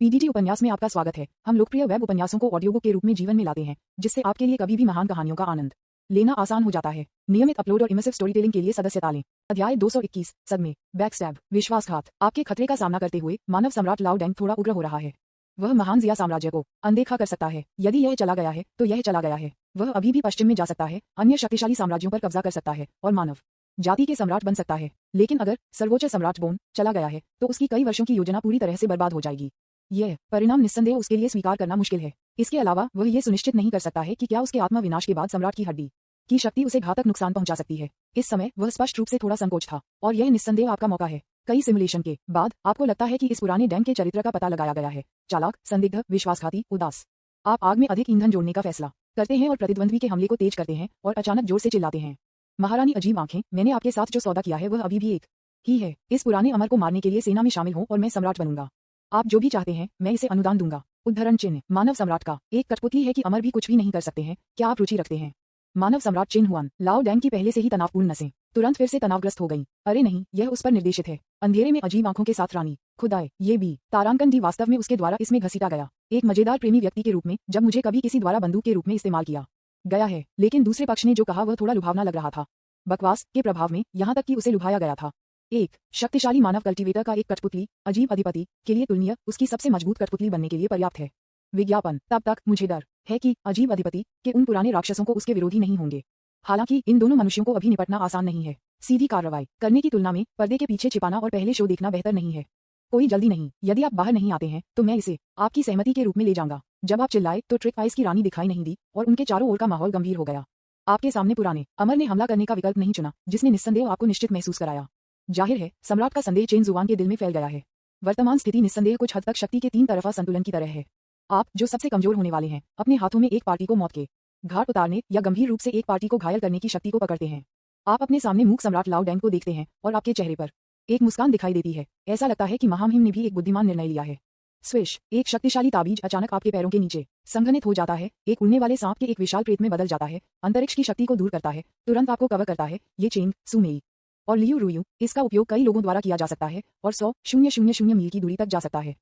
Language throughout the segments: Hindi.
पीडीटी उपन्यास में आपका स्वागत है। हम लोकप्रिय वेब उपन्यासों को ऑडियो बुक के रूप में जीवन में लाते हैं, जिससे आपके लिए कभी भी महान कहानियों का आनंद लेना आसान हो जाता है। नियमित अपलोड और इमर्सिव स्टोरी टेलिंग के लिए सदस्यता लें। अध्याय 221 सदमे, बैकस्टैब, विश्वासघात। आपके खतरे का सामना करते हुए मानव सम्राट लाओ डेंग थोड़ा उग्र हो रहा है। वह महान जिया साम्राज्य को अनदेखा कर सकता है। यदि यह चला गया है तो यह चला गया है। वह अभी भी पश्चिम में जा सकता है, अन्य शक्तिशाली साम्राज्यों पर कब्जा कर सकता है और मानव जाति के सम्राट बन सकता है। लेकिन अगर सर्वोच्च सम्राट बोन चला गया है तो उसकी कई वर्षों की योजना पूरी तरह से बर्बाद हो जाएगी। यह परिणाम निस्संदेह उसके लिए स्वीकार करना मुश्किल है। इसके अलावा वह यह सुनिश्चित नहीं कर सकता है कि क्या उसके आत्मा विनाश के बाद सम्राट की हड्डी की शक्ति उसे घातक नुकसान पहुंचा सकती है। इस समय वह स्पष्ट रूप से थोड़ा संकोच था और यह निस्संदेह आपका मौका है। कई सिमुलेशन के बाद आपको लगता है कि इस पुराने डैंग के चरित्र का पता लगाया गया है। चालाक, संदिग्ध, विश्वासघाती, उदास। आप आग में अधिक ईंधन जोड़ने का फैसला करते हैं और प्रतिद्वंद्वी के हमले को तेज करते हैं और अचानक जोर से चिल्लाते हैं। महारानी अजीब आंखें, मैंने आपके साथ जो सौदा किया है वह अभी भी एक ही है। इस पुराने अमर को मारने के लिए सेना में शामिल हो और मैं सम्राट बनूंगा। आप जो भी चाहते हैं मैं इसे अनुदान दूंगा। उद्धरण चिन्ह, मानव सम्राट का एक कठपुतली है कि अमर भी कुछ भी नहीं कर सकते हैं। क्या आप रुचि रखते हैं? मानव सम्राट चिन हुआन। लाओ डैंग की पहले से ही तनावपूर्ण नसें तुरंत फिर से तनावग्रस्त हो गईं। अरे नहीं, यह उस पर निर्देशित है। अंधेरे में अजीब आंखों के साथ रानी। खुदाए, ये भी तारांकन डी वास्तव में उसके द्वारा इसमें घसीटा गया। एक मजेदार प्रेमी व्यक्ति के रूप में, जब मुझे कभी किसी द्वारा बंदूक के रूप में इस्तेमाल किया गया है। लेकिन दूसरे पक्ष ने जो कहा वह थोड़ा लुभावना लग रहा था। बकवास के प्रभाव में यहाँ तक कि उसे लुभाया गया था। एक शक्तिशाली मानव कल्टीवेटर का एक कठपुतली अजीब अधिपति के लिए तुलनीय उसकी सबसे मजबूत कठपुतली बनने के लिए पर्याप्त है। विज्ञापन, तब तक मुझे डर है कि अजीब अधिपति के उन पुराने राक्षसों को उसके विरोधी नहीं होंगे। हालांकि इन दोनों मनुष्यों को अभी निपटना आसान नहीं है। सीधी कार्रवाई करने की तुलना में पर्दे के पीछे छिपाना और पहले शो देखना बेहतर नहीं है। कोई जल्दी नहीं। यदि आप बाहर नहीं आते हैं तो मैं इसे आपकी सहमति के रूप में ले जाऊंगा। जब आप चिल्लाए तो ट्रिक आइस की रानी दिखाई नहीं दी और उनके चारों ओर का माहौल गंभीर हो गया। आपके सामने पुराने अमर ने हमला करने का विकल्प नहीं चुना, जिसने निस्संदेह आपको निश्चित महसूस कराया। जाहिर है सम्राट का संदेह चेन जुआन के दिल में फैल गया है। वर्तमान स्थिति निस्संदेह कुछ हद तक शक्ति के तीन तरफा संतुलन की तरह है। आप जो सबसे कमजोर होने वाले हैं अपने हाथों में एक पार्टी को मौत के घाट उतारने या गंभीर रूप से एक पार्टी को घायल करने की शक्ति को पकड़ते हैं। आप अपने सामने मूक सम्राट लाओ डैंग को देखते हैं और आपके चेहरे पर एक मुस्कान दिखाई देती है। ऐसा लगता है कि महामहिम ने भी एक बुद्धिमान निर्णय लिया है। स्विश, एक शक्तिशाली ताबीज अचानक आपके पैरों के नीचे संघनित हो जाता है। एक उड़ने वाले सांप के एक विशाल प्रेत में बदल जाता है। अंतरिक्ष की शक्ति को दूर करता है, तुरंत आपको कवर करता है। ये चेंग, सुमेई और लियू रुयू, इसका उपयोग कई लोगों द्वारा किया जा सकता है और 100,000 मील की दूरी तक जा सकता है।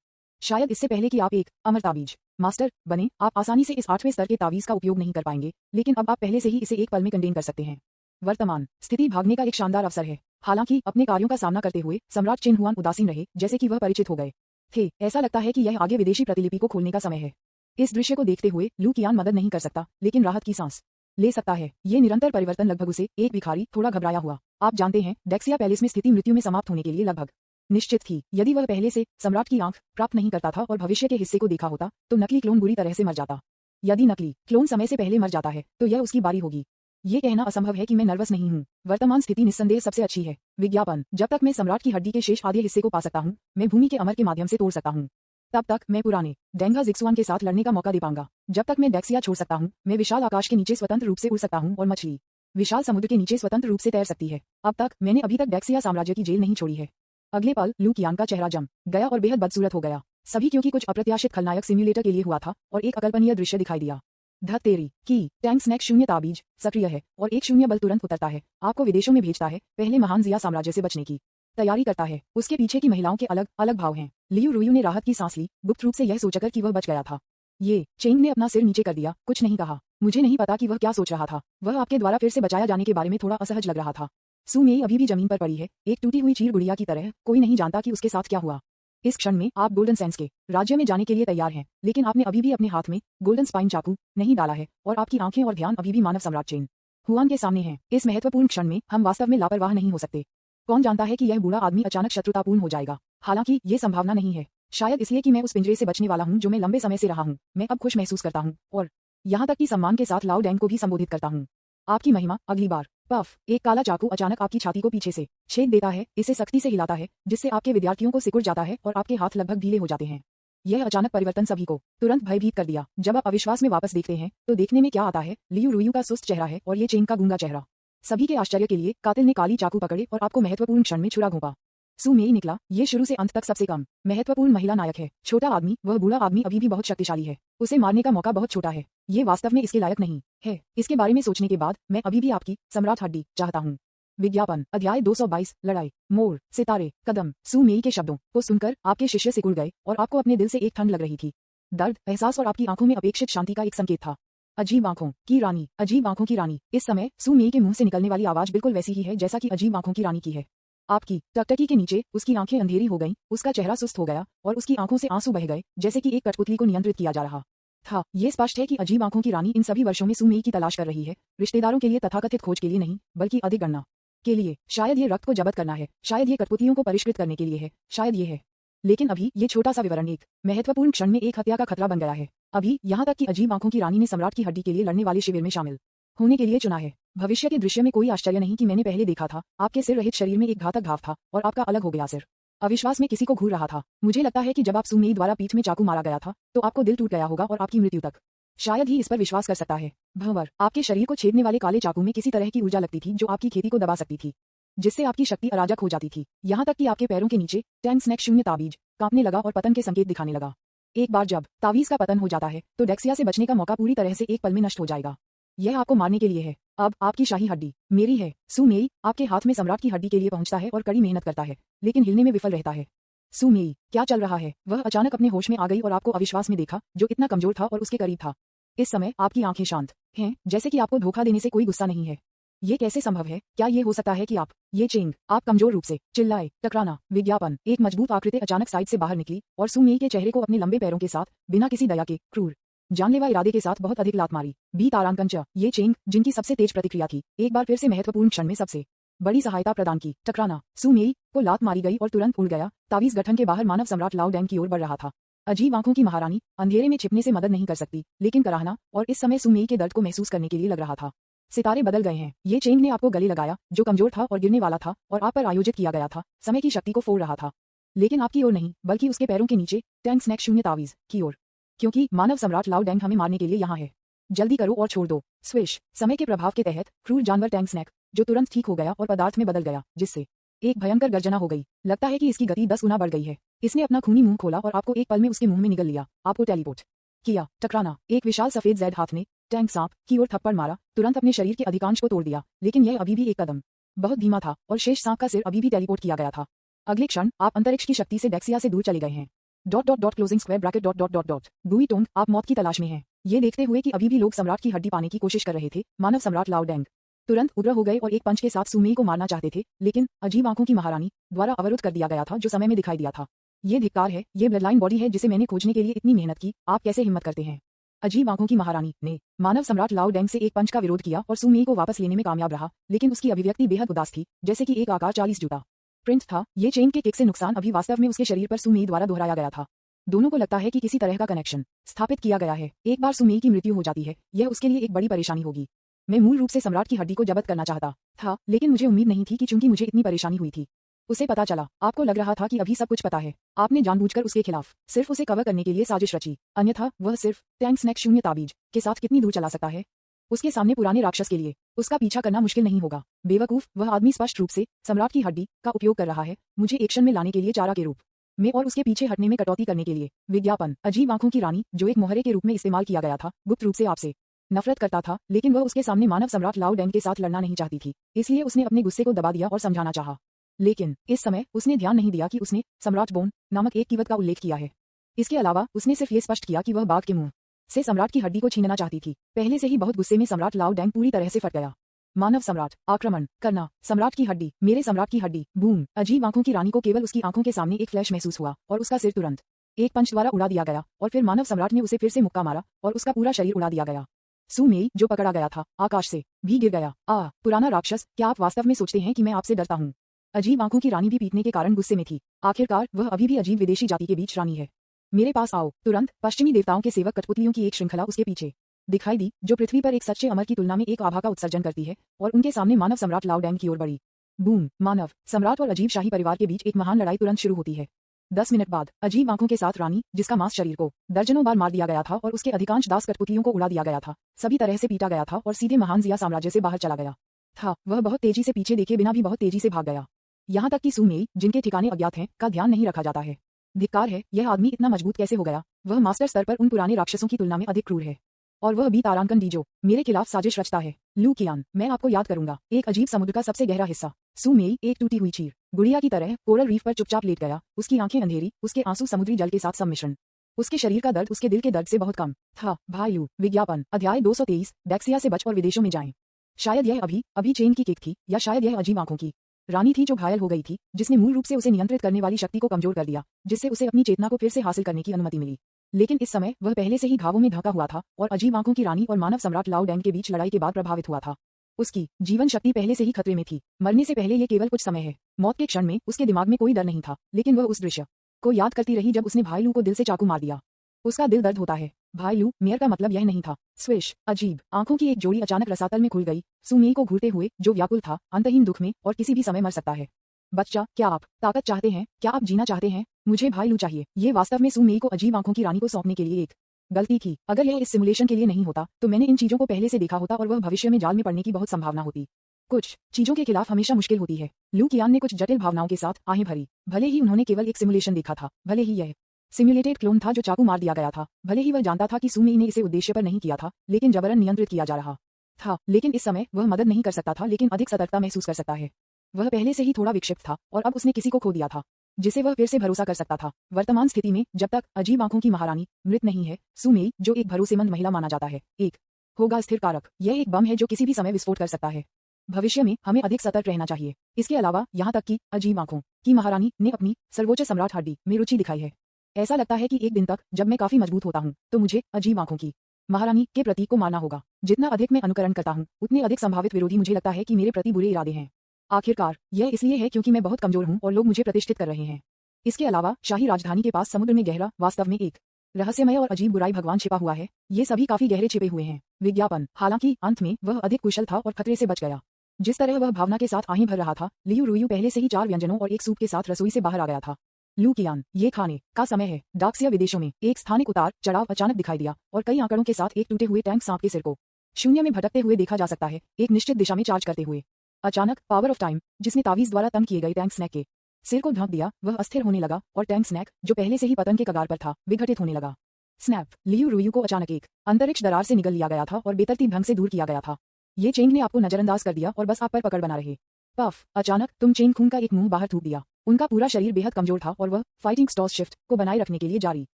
शायद इससे पहले कि आप एक अमर ताबीज मास्टर बने, आप आसानी से इस 8वें स्तर के तावीज का उपयोग नहीं कर पाएंगे। लेकिन अब आप पहले से ही इसे एक पल में कंटेन कर सकते हैं। वर्तमान स्थिति भागने का एक शानदार अवसर है। हालांकि अपने कार्यों का सामना करते हुए सम्राट चिन हुआन उदासीन रहे, जैसे कि वह परिचित हो गए थे। ऐसा लगता है कि यह आगे विदेशी प्रतिलिपि को खोलने का समय है। इस दृश्य को देखते हुए लू कियान मदद नहीं कर सकता, लेकिन राहत की सांस ले सकता है। ये निरंतर परिवर्तन लगभग उसे एक भिखारी, थोड़ा घबराया हुआ। आप जानते हैं, डेक्सिया पैलेस में स्थिति मृत्यु में समाप्त होने के लिए लगभग निश्चित थी। यदि वह पहले से सम्राट की आंख प्राप्त नहीं करता था और भविष्य के हिस्से को देखा होता तो नकली क्लोन बुरी तरह से मर जाता। यदि नकली क्लोन समय से पहले मर जाता है तो यह उसकी बारी होगी। ये कहना असंभव है कि मैं नर्वस नहीं हूँ। वर्तमान स्थिति निस्संदेह सबसे अच्छी है। विज्ञापन, जब तक मैं सम्राट की हड्डी के शेष आधे हिस्से को पा सकता हूँ, मैं भूमि के अमर के माध्यम से तोड़ सकता हूँ। तब तक मैं पुराने डेंगा जिक्सुआन के साथ लड़ने का मौका दे पाऊंगा। जब तक मैं डेक्सिया छोड़ सकता हूँ, मैं विशाल आकाश के नीचे स्वतंत्र रूप से उड़ सकता हूँ और मछली विशाल समुद्र के नीचे स्वतंत्र रूप से तैर सकती है। अब तक मैंने अभी तक डेक्सिया साम्राज्य की जेल नहीं छोड़ी है। अगले पल लू कियान का चेहरा जम गया और बेहद बदसूरत हो गया। सभी क्योंकि कुछ अप्रत्याशित खलनायक सिम्युलेटर के लिए हुआ था और एक अकल्पनीय दृश्य दिखाई दिया। धत तेरी की टैंक स्नैक 0 ताबीज सक्रिय है और एक 0 बल तुरंत उतरता है, आपको विदेशों में भेजता है, पहले महान जिया साम्राज्य से बचने की तैयारी करता है। उसके पीछे की महिलाओं के अलग अलग भाव हैं। लियू रुयू ने राहत की सांस ली, गुप्त रूप से यह सोचकर कि वह बच गया था। ये चेंग ने अपना सिर नीचे कर दिया, कुछ नहीं कहा। मुझे नहीं पता कि वह क्या सोच रहा था। वह आपके द्वारा फिर से बचाया जाने के बारे में थोड़ा असहज लग रहा था। सुमेई अभी भी जमीन पर पड़ी है, एक टूटी हुई चीर गुड़िया की तरह। कोई नहीं जानता कि उसके साथ क्या हुआ। इस क्षण में आप गोल्डन सैंड्स के राज्य में जाने के लिए तैयार हैं, लेकिन आपने अभी भी अपने हाथ में गोल्डन स्पाइन चाकू नहीं डाला है और आपकी आंखें और ध्यान अभी भी मानव सम्राट चेन हुआन के सामने हैं। इस महत्वपूर्ण क्षण में हम वास्तव में लापरवाह नहीं हो सकते। कौन जानता है कि यह बूढ़ा आदमी अचानक शत्रुतापूर्ण हो जाएगा। हालांकि ये संभावना नहीं है। शायद इसलिए कि मैं उस पिंजरे से बचने वाला हूँ जो मैं लंबे समय से रहा हूँ। मैं अब खुश महसूस करता हूँ और यहाँ तक कि सम्मान के साथ लाओ डैंग को भी संबोधित करता हूँ। आपकी महिमा, अगली बार। पफ, एक काला चाकू अचानक आपकी छाती को पीछे से छेद देता है, इसे सख्ती से हिलाता है, जिससे आपके विद्यार्थियों को सिकुड़ जाता है और आपके हाथ लगभग ढीले हो जाते हैं। यह अचानक परिवर्तन सभी को तुरंत भयभीत कर दिया। जब आप अविश्वास में वापस देखते हैं तो देखने में क्या आता है? लियू रुयू का सुस्त चेहरा है और ये चेंग का गूंगा चेहरा। सभी के आश्चर्य के लिए कातिल ने काली चाकू पकड़े और आपको महत्वपूर्ण क्षण में छुरा घोंपा। सुमेई निकला, ये शुरू से अंत तक सबसे कम महत्वपूर्ण महिला नायक है। छोटा आदमी, वह बूढ़ा आदमी अभी भी बहुत शक्तिशाली है। उसे मारने का मौका बहुत छोटा है। ये वास्तव में इसके लायक नहीं है। इसके बारे में सोचने के बाद मैं अभी भी आपकी सम्राट हड्डी चाहता हूँ। विज्ञापन अध्याय 222 लड़ाई मोर सितारे कदम सू मेई के शब्दों को सुनकर आपके शिष्य सिकुड़ गए और आपको अपने दिल से एक ठंड लग रही थी। दर्द, एहसास और आपकी आंखों में अपेक्षित शांति का एक संकेत था। अजीब आंखों की रानी, अजीब आंखों की रानी। इस समय सू मेई के मुंह से निकलने वाली आवाज बिल्कुल वैसी ही है जैसा कि अजीब आंखों की रानी की है। आपकी टकटकी के नीचे उसकी आंखें अंधेरी हो गईं, उसका चेहरा सुस्त हो गया और उसकी आंखों से आंसू बह गए जैसे कि एक कठपुतली को नियंत्रित किया जा रहा था। ये स्पष्ट है कि अजीब आंखों की रानी इन सभी वर्षों में सू मेई की तलाश कर रही है, रिश्तेदारों के लिए तथाकथित खोज के लिए नहीं, बल्कि अधिक गणना के लिए। शायद ये रक्त को जब्त करना है, शायद ये कठपुतलियों को परिष्कृत करने के लिए है, शायद ये है। लेकिन अभी ये छोटा सा विवरण एक महत्वपूर्ण क्षण में एक हत्या का खतरा बन गया है। अभी यहाँ तक कि अजीब आंखों की रानी ने सम्राट की हड्डी के लिए लड़ने वाले शिविर में शामिल होने के लिए चुना है। भविष्य के दृश्य में कोई आश्चर्य नहीं कि मैंने पहले देखा था, आपके सिर रहित शरीर में एक घातक घाव था और आपका अलग हो गया सिर अविश्वास में किसी को घूर रहा था। मुझे लगता है कि जब आप सू मेई द्वारा पीठ में चाकू मारा गया था तो आपको दिल टूट गया होगा और आपकी मृत्यु तक शायद ही इस पर विश्वास कर सकता है। भंवर, आपके शरीर को छेदने वाले काले चाकू में किसी तरह की ऊर्जा लगती थी जो आपकी खेती को दबा सकती थी, जिससे आपकी शक्ति अराजक हो जाती थी। यहाँ तक कि आपके पैरों के नीचे टैंक स्नैक शून्य ताबीज कांपने लगा और पतन के संकेत दिखाने लगा। एक बार जब तावीज का पतन हो जाता है तो डेक्सिया से बचने का मौका पूरी तरह से एक पल में नष्ट हो जाएगा। यह आपको मारने के लिए है। अब आपकी शाही हड्डी मेरी है। सू मेई आपके हाथ में सम्राट की हड्डी के लिए पहुंचता है और कड़ी मेहनत करता है, लेकिन हिलने में विफल रहता है। सू मेई, क्या चल रहा है? वह अचानक अपने होश में आ गई और आपको अविश्वास में देखा, जो इतना कमजोर था और उसके करीब था। इस समय आपकी आंखें शांत हैं, जैसे कि आपको धोखा देने से कोई गुस्सा नहीं है। ये कैसे संभव है? क्या ये हो सकता है कि आप ये चेंग? आप कमजोर रूप से चिल्लाए। टकराना। विज्ञापन एक मजबूत आकृति अचानक साइड से बाहर निकली और सू मेई के चेहरे को अपने लंबे पैरों के साथ बिना किसी दया के क्रूर जानलेवा इरादे के साथ बहुत अधिक लात मारी। बी तारांकन ये चेंग, जिनकी सबसे तेज प्रतिक्रिया थी, एक बार फिर से महत्वपूर्ण क्षण में सबसे बड़ी सहायता प्रदान की। टकराना। सू मेई को लात मारी गई और तुरंत उड़ गया। तावीज गठन के बाहर मानव सम्राट लाओ डैंग की ओर बढ़ रहा था। अजीब आंखों की महारानी अंधेरे में छिपने से मदद नहीं कर सकती, लेकिन कराहना और इस समय सू मेई के दर्द को महसूस करने के लिए लग रहा था। सितारे बदल गए हैं। ये चेंग ने आपको गले लगाया, जो कमजोर था और गिरने वाला था और आप पर आयोजित किया गया था, समय की शक्ति को फोड़ रहा था, लेकिन आपकी ओर नहीं, बल्कि उसके पैरों के नीचे टैंक स्नैक शून्य तावीज की ओर। क्योंकि मानव सम्राट लाओ डैंग हमें मारने के लिए यहाँ है। जल्दी करो और छोड़ दो। स्विश। समय के प्रभाव के तहत क्रूर जानवर टैंक स्नैक, जो तुरंत ठीक हो गया और पदार्थ में बदल गया, जिससे एक भयंकर गर्जना हो गई। लगता है कि इसकी गति 10 गुना बढ़ गई है। इसने अपना खूनी मुंह खोला और आपको एक पल में उसके मुंह में निगल लिया, आपको टेलीपोर्ट किया। टकराना। एक विशाल सफेद जैड हाथ ने टैंक सांप की ओर थप्पड़ मारा, तुरंत अपने शरीर के अधिकांश को तोड़ दिया, लेकिन यह अभी भी एक कदम बहुत धीमा था और शेष सांप का सिर अभी भी टेलीपोर्ट किया गया था। अगले क्षण आप अंतरिक्ष की शक्ति से डेक्सिया से दूर चले गए हैं। क्लोजिंग स्क्वायर ब्रैकेट गुई टोंग, आप मौत की तलाश में हैं। ये देखते हुए कि अभी भी लोग सम्राट की हड्डी पाने की कोशिश कर रहे थे, मानव सम्राट लाओ डैंग तुरंत उग्र हो गए और एक पंच के साथ सू मेई को मारना चाहते थे, लेकिन अजीब आंखों की महारानी द्वारा अवरुद्ध कर दिया गया था, जो समय में दिखाई दिया था। ये धिक्कार है, ये ब्लडलाइन बॉडी है जिसे मैंने खोजने के लिए इतनी मेहनत की, आप कैसे हिम्मत करते हैं? अजीब आंखों की महारानी ने मानव सम्राट लाओ डैंग से एक पंच का विरोध किया और सू मेई को वापस लेने में कामयाब रहा, लेकिन उसकी अभिव्यक्ति बेहद उदास थी, जैसे कि एक आकार 40 जूता प्रिंट था। ये चेन के किक से नुकसान अभी वास्तव में उसके शरीर पर सू मेई द्वारा दोहराया गया था। दोनों को लगता है कि किसी तरह का कनेक्शन स्थापित किया गया है। एक बार सू मेई की मृत्यु हो जाती है, यह उसके लिए एक बड़ी परेशानी होगी। मैं मूल रूप से सम्राट की हड्डी को जब्त करना चाहता था, लेकिन मुझे उम्मीद नहीं थी कि चूंकि मुझे इतनी परेशानी हुई थी। उसे पता चला, आपको लग रहा था कि अभी सब कुछ पता है। आपने जानबूझकर उसके खिलाफ सिर्फ उसे कवर करने के लिए साजिश रची, अन्यथा वह सिर्फ टैंक स्नैक शून्य ताबीज के साथ कितनी दूर चला सकता है? उसके सामने पुराने राक्षस के लिए उसका पीछा करना मुश्किल नहीं होगा। बेवकूफ, वह आदमी स्पष्ट रूप से सम्राट की हड्डी का उपयोग कर रहा है, मुझे एक्शन में लाने के लिए चारा के रूप में और उसके पीछे हटने में कटौती करने के लिए। विज्ञापन अजीब आंखों की रानी, जो एक मोहरे के रूप में इस्तेमाल किया गया था, गुप्त रूप से आपसे नफरत करता था, लेकिन वह उसके सामने मानव सम्राट लाओ डैंग के साथ लड़ना नहीं चाहती थी, इसलिए उसने अपने गुस्से को दबा दिया और समझाना चाहा। लेकिन इस समय उसने ध्यान नहीं दिया कि उसने सम्राट बोन नामक एक कीवत का उल्लेख किया है। इसके अलावा उसने सिर्फ ये स्पष्ट किया कि वह बाघ के मुंह से सम्राट की हड्डी को छीनना चाहती थी। पहले से ही बहुत गुस्से में सम्राट लाओ डैंग पूरी तरह से फट गया। मानव सम्राट, आक्रमण करना। सम्राट की हड्डी, मेरे सम्राट की हड्डी। बूम। अजीब आंखों की रानी को केवल उसकी आंखों के सामने एक फ्लैश महसूस हुआ और उसका सिर तुरंत एक पंच द्वारा उड़ा दिया गया और फिर मानव सम्राट ने उसे फिर से मुक्का मारा और उसका पूरा शरीर उड़ा दिया गया। सू मेई, जो पकड़ा गया था, आकाश से भी गिर गया। पुराना राक्षस, क्या आप वास्तव में सोचते हैं कि मैं आपसे डरता हूँ? अजीब आंखों की रानी भी पीटने के कारण गुस्से में थी। आखिरकार वह अभी भी अजीब विदेशी जाति के बीच रानी है। मेरे पास आओ। तुरंत पश्चिमी देवताओं के सेवक कठपुतलियों की एक श्रृंखला उसके पीछे दिखाई दी, जो पृथ्वी पर एक सच्चे अमर की तुलना में एक आभा का उत्सर्जन करती है, और उनके सामने मानव सम्राट लाओ डैंग की ओर बढ़ी। बूम। मानव सम्राट और अजीब शाही परिवार के बीच एक महान लड़ाई तुरंत शुरू होती है। 10 मिनट बाद अजीब आंखों के साथ रानी, जिसका मांस शरीर को दर्जनों बार मार दिया गया था और उसके अधिकांश दास कठपुतलियों को उड़ा दिया गया था, सभी तरह से पीटा गया था और सीधे महान जिया साम्राज्य से बाहर चला गया था। वह बहुत तेजी से पीछे देखे बिना भी बहुत तेजी से भाग गया। यहाँ तक कि सू मेई, जिनके ठिकाने अज्ञात हैं, का ध्यान नहीं रखा जाता है। धिक्कार है, यह आदमी इतना मजबूत कैसे हो गया? वह मास्टर स्तर पर उन पुराने राक्षसों की तुलना में अधिक क्रूर है। और वह भी तारांकन डी जो मेरे खिलाफ साजिश रचता है। लू कियान, मैं आपको याद करूंगा, एक अजीब समुद्र का सबसे गहरा हिस्सा। सू मेई एक टूटी हुई चीर गुड़िया की तरह कोरल रीफ पर चुपचाप लेट गया, उसकी आंखें अंधेरी, उसके आंसू समुद्री जल के साथ सम्मिश्रण। उसके शरीर का दर्द उसके दिल के दर्द से बहुत कम था। भाई लू, विज्ञापन, अध्याय 223, डेक्सिया से बच और विदेशों में जाएं। शायद यह अभी चेन की किक थी, या शायद यह अजीब आंखों की रानी थी जो घायल हो गई थी, जिसने मूल रूप से उसे नियंत्रित करने वाली शक्ति को कमजोर कर दिया, जिससे उसे अपनी चेतना को फिर से हासिल करने की अनुमति मिली। लेकिन इस समय वह पहले से ही घावों में ढका हुआ था और अजीब आंखों की रानी और मानव सम्राट लाओ डैंग के बीच लड़ाई के बाद प्रभावित हुआ था। उसकी जीवन शक्ति पहले से ही खतरे में थी। मरने से पहले ये केवल कुछ समय है। मौत के क्षण में उसके दिमाग में कोई डर नहीं था, लेकिन वह उस दृश्य को याद करती रही जब उसने भाई लू को दिल से चाकू मार दिया। उसका दिल दर्द होता है। भाई लू, मेयर का मतलब यह नहीं था। स्विश, अजीब आंखों की एक जोड़ी अचानक रसातल में खुल गई, सुमेई को घूरते हुए, जो व्याकुल था, अंतहीन दुख में और किसी भी समय मर सकता है। बच्चा, क्या आप ताकत चाहते हैं? क्या आप जीना चाहते हैं? मुझे भाई लू चाहिए। ये वास्तव में सुमेई को अजीब आंखों की रानी को सौंपने के लिए एक गलती थी। अगर यह इस सिमुलेशन के लिए नहीं होता तो मैंने इन चीजों को पहले से देखा होता और वह भविष्य में जाल में पड़ने की बहुत संभावना होती। कुछ चीजों के खिलाफ हमेशा मुश्किल होती है। लू कियान ने कुछ जटिल भावनाओं के साथ आहें भरी। भले ही उन्होंने केवल एक सिमुलेशन देखा था, भले ही यह सिम्युलेटेड क्लोन था जो चाकू मार दिया गया था, भले ही वह जानता था कि सुमेई ने इसे उद्देश्य पर नहीं किया था, लेकिन जबरन नियंत्रित किया जा रहा था। लेकिन इस समय वह मदद नहीं कर सकता था, लेकिन अधिक सतर्कता महसूस कर सकता है। वह पहले से ही थोड़ा विक्षिप्त था और अब उसने किसी को खो दिया था जिसे वह फिर से भरोसा कर सकता था। वर्तमान स्थिति में जब तक अजीब आंखों की महारानी मृत नहीं है, सुमेई, जो एक भरोसेमंद महिला माना जाता है, एक होगा स्थिर कारक। यह एक बम है जो किसी भी समय विस्फोट कर सकता है। भविष्य में हमें अधिक सतर्क रहना चाहिए। इसके अलावा यहाँ तक कि अजीब आंखों की महारानी ने अपनी सर्वोच्च सम्राट हड्डी में रुचि दिखाई है। ऐसा लगता है कि एक दिन तक जब मैं काफी मजबूत होता हूँ तो मुझे अजीब आंखों की महारानी के प्रतीक को मारना होगा। जितना अधिक मैं अनुकरण करता हूँ, उतने अधिक संभावित विरोधी मुझे लगता है कि मेरे प्रति बुरे इरादे हैं। आखिरकार यह इसलिए है क्योंकि मैं बहुत कमजोर हूँ और लोग मुझे प्रतिष्ठित कर रहे हैं। इसके अलावा शाही राजधानी के पास समुद्र में गहरा, वास्तव में एक रहस्यमय और अजीब बुराई भगवान छिपा हुआ है। ये सभी काफी गहरे छिपे हुए हैं। विज्ञापन, हालांकि अंत में वह अधिक कुशल था और खतरे से बच गया। जिस तरह वह भावना के साथ आहें भर रहा था, लियू रुयू पहले से ही 4 व्यंजनों और एक सूप के साथ रसोई से बाहर आ गया था। लू कियान, ये खाने का समय है। डाक्सिया विदेशों में एक स्थानिक उतार चढ़ाव अचानक दिखाई दिया और कई आंकड़ों के साथ एक टूटे हुए टैंक सांप के सिर को शून्य में भटकते हुए देखा जा सकता है, एक निश्चित दिशा में चार्ज करते हुए। अचानक पावर ऑफ टाइम, जिसने तावीज द्वारा तंग किए गए टैंक स्नैक के सिर को ढक दिया, वह अस्थिर होने लगा और टैंक स्नैक, जो पहले से ही पतन के कगार पर था, विघटित होने लगा। स्नैप, लियू रुयू को अचानक एक अंतरिक्ष दरार से निगल लिया गया था और बेतरतीब ढंग से दूर किया गया था। ये चेंग ने आपको नजरअंदाज कर दिया और बस आप पर पकड़ बना रहे। पफ, अचानक तुम चेंग खून का एक मुंह बाहर थूक दिया। उनका पूरा शरीर बेहद कमजोर था और वह फाइटिंग स्टॉस शिफ्ट को बनाए रखने के लिए जारी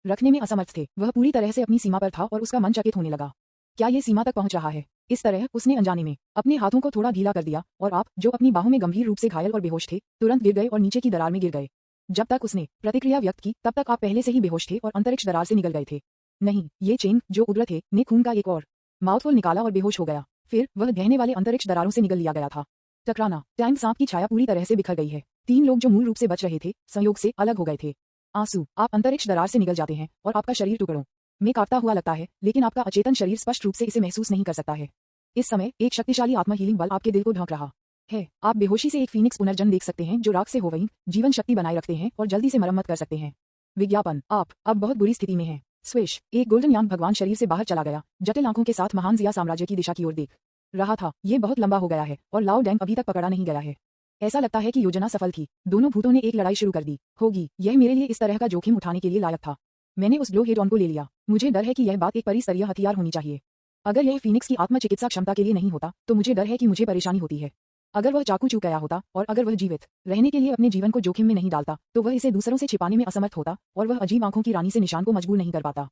रखने में असमर्थ थे। वह पूरी तरह से अपनी सीमा पर था और उसका मन चकित होने लगा। क्या ये सीमा तक पहुंच रहा है? इस तरह उसने अनजाने में अपने हाथों को थोड़ा ढीला कर दिया और आप, जो अपनी बाहों में गंभीर रूप से घायल और बेहोश थे, तुरंत गिर गए और नीचे की दरार में गिर गए। जब तक उसने प्रतिक्रिया व्यक्त की तब तक आप पहले से ही बेहोश थे और अंतरिक्ष दरार से निकल गए थे। नहीं, ये चेंग, जो उग्र थे, ने खून का एक और माउथफुल निकाला और बेहोश हो गया। फिर वह गहने वाले अंतरिक्ष दरारों से निकल लिया गया था। टकराना, टैंक सांप की छाया पूरी तरह से बिखर गई है। 3 लोग जो मूल रूप से बच रहे थे, संयोग से अलग हो गए थे। आंसू, आप अंतरिक्ष दरार से निकल जाते हैं और आपका शरीर टुकड़ों में काटता हुआ लगता है, लेकिन आपका अचेतन शरीर स्पष्ट रूप से इसे महसूस नहीं कर सकता है। इस समय एक शक्तिशाली आत्मा हीलिंग बल आपके दिल को ढक रहा है। आप बेहोशी से एक फीनिक्स पुनर्जन्म देख सकते हैं जो राख से होवई जीवन शक्ति बनाए रखते हैं और जल्दी से मरम्मत कर सकते हैं। विज्ञापन, आप अब बहुत बुरी स्थिति में हैं। स्विश, एक गोल्डन यांग भगवान शरीर से बाहर चला गया, जटिल आंखों के साथ महान जिया साम्राज्य की दिशा की ओर देख रहा था। ये बहुत लंबा हो गया है और लाओ डैंग अभी तक पकड़ा नहीं गया है। ऐसा लगता है कि योजना सफल थी। दोनों भूतों ने एक लड़ाई शुरू कर दी होगी। यह मेरे लिए इस तरह का जोखिम उठाने के लिए लायक था। मैंने उस ग्लो हेड ऑन को ले लिया। मुझे डर है कि यह बात एक परिस्तरीय हथियार होनी चाहिए। अगर यह फीनिक्स की आत्मचिकित्सा क्षमता के लिए नहीं होता तो मुझे डर है कि मुझे परेशानी होती है। अगर वह चाकू चूक गया होता और अगर वह जीवित रहने के लिए अपने जीवन को जोखिम में नहीं डालता तो वह इसे दूसरों से छिपाने में असमर्थ होता और वह अजीब आंखों की रानी से निशान को मजबूर नहीं कर पाता।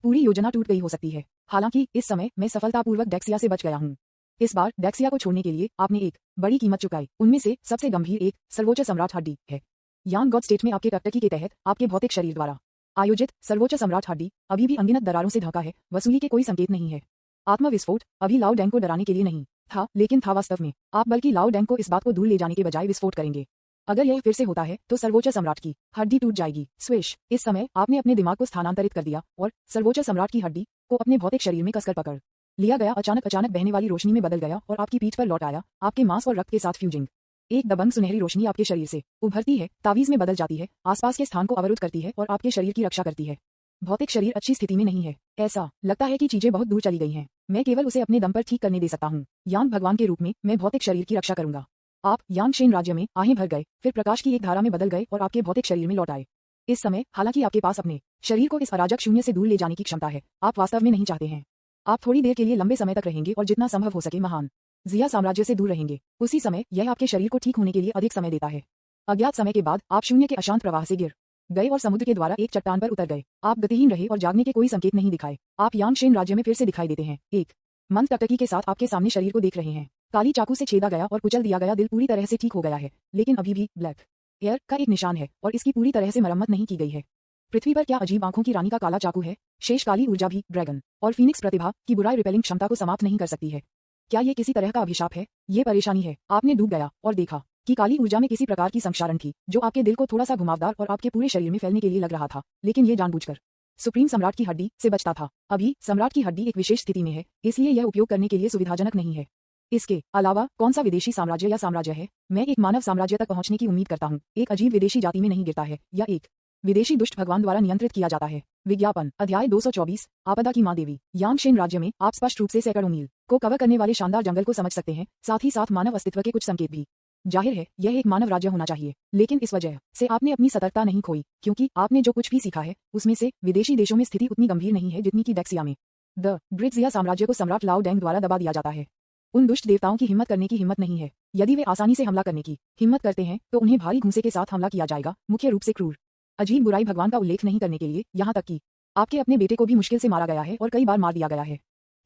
पूरी योजना टूट गई हो सकती है। हालांकि इस समय मैं सफलतापूर्वक डेक्सिया से बच गया हूँ। इस बार डेक्सिया को छोड़ने के लिए आपने एक बड़ी कीमत चुकाई। उनमें से सबसे गंभीर एक सर्वोच्च सम्राट हड्डी है। यांग गॉड स्टेट में आपके टकटकी के तहत आपके भौतिक शरीर द्वारा आयोजित सर्वोच्च सम्राट हड्डी अभी भी अनगिनत दरारों से ढका है। वसूली के कोई संकेत नहीं है। आत्मविस्फोट अभी लाओ डैंग को डराने के लिए नहीं था, लेकिन था वास्तव में। आप बल्कि लाओ डैंग को इस बात को दूर ले जाने के बजाय विस्फोट करेंगे। अगर यह फिर से होता है तो सर्वोच्च सम्राट की हड्डी टूट जाएगी। स्विश, इस समय आपने अपने दिमाग को स्थानांतरित कर दिया और सर्वोच्च सम्राट की हड्डी को अपने भौतिक शरीर में कसकर पकड़ लिया गया। अचानक बहने वाली रोशनी में बदल गया और आपकी पीठ पर लौट आया, आपके मांस और रक्त के साथ फ्यूजिंग। एक दबंग सुनहरी रोशनी आपके शरीर से उभरती है, तावीज में बदल जाती है, आसपास के स्थान को अवरुद्ध करती है और आपके शरीर की रक्षा करती है। भौतिक शरीर अच्छी स्थिति में नहीं है। ऐसा लगता है कि चीजें बहुत दूर चली गई हैं। मैं केवल उसे अपने दम पर ठीक करने दे सकता हूँ। यांग भगवान के रूप में मैं भौतिक शरीर की रक्षा करूंगा। आप यांग शेन राज्य में आहें भर गए, फिर प्रकाश की एक धारा में बदल गए और आपके भौतिक शरीर में लौट आए। इस समय हालांकि आपके पास अपने शरीर को इस अराजक शून्य से दूर ले जाने की क्षमता है, आप वास्तव में नहीं चाहते हैं। आप थोड़ी देर के लिए लंबे समय तक रहेंगे और जितना संभव हो सके महान जिया साम्राज्य से दूर रहेंगे। उसी समय यह आपके शरीर को ठीक होने के लिए अधिक समय देता है। अज्ञात समय के बाद आप शून्य के अशांत प्रवाह से गिर गए और समुद्र के द्वारा एक चट्टान पर उतर गए। आप गतिहीन रहे और जागने के कोई संकेत नहीं दिखाए। आप यांगशेन राज्य में फिर से दिखाई देते हैं, एक मंद टकटकी के साथ आपके सामने शरीर को देख रहे हैं। काली चाकू से छेदा गया और कुचल दिया गया दिल पूरी तरह से ठीक हो गया है, लेकिन अभी भी ब्लैक एयर का एक निशान है और इसकी पूरी तरह से मरम्मत नहीं की गई है। पृथ्वी पर क्या अजीब आंखों की रानी का काला चाकू है। शेष काली ऊर्जा भी ड्रैगन और फीनिक्स प्रतिभा की बुराई रिपेलिंग क्षमता को समाप्त नहीं कर सकती है। क्या ये किसी तरह का अभिशाप है? ये परेशानी है। आपने डूब गया और देखा कि काली ऊर्जा में किसी प्रकार की संक्षारण थी, जो आपके दिल को थोड़ा सा घुमावदार और आपके पूरे शरीर में फैलने के लिए लग रहा था, लेकिन ये जानबूझकर सुप्रीम सम्राट की हड्डी से बचता था। अभी सम्राट की हड्डी एक विशेष स्थिति में है, इसलिए यह उपयोग करने के लिए सुविधाजनक नहीं है। इसके अलावा कौन सा विदेशी साम्राज्य या साम्राज्य है? मैं एक मानव साम्राज्य तक पहुंचने की उम्मीद करता हूं। एक अजीब विदेशी जाति में नहीं गिरता है या एक विदेशी दुष्ट भगवान द्वारा नियंत्रित किया जाता है। विज्ञापन अध्याय 224 आपदा की मां देवी। यांगशेन राज्य में आप स्पष्ट रूप से सैकड़ों मील को कवर करने वाले शानदार जंगल को समझ सकते हैं, साथ ही साथ मानव अस्तित्व के कुछ संकेत भी। जाहिर है यह एक मानव राज्य होना चाहिए, लेकिन इस वजह से आपने अपनी सतर्कता नहीं खोई, क्योंकि आपने जो कुछ भी सीखा है उसमें से विदेशी देशों में स्थिति उतनी गंभीर नहीं है जितनी की डेक्सिया में। द ग्रेट जिया साम्राज्य को सम्राट लाओ डेंग द्वारा दबा दिया जाता है। उन दुष्ट देवताओं की हिम्मत करने की हिम्मत नहीं है। यदि वे आसानी से हमला करने की हिम्मत करते हैं तो उन्हें भारी घूंसे के साथ हमला किया जाएगा, मुख्य रूप से क्रूर अजीब बुराई भगवान का उल्लेख नहीं करने के लिए, यहाँ तक कि आपके अपने बेटे को भी मुश्किल से मारा गया है और कई बार मार दिया गया है।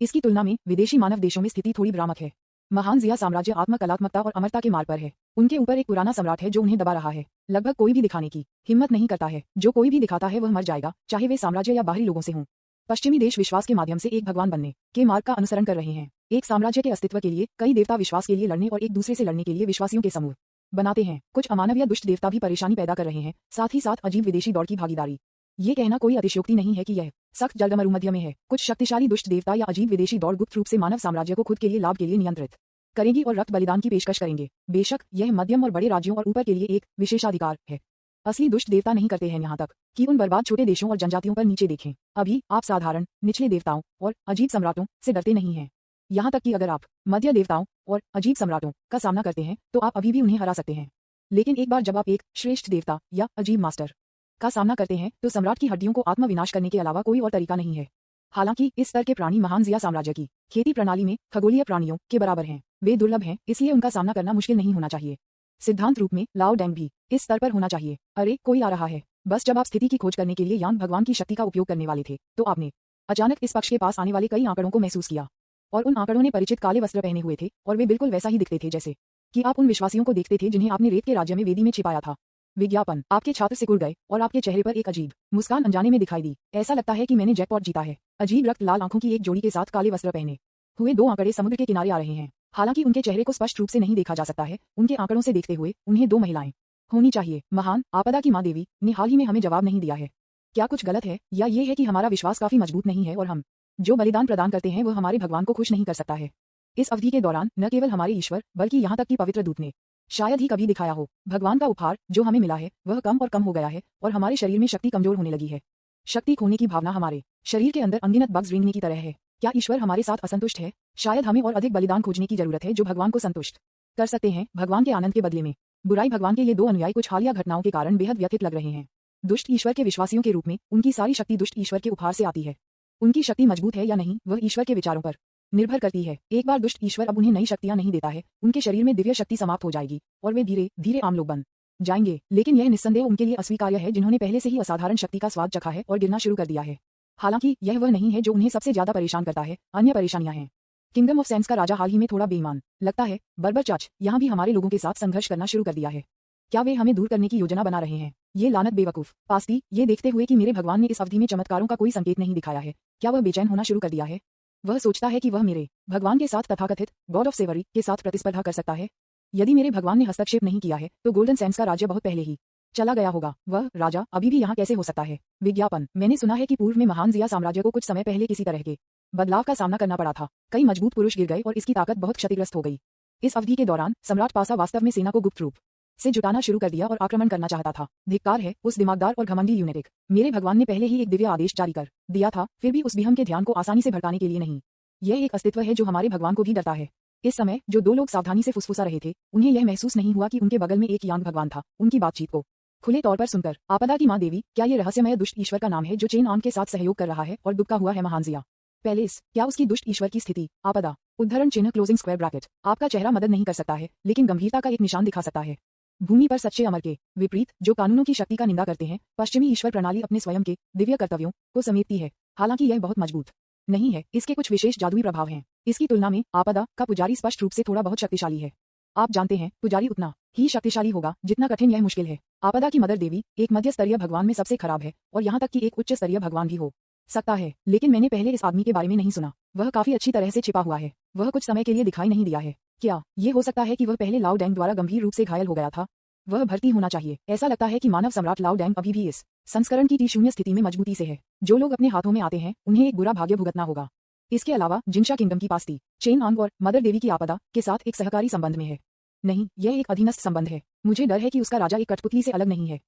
इसकी तुलना में विदेशी मानव देशों में स्थिति थोड़ी भ्रामक है। महान जिया साम्राज्य कलात्मकता और अमरता के मार्ग पर है। उनके ऊपर एक पुराना सम्राट है जो उन्हें दबा रहा है। लगभग कोई भी दिखाने की हिम्मत नहीं करता है। जो कोई भी दिखाता है वह मर जाएगा, चाहे वे साम्राज्य या बाहरी लोगों से हों। पश्चिमी देश विश्वास के माध्यम से एक भगवान बनने के मार्ग का अनुसरण कर रहे हैं। एक साम्राज्य के अस्तित्व के लिए कई देवता विश्वास के लिए लड़ने और एक दूसरे से लड़ने के लिए विश्वासियों के समूह बनाते हैं। कुछ अमानव या दुष्ट देवता भी परेशानी पैदा कर रहे हैं, साथ ही साथ अजीब विदेशी दौड़ की भागीदारी। ये कहना कोई अतिशयोक्ति नहीं है कि यह सख्त जलमरुमध्य में है। कुछ शक्तिशाली दुष्ट देवता या अजीब विदेशी दौड़ गुप्त रूप से मानव साम्राज्य को खुद के लिए लाभ के लिए नियंत्रित करेंगी और रक्त बलिदान की पेशकश करेंगे। बेशक यह मध्यम और बड़े राज्यों और ऊपर के लिए एक विशेषाधिकार है। असली दुष्ट देवता नहीं करते हैं यहाँ तक कि उन बर्बाद छोटे देशों और जनजातियों पर नीचे देखें। अभी आप साधारण निचले देवताओं और अजीब सम्राटों से डरते नहीं हैं। यहाँ तक कि अगर आप मध्य देवताओं और अजीब सम्राटों का सामना करते हैं तो आप अभी भी उन्हें हरा सकते हैं। लेकिन एक बार जब आप एक श्रेष्ठ देवता या अजीब मास्टर का सामना करते हैं तो सम्राट की हड्डियों को आत्मविनाश करने के अलावा कोई और तरीका नहीं है। हालांकि इस स्तर के प्राणी महान जिया साम्राज्य की खेती प्रणाली में खगोलीय प्राणियों के बराबर हैं। वे दुर्लभ हैं, इसलिए उनका सामना करना मुश्किल नहीं होना चाहिए। सिद्धांत रूप में लाओ डेंग भी इस स्तर पर होना चाहिए। अरे कोई आ रहा है। बस जब आप स्थिति की खोज करने के लिए यांग भगवान की शक्ति का उपयोग करने वाले थे तो आपने अचानक इस पक्ष के पास आने वाले कई आंकड़ों को महसूस किया, और उन आंकड़ों ने परिचित काले वस्त्र पहने हुए थे और वे बिल्कुल वैसा ही दिखते थे जैसे कि आप उन विश्वासियों को देखते थे जिन्हें आपने रेत के राज्य में वेदी में छिपाया था। विज्ञापन आपके छात्र सिकुड़ गए और आपके चेहरे पर एक अजीब मुस्कान अनजाने में दिखाई दी। ऐसा लगता है कि मैंने जैकपॉट जीता है। अजीब रक्त लाल आंखों की एक जोड़ी के साथ काले वस्त्र पहने हुए दो आंकड़े समुद्र के किनारे आ रहे हैं। हालांकि उनके चेहरे को स्पष्ट रूप से नहीं देखा जा सकता है, उनके आंकड़ों से देखते हुए उन्हें दो महिलाएं होनी चाहिए। महान आपदा की मां देवी ने हाल ही में हमें जवाब नहीं दिया है। क्या कुछ गलत है, या ये है कि हमारा विश्वास काफी मजबूत नहीं है और हम जो बलिदान प्रदान करते हैं वह हमारे भगवान को खुश नहीं कर सकता है। इस अवधि के दौरान न केवल हमारे ईश्वर बल्कि यहाँ तक कि पवित्र दूत ने शायद ही कभी दिखाया हो। भगवान का उपहार जो हमें मिला है वह कम और कम हो गया है और हमारे शरीर में शक्ति कमजोर होने लगी है। शक्ति खोने की भावना हमारे शरीर के अंदर अनगिनत बग्स रेंगने की तरह है। क्या ईश्वर हमारे साथ असंतुष्ट है? शायद हमें और अधिक बलिदान खोजने की जरूरत है जो भगवान को संतुष्ट कर सकते हैं भगवान के आनंद के बदले में। बुराई भगवान के ये दो अनुयायी कुछ हालिया घटनाओं के कारण बेहद व्यथित लग रहे हैं। दुष्ट ईश्वर के विश्वासियों के रूप में उनकी सारी शक्ति दुष्ट ईश्वर के उपहार से आती है। उनकी शक्ति मजबूत है या नहीं वह ईश्वर के विचारों पर निर्भर करती है। एक बार दुष्ट ईश्वर अब उन्हें नई शक्तियां नहीं देता है, उनके शरीर में दिव्य शक्ति समाप्त हो जाएगी और वे धीरे धीरे आम लोग बन जाएंगे। लेकिन यह निस्संदेह उनके लिए अस्वीकार्य है जिन्होंने पहले से ही असाधारण शक्ति का स्वाद चखा है और गिरना शुरू कर दिया है। हालांकि यह वह नहीं है जो उन्हें सबसे ज्यादा परेशान करता है, अन्य परेशानियां हैं। किंगडम ऑफ सेंस का राजा हाल ही में थोड़ा बेईमान लगता है। बर्बर चर्च यहाँ भी हमारे लोगों के साथ संघर्ष करना शुरू कर दिया है। क्या वे हमें दूर करने की योजना बना रहे हैं? ये लानत बेवकूफ पास्ती, ये देखते हुए कि मेरे भगवान ने इस अवधि में चमत्कारों का कोई संकेत नहीं दिखाया है, क्या वह बेचैन होना शुरू कर दिया है? वह सोचता है कि वह मेरे भगवान के साथ तथाकथित गॉड ऑफ सेवरी के साथ प्रतिस्पर्धा कर सकता है। यदि मेरे भगवान ने हस्तक्षेप नहीं किया है तो गोल्डन सैंड्स का राज्य बहुत पहले ही चला गया होगा। वह राजा अभी भी यहाँ कैसे हो सकता है? विज्ञापन मैंने सुना है कि पूर्व में महान जिया साम्राज्य को कुछ समय पहले किसी तरह के बदलाव का सामना करना पड़ा था। कई मजबूत पुरुष गिर गए और इसकी ताकत बहुत क्षतिग्रस्त हो गई। इस अवधि के दौरान सम्राट पासा वास्तव में सेना को गुप्त रूप से जुटाना शुरू कर दिया और आक्रमण करना चाहता था। धिक्कार है उस दिमागदार और घमंडी यूनेटिक। मेरे भगवान ने पहले ही एक दिव्य आदेश जारी कर दिया था, फिर भी उस बिहम के ध्यान को आसानी से भड़काने के लिए नहीं। यह एक अस्तित्व है जो हमारे भगवान को भी डरता है। इस समय जो दो लोग सावधानी से फुसफुसा रहे थे उन्हें यह महसूस नहीं हुआ कि उनके बगल में एक यांग भगवान था। उनकी बातचीत को खुले तौर पर सुनकर आपदा की मां देवी, क्या ये रहस्यमय दुष्ट ईश्वर का नाम है जो चेन आम के साथ सहयोग कर रहा है और दुबका हुआ है महान जिया? पैलेस, क्या उसकी दुष्ट ईश्वर की स्थिति, आपदा, उद्धरण चिन्ह क्लोजिंग स्क्वायर ब्रैकेट, आपका चेहरा मदद नहीं कर सकता है लेकिन गंभीरता का एक निशान दिखा सकता है। भूमि पर सच्चे अमर के विपरीत जो कानूनों की शक्ति का निंदा करते हैं, पश्चिमी ईश्वर प्रणाली अपने स्वयं के दिव्य कर्तव्यों को समेटती है। हालांकि यह बहुत मजबूत नहीं है, इसके कुछ विशेष जादुई प्रभाव हैं। इसकी तुलना में आपदा का पुजारी स्पष्ट रूप से थोड़ा बहुत शक्तिशाली है। आप जानते हैं, पुजारी उतना ही शक्तिशाली होगा जितना कठिन यह मुश्किल है। आपदा की मदर देवी एक मध्य स्तरीय भगवान में सबसे खराब है और यहाँ तक कि एक उच्च स्तरीय भगवान भी हो सकता है। लेकिन मैंने पहले इस आदमी के बारे में नहीं सुना। वह काफी अच्छी तरह से छिपा हुआ है। वह कुछ समय के लिए दिखाई नहीं दिया है। क्या ये हो सकता है कि वह पहले लाओ डेंग द्वारा गंभीर रूप से घायल हो गया था? वह भर्ती होना चाहिए। ऐसा लगता है कि मानव सम्राट लाओ डेंग अभी भी इस संस्करण की शून्य स्थिति में मजबूती से है। जो लोग अपने हाथों में आते हैं उन्हें एक बुरा भाग्य भुगतना होगा। इसके अलावा जिंशा किंगडम की पास्ती चेन आंग और मदर देवी की आपदा के साथ एक सहकारी संबंध में है। नहीं, यह एक अधीनस्थ संबंध है। मुझे डर है कि उसका राजा एक कठपुतली से अलग नहीं है।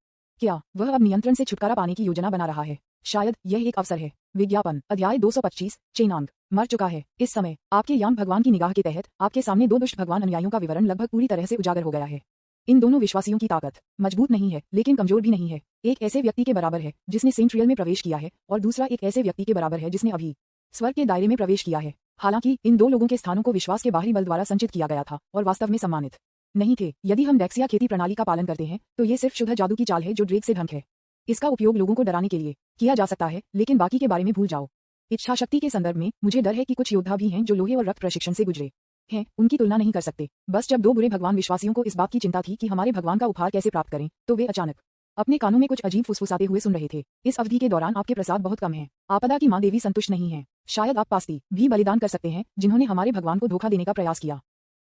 क्या वह अब नियंत्रण से छुटकारा पाने की योजना बना रहा है? शायद यह एक अवसर है। विज्ञापन अध्याय 225 चेनांग मर चुका है। इस समय आपके यांग भगवान की निगाह के तहत आपके सामने दो दुष्ट भगवान अनुयायियों का विवरण लगभग पूरी तरह से उजागर हो गया है। इन दोनों विश्वासियों की ताकत मजबूत नहीं है लेकिन कमजोर भी नहीं है। एक ऐसे व्यक्ति के बराबर है जिसने सेंट रियल में प्रवेश किया है और दूसरा एक ऐसे व्यक्ति के बराबर है जिसने अभी स्वर्ग के दायरे में प्रवेश किया है। हालांकि इन दो लोगों के स्थानों को विश्वास के बाहरी बल द्वारा संचित किया गया था और वास्तव में सम्मानित नहीं थे। यदि हम डेक्सिया खेती प्रणाली का पालन करते हैं तो ये सिर्फ शुद्ध जादू की चाल है जो ड्रेक से ढंग है। इसका उपयोग लोगों को डराने के लिए किया जा सकता है लेकिन बाकी के बारे में भूल जाओ। इच्छा शक्ति के संदर्भ में मुझे डर है कि कुछ योद्धा भी हैं जो लोहे और रक्त प्रशिक्षण से गुजरे हैं, उनकी तुलना नहीं कर सकते। बस जब दो बुरे भगवान विश्वासियों को इस बात की चिंता थी कि हमारे भगवान का उपहार कैसे प्राप्त करें तो वे अचानक अपने कानों में कुछ अजीब फुसफुसाते हुए सुन रहे थे। इस अवधि के दौरान आपके प्रसाद बहुत कम हैं। आपदा की मां देवी संतुष्ट नहीं है। शायद आप पास्ती भी बलिदान कर सकते हैं जिन्होंने हमारे भगवान को धोखा देने का प्रयास किया।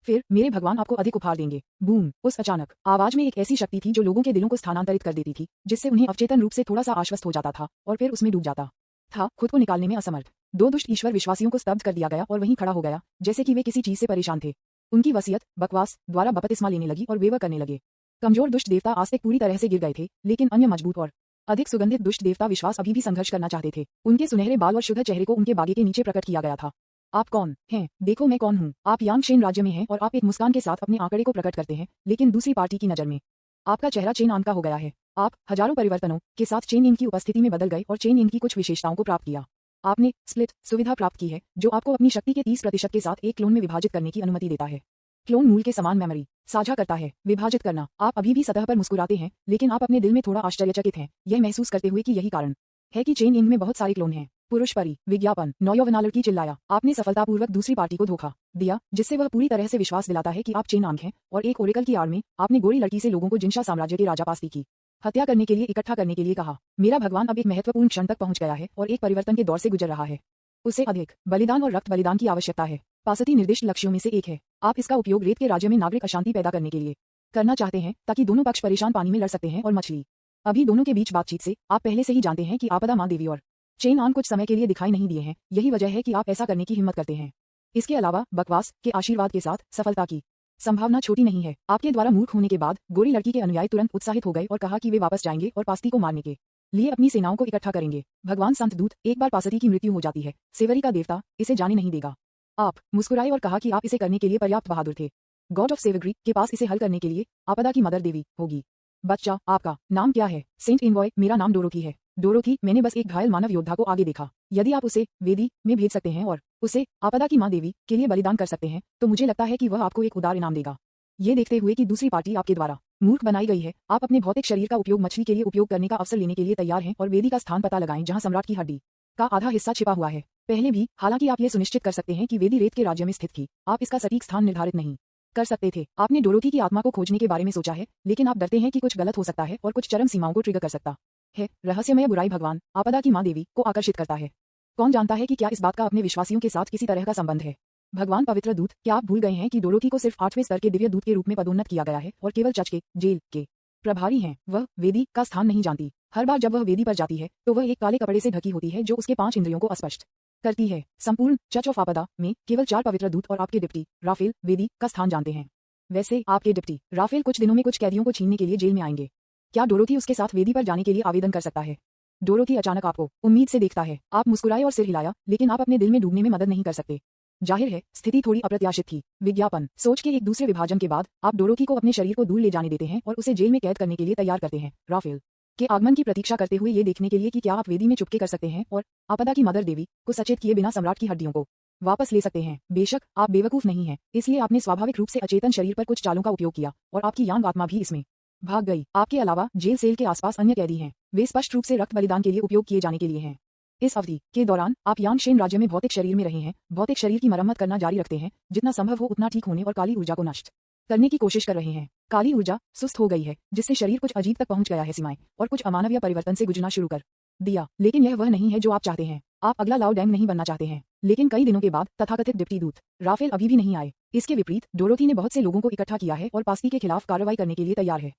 फिर मेरे भगवान आपको अधिक उपहार देंगे। बूम! उस अचानक आवाज में एक ऐसी शक्ति थी जो लोगों के दिलों को स्थानांतरित कर देती थी, जिससे उन्हें अवचेतन रूप से थोड़ा सा आश्वस्त हो जाता था और फिर उसमें डूब जाता था, खुद को निकालने में असमर्थ। दो दुष्ट ईश्वर विश्वासियों को स्तब्ध कर दिया गया और वहीं खड़ा हो गया जैसे कि वे किसी चीज से परेशान थे। उनकी वसीयत बकवास द्वारा बपतिस्मा लेने लगी और वे वह करने लगे। कमजोर दुष्ट देवता आज तक पूरी तरह से गिर गए थे लेकिन अन्य मजबूत और अधिक सुगंधित दुष्ट देवता विश्वास अभी भी संघर्ष करना चाहते थे। उनके सुनहरे बाल और शुद्ध चेहरे को उनके बागे के नीचे प्रकट किया गया था। आप कौन हैं? देखो मैं कौन हूँ। आप यांगशेन राज्य में हैं और आप एक मुस्कान के साथ अपने आंकड़े को प्रकट करते हैं लेकिन दूसरी पार्टी की नजर में आपका चेहरा चेन आन का हो गया है। आप हजारों परिवर्तनों के साथ चेन इन की उपस्थिति में बदल गए और चेन इन की कुछ विशेषताओं को प्राप्त किया। आपने स्प्लिट सुविधा प्राप्त की है जो आपको अपनी शक्ति के 30% के साथ एक क्लोन में विभाजित करने की अनुमति देता है। क्लोन मूल के समान मेमोरी साझा करता है। विभाजित करना। आप अभी भी सतह पर मुस्कुराते हैं लेकिन आप अपने दिल में थोड़ा आश्चर्यचकित हैं, यह महसूस करते हुए कि यही कारण है कि चेन इन में बहुत सारे क्लोन हैं। पुरुष परी विज्ञापन नौयौवना लड़की चिल्लाया। आपने सफलतापूर्वक दूसरी पार्टी को धोखा दिया जिससे वह पूरी तरह से विश्वास दिलाता है कि आप चेन आंग हैं और एक ओरेकल की आड़ में आपने गोरी लड़की से लोगों को जिंशा साम्राज्य के राजा पास्ती की हत्या करने के लिए इकट्ठा करने के लिए कहा। मेरा भगवान अब एक महत्वपूर्ण क्षण तक पहुंच गया है और एक परिवर्तन के दौर से गुजर रहा है। उसे अधिक बलिदान और रक्त बलिदान की आवश्यकता है। पासती निर्दिष्ट लक्ष्यों में से एक है। आप इसका उपयोग रेत के राज्य में नागरिक अशांति पैदा करने के लिए करना चाहते हैं ताकि दोनों पक्ष परेशान पानी में लड़ सकते हैं और मछली अभी दोनों के बीच बातचीत से आप पहले से ही जानते हैं कि आपदा मां देवी और चेन आन कुछ समय के लिए दिखाई नहीं दिए हैं। यही वजह है कि आप ऐसा करने की हिम्मत करते हैं। इसके अलावा बकवास के आशीर्वाद के साथ सफलता की संभावना छोटी नहीं है। आपके द्वारा मूर्ख होने के बाद गोरी लड़की के अनुयायी तुरंत उत्साहित हो गए और कहा कि वे वापस जाएंगे और पास्ती को मारने के लिए अपनी सेनाओं को इकट्ठा करेंगे। भगवान संत दूत, एक बार पासती की मृत्यु हो जाती है, सेवरी का देवता इसे जाने नहीं देगा। आप मुस्कुराए और कहा कि आप इसे करने के लिए पर्याप्त बहादुर थे। गॉड ऑफ सेवग्री के पास इसे हल करने के लिए आपदा की मदर देवी होगी। बच्चा, आपका नाम क्या है? Saint Envoy. मेरा नाम डोरोथी है। डोरोथी, मैंने बस एक घायल मानव योद्धा को आगे देखा। यदि आप उसे वेदी में भेज सकते हैं और उसे आपदा की मां देवी के लिए बलिदान कर सकते हैं तो मुझे लगता है कि वह आपको एक उदार इनाम देगा। ये देखते हुए कि दूसरी पार्टी आपके द्वारा मूर्ख बनाई गई है, आप अपने भौतिक शरीर का उपयोग मछली के लिए उपयोग करने का अवसर लेने के लिए तैयार हैं और वेदी का स्थान पता लगाएं जहां सम्राट की हड्डी का आधा हिस्सा छिपा हुआ है। पहले भी, हालांकि आप ये सुनिश्चित कर सकते हैं कि वेदी रेत के राज्य में स्थित थी, आप इसका सटीक स्थान निर्धारित नहीं कर सकते थे। आपने डोरोथी की आत्मा को खोजने के बारे में सोचा है लेकिन आप डरते हैं कि कुछ गलत हो सकता है और कुछ चरम सीमाओं को ट्रिगर कर सकता है। रहस्यमय बुराई भगवान आपदा की मां देवी को आकर्षित करता है। कौन जानता है कि क्या इस बात का अपने विश्वासियों के साथ किसी तरह का संबंध है? भगवान पवित्र दूत, क्या आप भूल गए हैं कि डोरोथी को सिर्फ 8वें स्तर के दिव्य दूत के रूप में पदोन्नत किया गया है और केवल चर्च के जेल के प्रभारी हैं? वह वेदी का स्थान नहीं जानती। हर बार जब वह वेदी पर जाती है तो वह एक काले कपड़े से ढकी होती है जो उसके 5 इंद्रियों को अस्पष्ट करती है। संपूर्ण चर्च ऑफ आपदा में केवल 4 पवित्र दूत और आपके डिप्टी राफेल वेदी का स्थान जानते हैं। वैसे आपके डिप्टी राफेल कुछ दिनों में कुछ कैदियों को छीनने के लिए जेल में आएंगे। क्या डोरोथी उसके साथ वेदी पर जाने के लिए आवेदन कर सकता है? डोरोथी अचानक आपको उम्मीद से देखता है। आप मुस्कुराए और सिर हिलाया लेकिन आप अपने दिल में डूबने में मदद नहीं कर सकते। जाहिर है, स्थिति थोड़ी अप्रत्याशित थी। विज्ञापन सोच के एक दूसरे विभाजन के बाद आप डोरोथी को अपने शरीर को दूर ले जाने देते हैं और उसे जेल में कैद करने के लिए तैयार करते हैं। राफेल के आगमन की प्रतीक्षा करते हुए ये देखने के लिए कि क्या आप वेदी में चुपके कर सकते हैं और आपदा की मदर देवी को सचेत किए बिना सम्राट की हड्डियों को वापस ले सकते हैं। बेशक आप बेवकूफ नहीं हैं, इसलिए आपने स्वाभाविक रूप से अचेतन शरीर पर कुछ चालों का उपयोग किया और आपकी यांग आत्मा भी इसमें भाग गई। आपके अलावा जेल सेल के आसपास अन्य कैदी हैं, वे स्पष्ट रूप से रक्त बलिदान के लिए उपयोग किए जाने के लिए हैं। इस अवधि के दौरान आप यांगशेन राज्य में भौतिक शरीर में रहे हैं, भौतिक शरीर की मरम्मत करना जारी रखते हैं, जितना संभव हो उतना ठीक होने और काली ऊर्जा को नष्ट करने की कोशिश कर रहे हैं। काली ऊर्जा सुस्त हो गई है, जिससे शरीर कुछ अजीब तक पहुंच गया है सीमाएं और कुछ अमानवीय परिवर्तन से गुजरना शुरू कर दिया। लेकिन यह वह नहीं है जो आप चाहते हैं। आप अगला लाओ डैंग नहीं बनना चाहते हैं। लेकिन कई दिनों के बाद तथाकथित डिप्टी दूत राफेल अभी भी नहीं आए। इसके विपरीत डोरोथी ने बहुत से लोगों को इकट्ठा किया है और पास्ती के खिलाफ कार्रवाई करने के लिए तैयार है।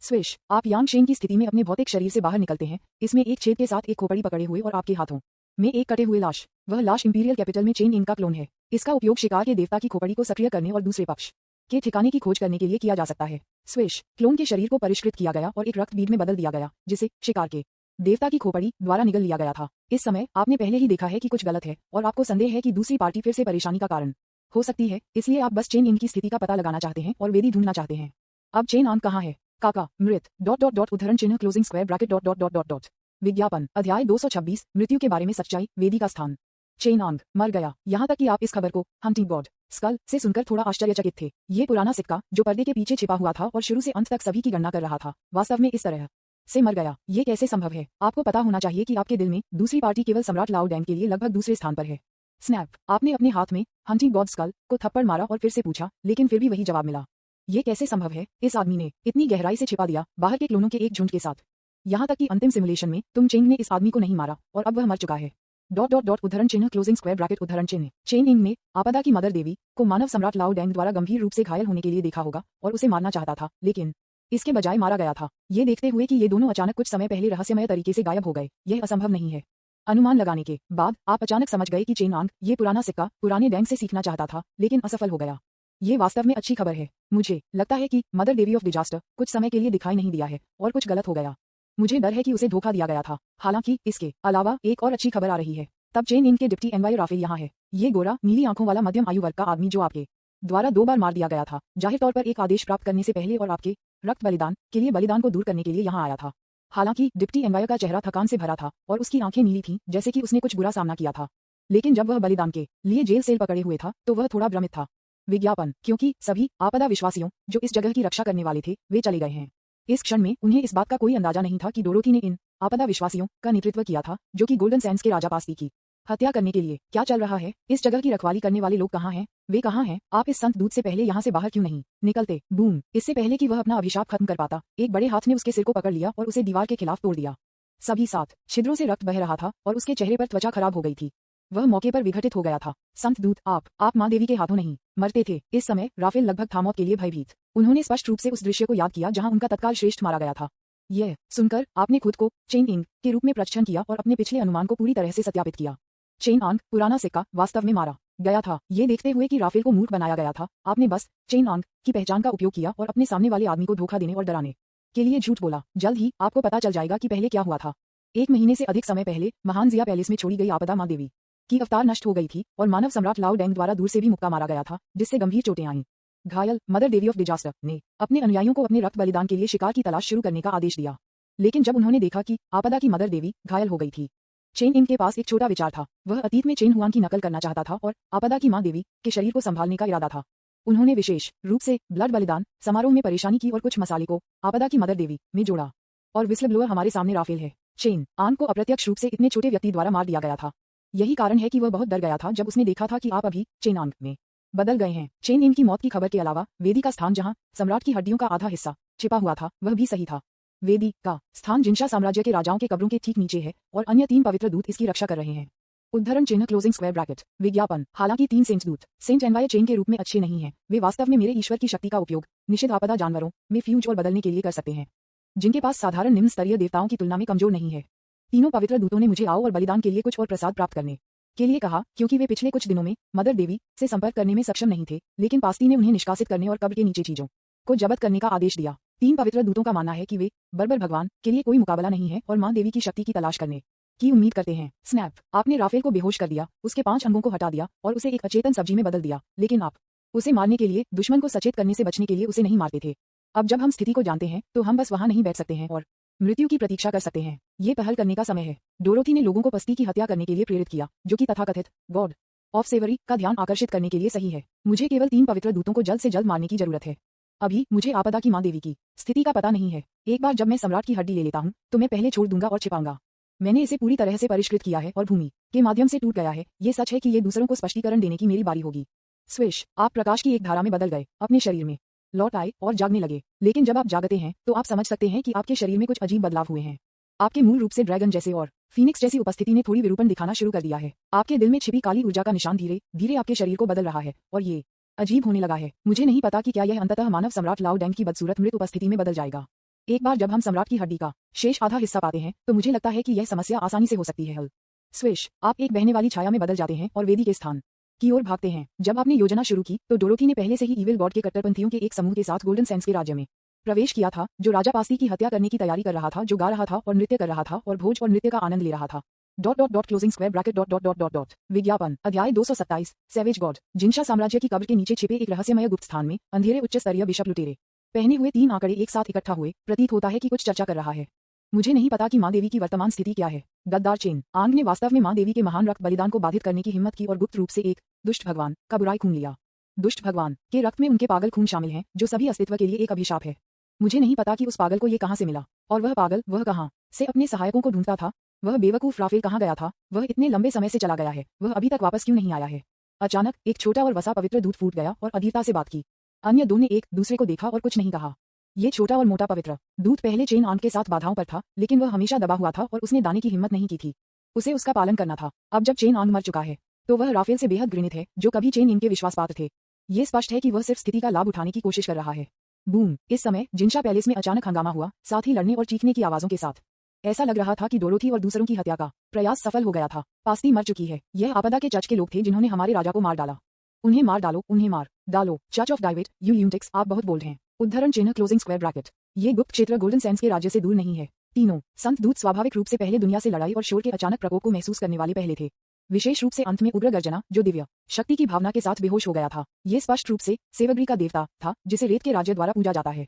स्विश, आप यांगशेन की स्थिति में अपने भौतिक शरीर से बाहर निकलते हैं, इसमें एक छेद के साथ एक खोपड़ी पकड़े हुए और आपके हाथों में एक कटे हुए लाश। वह लाश इंपीरियल कैपिटल में चेन इंग का क्लोन है। इसका उपयोग शिकार के देवता की खोपड़ी को सक्रिय करने और दूसरे पक्ष के ठिकाने की खोज करने के लिए किया जा सकता है। स्विश, क्लोन के शरीर को परिष्कृत किया गया और एक रक्त बीड में बदल दिया गया, जिसे शिकार के देवता की खोपड़ी द्वारा निगल लिया गया था। इस समय आपने पहले ही देखा है कि कुछ गलत है और आपको संदेह है कि दूसरी पार्टी फिर से परेशानी का कारण हो सकती है, इसलिए आप बस चेन इंग की स्थिति का पता लगाना चाहते हैं और वेदी ढूंढना चाहते हैं। अब चेन आंग कहाँ है? काका मृत उद्धरण चिन्ह क्लोजिंग स्क्वायर ब्रैकेट विज्ञापन अध्याय 226 मृत्यु के बारे में सच्चाई वेदी का स्थान। चेन आंग मर गया। यहाँ तक कि आप इस खबर को हंटिंग गॉड स्कल से सुनकर थोड़ा आश्चर्यचकित थे। ये पुराना सिक्का जो पर्दे के पीछे छिपा हुआ था और शुरू से अंत तक सभी की गणना कर रहा था, वास्तव में इस तरह से मर गया। ये कैसे संभव है? आपको पता होना चाहिए कि आपके दिल में दूसरी पार्टी केवल सम्राट लाओ डैंग के लिए लगभग दूसरे स्थान पर है। स्नैप, आपने अपने हाथ में हंटिंग गॉड स्कल को थप्पड़ मारा और फिर से पूछा, लेकिन फिर भी वही जवाब मिला। ये कैसे संभव है? इस आदमी ने इतनी गहराई से छिपा दिया बाहर के क्लोनों के एक झुंड के साथ। यहाँ तक कि अंतिम सिमुलेशन में तुम चेंग ने इस आदमी को नहीं मारा और अब वह मर चुका है। उद्धरण चिन्ह क्लोजिंग स्क्वायर ब्रैकेट उद्धरण चिन्ह। चेन इंग ने आपदा की मदर देवी को मानव सम्राट लाओ डैंग द्वारा गंभीर रूप से घायल होने के लिए देखा होगा और उसे मारना चाहता था, लेकिन इसके बजाय मारा गया था। ये देखते हुए कि ये दोनों अचानक कुछ समय पहले रहस्यमय तरीके से गायब हो गए, यह असंभव नहीं है। अनुमान लगाने के बाद आप अचानक समझ गए कि चेन आंग ये पुराना सिक्का पुराने डैंग से सीखना चाहता था, लेकिन असफल हो गया। ये वास्तव में अच्छी खबर है। मुझे लगता है कि मदर देवी ऑफ डिजास्टर कुछ समय के लिए दिखाई नहीं दिया है और कुछ गलत हो गया। मुझे डर है कि उसे धोखा दिया गया था। हालांकि इसके अलावा एक और अच्छी खबर आ रही है। तब चेन इंग के डिप्टी एनवाई राफेल यहाँ है। ये गोरा नीली आंखों वाला मध्यम आयु वर्ग का आदमी जो आपके द्वारा 2 बार मार दिया गया था, जाहिर तौर पर एक आदेश प्राप्त करने से पहले और आपके रक्त बलिदान के लिए बलिदान को दूर करने के लिए यहाँ आया था। हालांकि डिप्टी एनवाई का चेहरा थकान से भरा था और उसकी आंखें नीली थीं, जैसे कि उसने कुछ बुरा सामना किया था। लेकिन जब वह बलिदान के लिए जेल सेल पकड़े हुए था तो वह थोड़ा भ्रमित था। विज्ञापन, क्योंकि सभी आपदा विश्वासियों जो इस जगह की रक्षा करने वाले थे वे चले गए हैं। इस क्षण में उन्हें इस बात का कोई अंदाजा नहीं था कि डोरोथी ने इन आपदा विश्वासियों का नेतृत्व किया था जो कि गोल्डन सैंड्स के राजा पास्ती की हत्या करने के लिए। क्या चल रहा है? इस जगह की रखवाली करने वाले लोग कहाँ हैं? वे कहाँ हैं? आप इस संत दूत से पहले यहाँ से बाहर क्यों नहीं निकलते? बूम! इससे पहले कि वह अपना अभिशाप खत्म कर पाता, एक बड़े हाथ ने उसके सिर को पकड़ लिया और उसे दीवार के खिलाफ तोड़ दिया। सभी 7 छिद्रों से रक्त बह रहा था और उसके चेहरे पर त्वचा खराब हो गई थी। वह मौके पर विघटित हो गया था। संत दूत, आप माँ देवी के हाथों नहीं मरते थे। इस समय राफेल लगभग था मौत के लिए भयभीत। उन्होंने स्पष्ट रूप से उस दृश्य को याद किया जहां उनका तत्काल श्रेष्ठ मारा गया था। यह सुनकर आपने खुद को चेन इंग के रूप में प्रक्षण किया और अपने पिछले अनुमान को पूरी तरह से सत्यापित किया। चेन आंग पुराना सिक्का वास्तव में मारा गया था। ये देखते हुए कि राफेल को मूर्ख बनाया गया था, आपने बस चेन आंग की पहचान का उपयोग किया और अपने सामने वाले आदमी को धोखा देने और डराने के लिए झूठ बोला। जल्द ही आपको पता चल जाएगा कि पहले क्या हुआ था। 1 महीने से अधिक समय पहले महान जिया पैलेस में छोड़ी गई आपदा माँ देवी की अवतार नष्ट हो गई थी और मानव सम्राट लाओ डैंग द्वारा दूर से भी मुक्का मारा गया था, जिससे गंभीर चोटें आईं। घायल मदर देवी ऑफ डिजास्टर ने अपने अनुयायियों को अपने रक्त बलिदान के लिए शिकार की तलाश शुरू करने का आदेश दिया। लेकिन जब उन्होंने देखा कि आपदा की मदर देवी घायल हो गई थी, चेन इंग के पास एक छोटा विचार था। वह अतीत में चेन हुआंग की नकल करना चाहता था और आपदा की माँ देवी के शरीर को संभालने का इरादा था। उन्होंने विशेष रूप से ब्लड बलिदान समारोह में परेशानी की और कुछ मसाले को आपदा की मदर देवी में जोड़ा। और विस्ल ब्लोअर हमारे सामने राफेल है। चेन आंग को अप्रत्यक्ष रूप से इतने छोटे व्यक्ति द्वारा मार दिया गया था। यही कारण है कि वह बहुत डर गया था जब उसने देखा था कि आप अभी चेन आंग में बदल गए हैं। चेन इंग की मौत की खबर के अलावा वेदी का स्थान जहां सम्राट की हड्डियों का आधा हिस्सा छिपा हुआ था वह भी सही था। वेदी का स्थान जिनशा साम्राज्य के राजाओं के कब्रों के ठीक नीचे है और अन्य 3 पवित्र दूत इसकी रक्षा कर रहे हैं। उद्धरण चिन्ह क्लोजिंग स्क्वायर ब्रैकेट विज्ञापन, हालांकि 3 सेंट दूत सेंट एनवाई चेन के रूप में अच्छे नहीं हैं। वे वास्तव में मेरे ईश्वर की शक्ति का उपयोग निषिद्ध आपदा जानवरों में फ्यूज और बदलने के लिए कर सकते हैं, जिनके पास साधारण निम्न स्तरीय देवताओं की तुलना में कमजोर नहीं है। तीनों पवित्र दूतों ने मुझे आओ और बलिदान के लिए कुछ और प्रसाद प्राप्त करने के लिए कहा, क्योंकि वे पिछले कुछ दिनों में मदर देवी से संपर्क करने में सक्षम नहीं थे, लेकिन पास्ती ने उन्हें निष्कासित करने और कब्र के नीचे चीजों को जब्त करने का आदेश दिया। 3 पवित्र दूतों का मानना है कि वे बर्बर भगवान के लिए कोई मुकाबला नहीं है और माँ देवी की शक्ति की तलाश करने की उम्मीद करते हैं। स्नैप, आपने राफेल को बेहोश कर दिया, उसके 5 अंगों को हटा दिया और उसे एक अचेतन सब्जी में बदल दिया, लेकिन आप उसे मारने के लिए, दुश्मन को सचेत करने से बचने के लिए उसे नहीं मारते थे। अब जब हम स्थिति को जानते हैं तो हम बस वहां नहीं बैठ सकते हैं और मृत्यु की प्रतीक्षा कर सकते हैं। ये पहल करने का समय है। डोरोथी ने लोगों को पस्ती की हत्या करने के लिए प्रेरित किया, जो कि तथाकथित गॉड ऑफ सेवरी का ध्यान आकर्षित करने के लिए सही है। मुझे केवल 3 पवित्र दूतों को जल्द से जल्द मारने की जरूरत है। अभी मुझे आपदा की माँ देवी की स्थिति का पता नहीं है। एक बार जब मैं सम्राट की हड्डी ले लेता हूँ तो मैं पहले छोड़ दूंगा और छिपाऊंगा। मैंने इसे पूरी तरह से परिष्कृत किया है और भूमि के माध्यम से टूट गया है। ये सच है कि ये दूसरों को स्पष्टीकरण देने की मेरी बारी होगी। स्विश, आप प्रकाश की एक धारा में बदल गए, अपने शरीर में लौट आए और जागने लगे। लेकिन जब आप जागते हैं तो आप समझ सकते हैं कि आपके शरीर में कुछ अजीब बदलाव हुए हैं। आपके मूल रूप से ड्रैगन जैसे और फीनिक्स जैसी उपस्थिति ने थोड़ी विरूपण दिखाना शुरू कर दिया है। आपके दिल में छिपी काली ऊर्जा का निशान धीरे धीरे आपके शरीर को बदल रहा है और ये अजीब होने लगा है। मुझे नहीं पता कि क्या यह अंततः मानव सम्राट लाओ डैंग की बदसूरत मृत उपस्थिति में बदल जाएगा। एक बार जब हम सम्राट की हड्डी का शेष आधा हिस्सा पाते हैं तो मुझे लगता है कि यह समस्या आसानी से हो सकती है हल। स्विश, आप एक बहने वाली छाया में बदल जाते हैं और वेदी के स्थान की ओर भागते हैं। जब आपने योजना शुरू की तो डोरोथी ने पहले से ही ईविल गॉड के कट्टरपंथियों के एक समूह के साथ गोल्डन सैंड्स के राज्य में प्रवेश किया था, जो राजा पास्ती की हत्या करने की तैयारी कर रहा था, जो गा रहा था और नृत्य कर रहा था और भोज और नृत्य का आनंद ले रहा था। क्लोजिंग स्क्वायर ब्रैकेट विज्ञापन अध्याय 227 सैवेज गॉड। जिनशा साम्राज्य की कब्र के नीचे छिपे एक रहस्यमय गुप्त स्थान में अंधेरे उच्च स्तरीय बिशप लुटेरे पहने हुए 3 आंकड़े एक साथ इकट्ठा हुए प्रतीत होता है कि कुछ चर्चा कर रहा है। मुझे नहीं पता कि माँ देवी की वर्तमान स्थिति क्या है। गद्दार चेन आंग ने वास्तव में माँ देवी के महान रक्त बलिदान को बाधित करने की हिम्मत की और गुप्त रूप से एक दुष्ट भगवान का बुराई खून लिया। दुष्ट भगवान के रक्त में उनके पागल खून शामिल हैं, जो सभी अस्तित्व के लिए एक अभिशाप है। मुझे नहीं पता कि उस पागल को ये कहां से मिला, और वह पागल वह कहां से अपने सहायकों को ढूंढता था। वह बेवकूफ राफेल कहां गया था? वह इतने लंबे समय से चला गया है, वह अभी तक वापस क्यों नहीं आया है? अचानक एक छोटा और वसा पवित्र दूत फूट गया और अधीरता से बात की। अन्य दो ने एक दूसरे को देखा और कुछ नहीं कहा। ये छोटा और मोटा पवित्र दूत पहले चेन आंट के साथ बाधाओं पर था, लेकिन वह हमेशा दबा हुआ था और उसने दाने की हिम्मत नहीं की थी। उसे उसका पालन करना था। अब जब चेन आंग मर चुका है तो वह राफेल से बेहद घृणित है, जो कभी चेन इनके विश्वास पात्र थे। ये स्पष्ट है कि वह सिर्फ स्थिति का लाभ उठाने की कोशिश कर रहा है। बूम! इस समय जिनशा पैलेस में अचानक हंगामा हुआ, साथ ही लड़ने और चीखने की आवाजों के साथ। ऐसा लग रहा था कि डोरोथी और दूसरों की हत्या का प्रयास सफल हो गया था। पास्ती मर चुकी है। यह आपदा के चर्च के लोग थे जिन्होंने हमारे राजा को मार डाला। उन्हें मार डालो, उन्हें मार डालो। चर्च ऑफ डाइविड, यू यूनिटिक्स, आप बहुत बोल्ड हैं। उद्धरण चिन्ह क्लोजिंग स्क्वायर ब्रैकेट। ये गुप्त क्षेत्र गोल्डन सैंड्स के राज्य से दूर नहीं है। तीनों संत दूत स्वाभाविक रूप से पहले दुनिया से लड़ाई और शोर के अचानक प्रकोप को महसूस करने वाले पहले थे। विशेष रूप से अंत में उग्र गर्जना, जो दिव्य शक्ति की भावना के साथ बेहोश हो गया था। ये स्पष्ट रूप से सेवग्री का देवता था, जिसे रेत के राज्य द्वारा पूजा जाता है।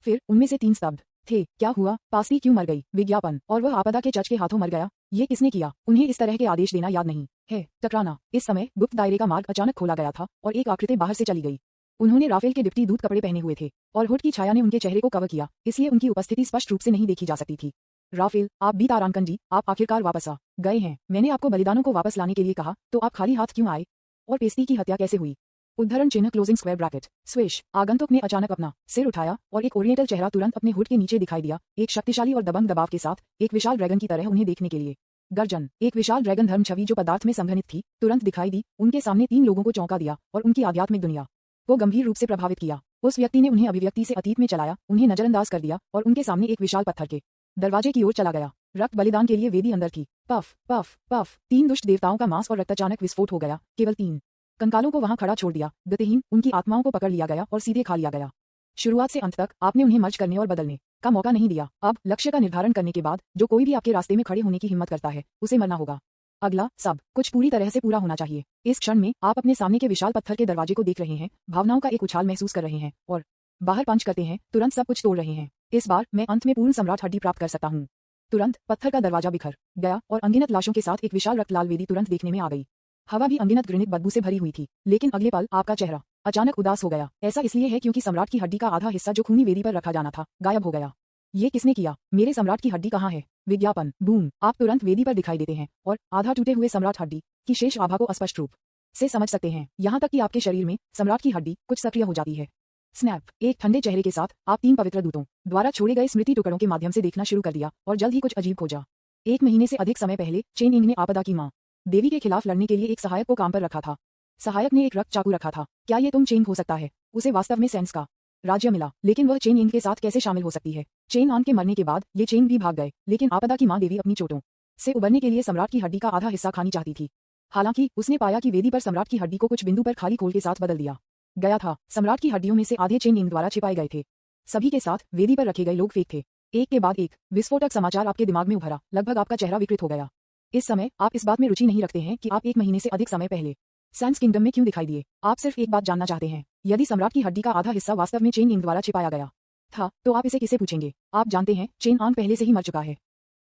फिर उनमें से 3 स्तब्ध थे। क्या हुआ? पास्ती क्यों मर गई? विज्ञापन, और वह आपदा के चर्च के हाथों मर गया। ये किसने किया? उन्हें इस तरह के आदेश देना याद नहीं है। टकराना। इस समय गुप्त दायरे का मार्ग अचानक खोला गया था और एक आकृति बाहर से चली गई। उन्होंने राफेल के डिप्टी दूत कपड़े पहने हुए थे और हुड की छाया ने उनके चेहरे को कवर किया, इसलिए उनकी उपस्थिति स्पष्ट रूप से नहीं देखी जा सकती थी। राफेल, आप बी तारांकन जी, आप आखिरकार वापस आ गए हैं। मैंने आपको बलिदानों को वापस लाने के लिए कहा, तो आप खाली हाथ क्यों आए? और पेस्ती की हत्या कैसे हुई? उद्धरण चिन्ह क्लोजिंग स्क्वायर ब्रैकेट। स्विश, आगंतुक ने अचानक अपना सिर उठाया और एक ओरिएंटल चेहरा तुरंत अपने हुड के नीचे दिखाई दिया, एक शक्तिशाली और दबंग दबाव के साथ, एक विशाल ड्रैगन की तरह उन्हें देखने के लिए। गर्जन। एक विशाल ड्रैगन धर्म छवि जो पदार्थ में संघनित थी, तुरंत दिखाई दी। उनके सामने 3 लोगों को चौंका दिया और उनकी आध्यात्मिक दुनिया को गंभीर रूप से प्रभावित किया। उस व्यक्ति ने उन्हें अभिव्यक्ति से अतीत में चलाया, उन्हें नजरअंदाज कर दिया और उनके सामने एक विशाल पत्थर के दरवाजे की ओर चला गया। रक्त बलिदान के लिए वेदी अंदर थी। Puff puff puff. 3 दुष्ट देवताओं का मांस और रक्त अचानक विस्फोट हो गया। केवल 3 कंकालों को वहां खड़ा छोड़ दिया। गतिहीन, उनकी आत्माओं को पकड़ लिया गया और सीधे खा लिया गया। शुरुआत से अंत तक आपने उन्हें मर्ज करने और बदलने का मौका नहीं दिया। अब लक्ष्य का निर्धारण करने के बाद जो कोई भी आपके रास्ते में खड़े होने की हिम्मत करता है, उसे मरना होगा। अगला सब कुछ पूरी तरह से पूरा होना चाहिए। इस क्षण में आप अपने सामने के विशाल पत्थर के दरवाजे को देख रहे हैं, भावनाओं का एक उछाल महसूस कर रहे हैं और बाहर पंच करते हैं, तुरंत सब कुछ तोड़ रहे हैं। इस बार मैं अंत में पूर्ण सम्राट हड्डी प्राप्त कर सकता हूँ। तुरंत पत्थर का दरवाजा बिखर गया और अनगिनत लाशों के साथ एक विशाल रक्तलाल वेदी तुरंत देखने में आ गई। हवा भी अनगिनत घृणित बदबू से भरी हुई थी, लेकिन अगले पल आपका चेहरा अचानक उदास हो गया। ऐसा इसलिए है क्योंकि सम्राट की हड्डी का आधा हिस्सा जो खूनी वेदी पर रखा जाना था, गायब हो गया। ये किसने किया? मेरे सम्राट की हड्डी कहाँ है? विज्ञापन। बूम! आप तुरंत वेदी पर दिखाई देते हैं और आधा टूटे हुए सम्राट हड्डी की शेष आभा को स्पष्ट रूप से समझ सकते हैं, यहाँ तक कि आपके शरीर में सम्राट की हड्डी कुछ सक्रिय हो जाती है। स्नैप! एक ठंडे चेहरे के साथ आप 3 पवित्र दूतों द्वारा छोड़े गए स्मृति टुकड़ों के माध्यम से देखना शुरू कर दिया और जल्द ही कुछ अजीब खोजा। 1 महीने से अधिक समय पहले चेन इंग ने आपदा की माँ देवी के खिलाफ लड़ने के लिए एक सहायक को काम पर रखा था। सहायक ने एक रक्त चाकू रखा था। क्या ये तुम चेन हो सकता है? उसे वास्तव में सेंस का राज्य मिला, लेकिन वह चेन इंग के साथ कैसे शामिल हो सकती है? चेन आन के मरने के बाद ये चेन भी भाग गए, लेकिन आपदा की माँ देवी अपनी चोटों से उबरने के लिए सम्राट की हड्डी का आधा हिस्सा खानी चाहती थी। हालांकि उसने पाया कि वेदी पर सम्राट की हड्डी को कुछ बिंदु पर खाली खोल के साथ बदल दिया गया था। सम्राट की हड्डियों में से आधे चेन इंग द्वारा छिपाए गए थे। सभी के साथ वेदी पर रखे गए लोग फेक थे। एक के बाद एक विस्फोटक समाचार आपके दिमाग में उभरा। लगभग आपका चेहरा विकृत हो गया। इस समय आप इस बात में रुचि नहीं रखते हैं कि आप 1 महीने से अधिक समय पहले सैंड्स किंगडम में क्यों दिखाई दिए। आप सिर्फ एक बात जानना चाहते हैं, यदि सम्राट की हड्डी का आधा हिस्सा वास्तव में चेन इंग द्वारा छिपाया गया था तो आप इसे किसे पूछेंगे? आप जानते हैं चेन आंग पहले से ही मर चुका है।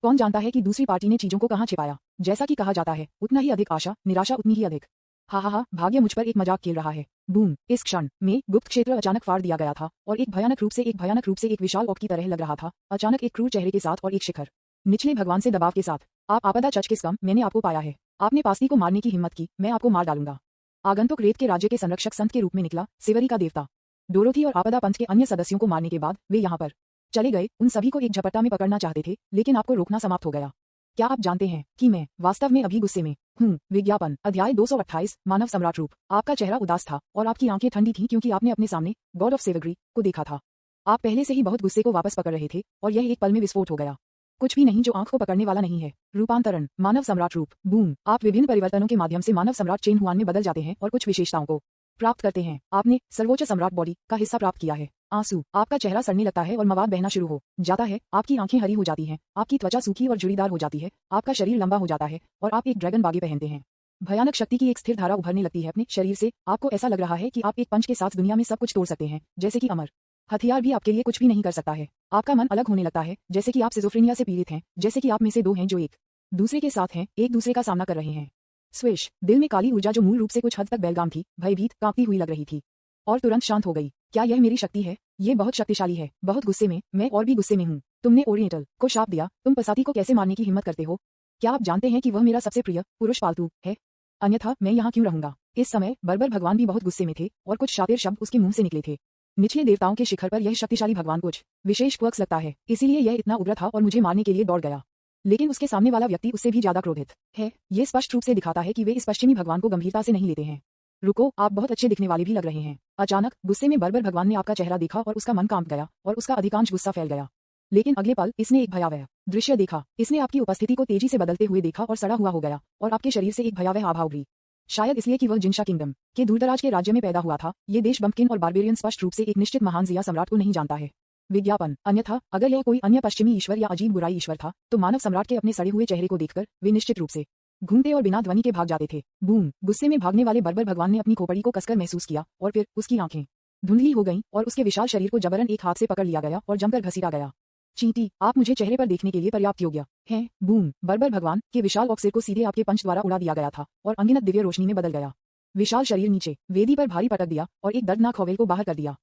कौन जानता है कि दूसरी पार्टी ने चीजों को कहाँ छिपाया? जैसा कि कहा जाता है उतना ही अधिक आशा, निराशा उतनी ही अधिक। हा, भाग्य मुझ पर एक मजाक खेल रहा है। बूम, इस क्षण में गुप्त क्षेत्र अचानक फाड़ दिया गया था और एक भयानक रूप से एक विशाल ओक की तरह लग रहा था, अचानक एक क्रूर चेहरे के साथ और एक शिखर निचले भगवान से दबाव के साथ। आप आपदा चचकिस मैंने आपको पाया है। आपने पास्ती को मारने की हिम्मत की, मैं आपको मार डालूंगा। आगंतुक रेत के राज्य के संरक्षक संत के रूप में निकला, सिवरी का देवता। डोरोथी और आपदा पंथ के अन्य सदस्यों को मारने के बाद वे यहाँ पर चले गए, उन सभी को एक झपट्टा में पकड़ना चाहते थे, लेकिन आपको रोकना समाप्त हो गया। क्या आप जानते हैं कि मैं वास्तव में अभी गुस्से में हूँ? विज्ञापन अध्याय 228 मानव सम्राट रूप। आपका चेहरा उदास था और आपकी आंखें ठंडी थीं क्योंकि आपने अपने सामने गॉड ऑफ सेवग्री को देखा था। आप पहले से ही बहुत गुस्से को वापस पकड़ रहे थे और यह एक पल में विस्फोट हो गया। कुछ भी नहीं जो आंख को पकड़ने वाला नहीं है। रूपांतरण मानव सम्राट रूप। बूम, आप विभिन्न परिवर्तनों के माध्यम से मानव सम्राट चेन हुआन में बदल जाते हैं और कुछ विशेषताओं को प्राप्त करते हैं। आपने सर्वोच्च सम्राट बॉडी का हिस्सा प्राप्त किया है। आंसू, आपका चेहरा सड़ने लगता है और मवाद बहना शुरू हो जाता है। आपकी आंखें हरी हो जाती हैं, आपकी त्वचा सूखी और जुड़ीदार हो जाती है, आपका शरीर लंबा हो जाता है और आप एक ड्रैगन बागे पहनते हैं। भयानक शक्ति की एक स्थिर धारा उभरने लगती है अपने शरीर से। आपको ऐसा लग रहा है कि आप एक पंच के साथ दुनिया में सब कुछ तोड़ सकते हैं, जैसे कि अमर हथियार भी आपके लिए कुछ भी नहीं कर सकता है। आपका मन अलग होने लगता है, जैसे कि आप सिजोफ्रेनिया से पीड़ित हैं, जैसे कि आप में से दो हैं जो एक दूसरे के साथ हैं, एक दूसरे का सामना कर रहे हैं। स्विश, दिल में काली ऊर्जा जो मूल रूप से कुछ हद तक बेलगाम थी, भयभीत, कांपती हुई लग रही थी और तुरंत शांत हो गई। क्या यह मेरी शक्ति है? ये बहुत शक्तिशाली है। बहुत गुस्से में, मैं और भी गुस्से में हूँ। तुमने ओरिएंटल को शाप दिया, तुम पसाती को कैसे मारने की हिम्मत करते हो? क्या आप जानते हैं कि वह मेरा सबसे प्रिय पुरुष पालतू है? अन्यथा मैं यहाँ क्यों रहूंगा? इस समय बर्बर भगवान भी बहुत गुस्से में थे और कुछ शातिर शब्द उसके मुंह से निकले थे। निचले देवताओं के शिखर पर यह शक्तिशाली भगवान कुछ विशेष क्वर्क्स लगता है, इसीलिए यह इतना उग्र था और मुझे मारने के लिए दौड़ गया। लेकिन उसके सामने वाला व्यक्ति उससे भी ज्यादा क्रोधित है। ये स्पष्ट रूप से दिखाता है कि वे इस पश्चिमी भगवान को गंभीरता से नहीं लेते हैं। रुको, आप बहुत अच्छे दिखने वाले भी लग रहे हैं। अचानक गुस्से में बर्बर भगवान ने आपका चेहरा देखा और उसका मन कांप गया और उसका अधिकांश गुस्सा फैल गया। लेकिन अगले पल इसने एक भयावह दृश्य देखा। इसने आपकी उपस्थिति को तेजी से बदलते हुए देखा और सड़ा हुआ हो गया और आपके शरीर से एक भयावह आभा उभरी। शायद इसलिए कि वह जिनशा किंगडम के दूरदराज के राज्य में पैदा हुआ था। ये देश बम्पकिन और बारबेरियन स्पष्ट रूप से एक निश्चित महान जिया सम्राट को नहीं जानता है। विज्ञापन अन्यथा अगर यह कोई अन्य पश्चिमी ईश्वर या अजीब बुराई ईश्वर था तो मानव सम्राट के अपने सड़े हुए चेहरे को देखकर वे निश्चित रूप से घूमते और बिना ध्वनि के भाग जाते थे। बूम, गुस्से में भागने वाले बर्बर भगवान ने अपनी खोपड़ी को कसकर महसूस किया और फिर उसकी आंखें धुंधली हो गईं और उसके विशाल शरीर को जबरन एक हाथ से पकड़ लिया गया और जमकर घसीटा गया। चींटी, आप मुझे चेहरे पर देखने के लिए पर्याप्त योग्य हैं। बूम, बर्बर भगवान के विशाल ऑक्सिर को सीधे आपके पंच द्वारा उड़ा दिया गया था और अनगिनत दिव्य रोशनी में बदल गया। विशाल शरीर नीचे वेदी पर भारी पटक दिया और एक दर्दनाक हवेल को बाहर कर दिया।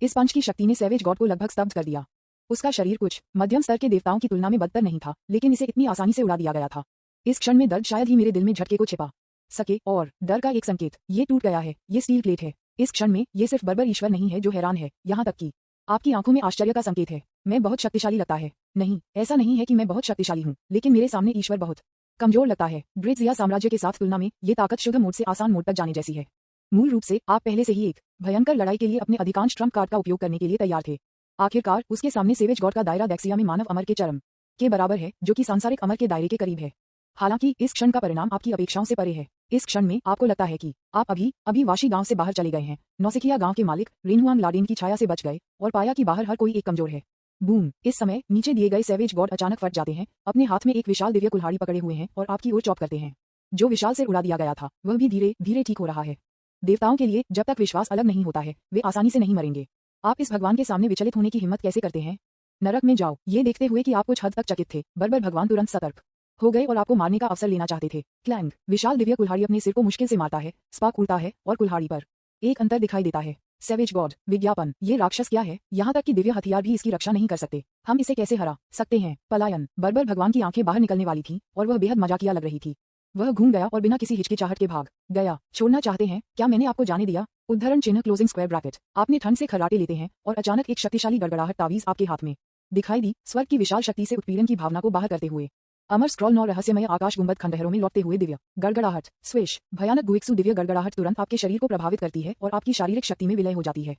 इस पंच की शक्ति ने सैवेज गॉड को लगभग स्तब्ध कर दिया। उसका शरीर कुछ मध्यम स्तर के देवताओं की तुलना में बदतर नहीं था, लेकिन इसे इतनी आसानी से उड़ा दिया गया था। इस क्षण में दर्द शायद ही मेरे दिल में झटके को छिपा सके और डर का एक संकेत, ये टूट गया है, ये स्टील प्लेट है। इस क्षण में ये सिर्फ बर्बर ईश्वर नहीं है जो हैरान है, यहाँ तक कि आपकी आंखों में आश्चर्य का संकेत है। मैं बहुत शक्तिशाली लगता है? नहीं, ऐसा नहीं है कि मैं बहुत शक्तिशाली हूँ, लेकिन मेरे सामने ईश्वर बहुत कमजोर लगता है। ब्रिट्जिया साम्राज्य के साथ तुलना में ये ताकत शुद्ध मोड से आसान मोड तक जाने जैसी है। मूल रूप से आप पहले से ही एक भयंकर लड़ाई के लिए अपने अधिकांश ट्रम्प कार्ड का उपयोग करने के लिए तैयार थे। आखिरकार उसके सामने सेवेज गॉड का दायरा दैक्सिया में मानव अमर के चरम के बराबर है, जो कि सांसारिक अमर के दायरे के करीब है। हालांकि इस क्षण का परिणाम आपकी अपेक्षाओं से परे है। इस क्षण में आपको लगता है कि आप अभी वाशी गांव से बाहर चले गए हैं। नौसिखिया गांव के मालिक रेनहुआन लाडेन की छाया से बच गए और पाया कि बाहर हर कोई एक कमजोर है। बूम, इस समय नीचे दिए गए सैवेज गॉड अचानक फट जाते हैं, अपने हाथ में एक विशाल दिव्य कुल्हाड़ी पकड़े हुए हैं और आपकी ओर चॉप करते हैं। जो विशाल से उड़ा दिया गया था वह भी धीरे धीरे ठीक हो रहा है। देवताओं के लिए जब तक विश्वास अलग नहीं होता है वे आसानी से नहीं मरेंगे। आप इस भगवान के सामने विचलित होने की हिम्मत कैसे करते हैं? नरक में जाओ। ये देखते हुए कि आप कुछ हद तक चकित थे, बर्बर भगवान तुरंत सतर्क हो गए और आपको मारने का अवसर लेना चाहते थे। क्लैंग, विशाल दिव्य कुल्हाड़ी अपने सिर को मुश्किल से मारता है, स्पार्क उड़ता है और कुल्हाड़ी पर एक अंतर दिखाई देता है। Savage God. विज्ञापन, ये राक्षस क्या है? यहाँ तक कि दिव्य हथियार भी इसकी रक्षा नहीं कर सकते। हम इसे कैसे हरा सकते हैं? पलायन। बर्बर भगवान की आंखें बाहर निकलने वाली थीं और वह बेहद मजाकिया लग रही थी। वह घूम गया और बिना किसी हिचकिचाहट के भाग गया। छोड़ना चाहते हैं? क्या मैंने आपको जाने दिया? उद्धरण चिन्ह क्लोजिंग स्क्वायर ब्रैकेट। आपने ठंड से खर्राटे लेते हैं और अचानक एक शक्तिशाली गड़गड़ाहट तावीज आपके हाथ में दिखाई दी, स्वर्ग की विशाल शक्ति से उत्पीड़न की भावना को बाहर करते हुए। अमर स्क्रॉल 9 रहस्यमय आकाश गुंबद खंडहरों में लौटते हुए दिव्य गड़गड़ाहट। स्विश, भयानक गुइक्सु दिव्य गड़गड़ाहट तुरंत आपके शरीर को प्रभावित करती है और आपकी शारीरिक शक्ति में विलय हो जाती है।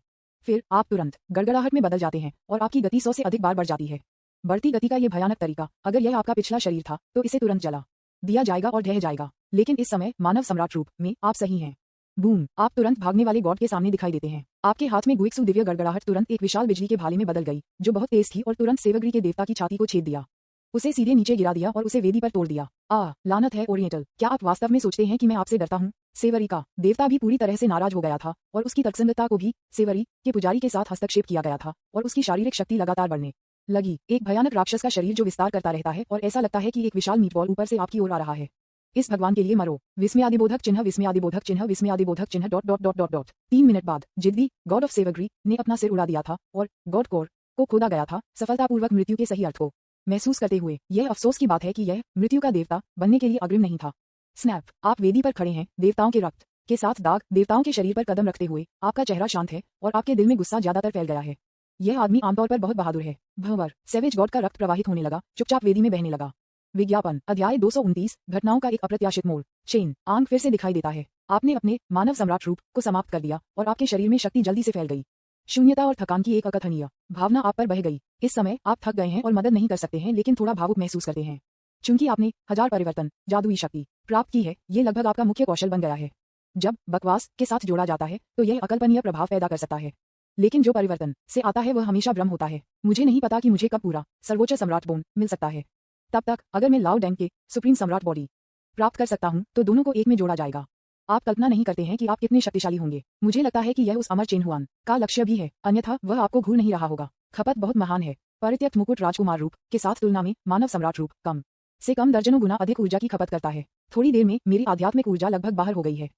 फिर आप तुरंत गड़गड़ाहट में बदल जाते हैं और आपकी गति 100 से अधिक बार बढ़ जाती है। बढ़ती गति का ये भयानक तरीका, अगर यह आपका पिछला शरीर था तो इसे तुरंत जला दिया जाएगा और ढह जाएगा, लेकिन इस समय मानव सम्राट रूप में आप सही हैं। बूम, आप तुरंत भागने वाले गॉड के सामने दिखाई देते हैं। आपके हाथ में गुइक्सु दिव्य गड़गड़ाहट तुरंत एक विशाल बिजली के भाले में बदल गई, जो बहुत तेज थी और तुरंत सेवग्री के देवता की छाती को छेद दिया। उसे सीधे नीचे गिरा दिया और उसे वेदी पर तोड़ दिया। लानत है ओरिएंटल, क्या आप वास्तव में सोचते हैं कि मैं आपसे डरता हूँ? सेवरी का देवता भी पूरी तरह से नाराज हो गया था और उसकी तत्संगता को भी सेवरी के पुजारी के साथ हस्तक्षेप किया गया था और उसकी शारीरिक शक्ति लगातार बढ़ने लगी। एक भयानक राक्षस का शरीर जो विस्तार करता रहता है और ऐसा लगता है कि एक विशाल मीटबॉल ऊपर से आपकी ओर आ रहा है। इस भगवान के लिए मरो। विस्मयादिबोधक चिन्ह विस्मयादिबोधक चिन्ह विस्मयादिबोधक चिन्ह ... 3 मिनट बाद जिद्दी गॉड ऑफ सेवग्री ने अपना सिर उड़ा दिया था और गॉड कोर को खोदा गया था, सफलतापूर्वक मृत्यु के सही अर्थ को महसूस करते हुए। यह अफसोस की बात है कि यह मृत्यु का देवता बनने के लिए अग्रिम नहीं था। स्नैप, आप वेदी पर खड़े हैं, देवताओं के रक्त के साथ दाग देवताओं के शरीर पर कदम रखते हुए। आपका चेहरा शांत है और आपके दिल में गुस्सा ज्यादातर फैल गया है। यह आदमी आमतौर पर बहुत बहादुर है। भंवर सेवेज गॉड का रक्त प्रवाहित होने लगा, चुपचाप वेदी में बहने लगा। विज्ञापन अध्याय 229 घटनाओं का एक अप्रत्याशित मोड़। चेन आंख फिर से दिखाई देता है। आपने अपने मानव सम्राट रूप को समाप्त कर दिया और आपके शरीर में शक्ति जल्दी से फैल गई। शून्यता और थकान की एक अकथनीय भावना आप पर बह गई। इस समय आप थक गए हैं और मदद नहीं कर सकते हैं, लेकिन थोड़ा भावुक महसूस करते हैं। चूंकि आपने 1000 परिवर्तन जादुई शक्ति प्राप्त की है, ये लगभग आपका मुख्य कौशल बन गया है। जब बकवास के साथ जोड़ा जाता है तो यह अकल्पनीय प्रभाव पैदा कर सकता है, लेकिन जो परिवर्तन से आता है वह हमेशा भ्रम होता है। मुझे नहीं पता कि मुझे कब पूरा सर्वोच्च सम्राट बोन मिल सकता है। तब तक अगर मैं लाओ डैंग के सुप्रीम सम्राट बॉडी प्राप्त कर सकता हूं तो दोनों को एक में जोड़ा जाएगा। आप कल्पना नहीं करते हैं कि आप कितने शक्तिशाली होंगे। मुझे लगता है कि यह उस अमर चेन हुआन का लक्ष्य भी है, अन्यथा वह आपको घूर नहीं रहा होगा। खपत बहुत महान है। परित्यक्त मुकुट राजकुमार रूप के साथ तुलना में मानव सम्राट रूप कम से कम दर्जनों गुना अधिक ऊर्जा की खपत करता है। थोड़ी देर में मेरी आध्यात्मिक ऊर्जा लगभग बाहर हो गई है।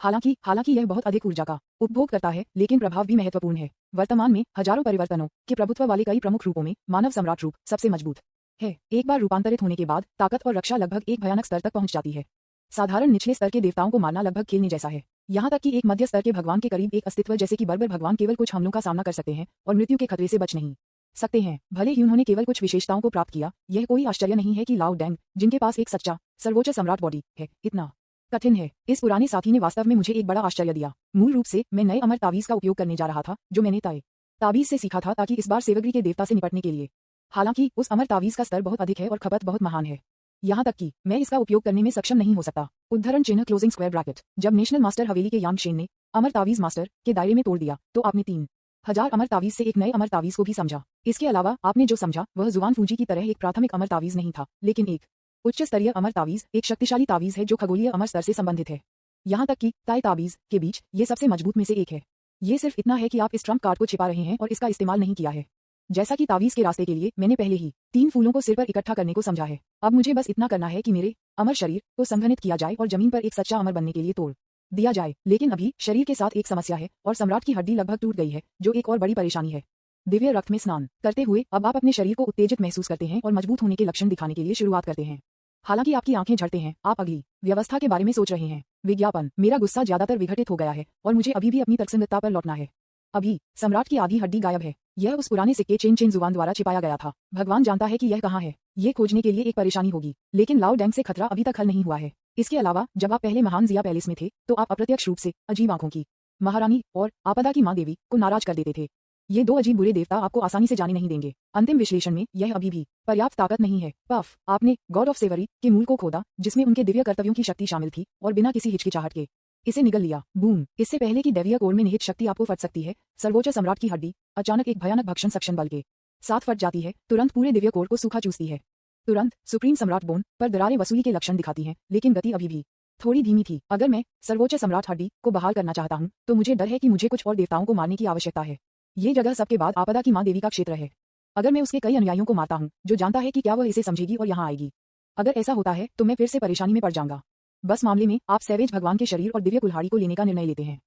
हालांकि यह बहुत अधिक ऊर्जा का उपभोग करता है, लेकिन प्रभाव भी महत्वपूर्ण है। वर्तमान में हजारों परिवर्तनों के प्रभुत्व वाले कई प्रमुख रूपों में मानव सम्राट रूप सबसे मजबूत है। एक बार रूपांतरित होने के बाद ताकत और रक्षा लगभग एक भयानक स्तर तक पहुंच जाती है। साधारण निचले स्तर के देवताओं को मारना लगभग खेलने जैसा है। यहाँ तक कि एक मध्य स्तर के भगवान के करीब एक अस्तित्व जैसे कि बर्बर भगवान केवल कुछ हमलों का सामना कर सकते हैं और मृत्यु के खतरे से बच नहीं सकते हैं। भले ही उन्होंने केवल कुछ विशेषताओं को प्राप्त किया, यह कोई आश्चर्य नहीं है कि लाओ डैंग, जिनके पास एक सच्चा सर्वोच्च सम्राट बॉडी है, इतना कठिन है। इस पुराने साथी ने वास्तव में मुझे एक बड़ा आश्चर्य दिया। मूल रूप से मैं नए अमर तावीज का उपयोग करने जा रहा था जो मैंने तय तावीज से सीखा था, ताकि इस बार सेवग्री के देवता से निपटने के लिए। हालांकि उस अमर तावीज का स्तर बहुत अधिक है और खपत बहुत महान है, यहाँ तक कि मैं इसका उपयोग करने में सक्षम नहीं हो सकता। उद्धरण चिन्ह क्लोजिंग स्क्वायर ब्रैकेट। जब नेशनल मास्टर हवेली के यांगशेन ने अमर तावीज मास्टर के दायरे में तोड़ दिया तो आपने 3000 अमर तावीज से एक नए अमर तावीज को भी समझा। इसके अलावा आपने जो समझा वह जुबान फूजी की तरह एक प्राथमिक अमर तावीज नहीं था, लेकिन एक उच्च स्तरीय अमर तावीज, एक शक्तिशाली तावीज है जो खगोलीय अमर स्तर से संबंधित है। यहाँ तक कि ताई तावीज के बीच ये सबसे मजबूत में से एक है। ये सिर्फ इतना है कि आप इस ट्रम्प कार्ड को छिपा रहे हैं और इसका इस्तेमाल नहीं किया है। जैसा कि तावीज के रास्ते के लिए मैंने पहले ही 3 फूलों को सिर पर इकट्ठा करने को समझा है। अब मुझे बस इतना करना है कि मेरे अमर शरीर को संघनित किया जाए और जमीन पर एक सच्चा अमर बनने के लिए तोड़ दिया जाए। लेकिन अभी शरीर के साथ एक समस्या है और सम्राट की हड्डी लगभग टूट गई है, जो एक और बड़ी परेशानी है। दिव्य रक्त में स्नान करते हुए अब आप अपने शरीर को उत्तेजित महसूस करते हैं और मजबूत होने के लक्षण दिखाने के लिए शुरुआत करते हैं। हालांकि आपकी आंखें झड़ते हैं, आप अगली व्यवस्था के बारे में सोच रहे हैं। विज्ञापन। मेरा गुस्सा ज्यादातर विघटित हो गया है और मुझे अभी भी अपनी तर्कसंगतता पर लौटना है। अभी सम्राट की आधी हड्डी गायब है। यह उस पुराने सिक्के चेन जुबान द्वारा छिपाया गया था। भगवान जानता है कि यह कहाँ है। ये खोजने के लिए एक परेशानी होगी, लेकिन लाओ डैंग से खतरा अभी तक हल नहीं हुआ है। इसके अलावा जब आप पहले महान जिया पैलेस में थे तो आप अप्रत्यक्ष रूप से अजीब आंखों की महारानी और आपदा की मां देवी को नाराज कर देते थे। ये 2 अजीब बुरे देवता आपको आसानी से जाने नहीं देंगे। अंतिम विश्लेषण में यह अभी भी पर्याप्त ताकत नहीं है। पफ, आपने गॉड ऑफ सेवरी के मूल को खोदा, जिसमें उनके दिव्य कर्तव्यों की शक्ति शामिल थी, और बिना किसी हिचकिचाहट के इसे निगल लिया। बूम। इससे पहले कि दैवीय कोर में निहित शक्ति आपको फट सकती है, सर्वोच्च सम्राट की हड्डी अचानक एक भयानक भक्षण सक्शन बल के साथ फट जाती है, तुरंत पूरे दिव्य कोर को सूखा चूसती है। तुरंत सुप्रीम सम्राट बोन पर दरारें वसूली के लक्षण दिखाती हैं, लेकिन गति अभी भी थोड़ी धीमी थी। अगर मैं सर्वोच्च सम्राट हड्डी को बहाल करना चाहता हूं तो मुझे डर है कि मुझे कुछ और देवताओं को मारने की आवश्यकता है। ये जगह सबके बाद आपदा की मां देवी का क्षेत्र है। अगर मैं उसके कई अनुयायियों को मारता हूं जो जानता है कि क्या वह इसे समझेगी और यहाँ आएगी, अगर ऐसा होता है तो मैं फिर से परेशानी में पड़ जाऊंगा। बस मामले में आप सैवेज भगवान के शरीर और दिव्य कुल्हाड़ी को लेने का निर्णय लेते हैं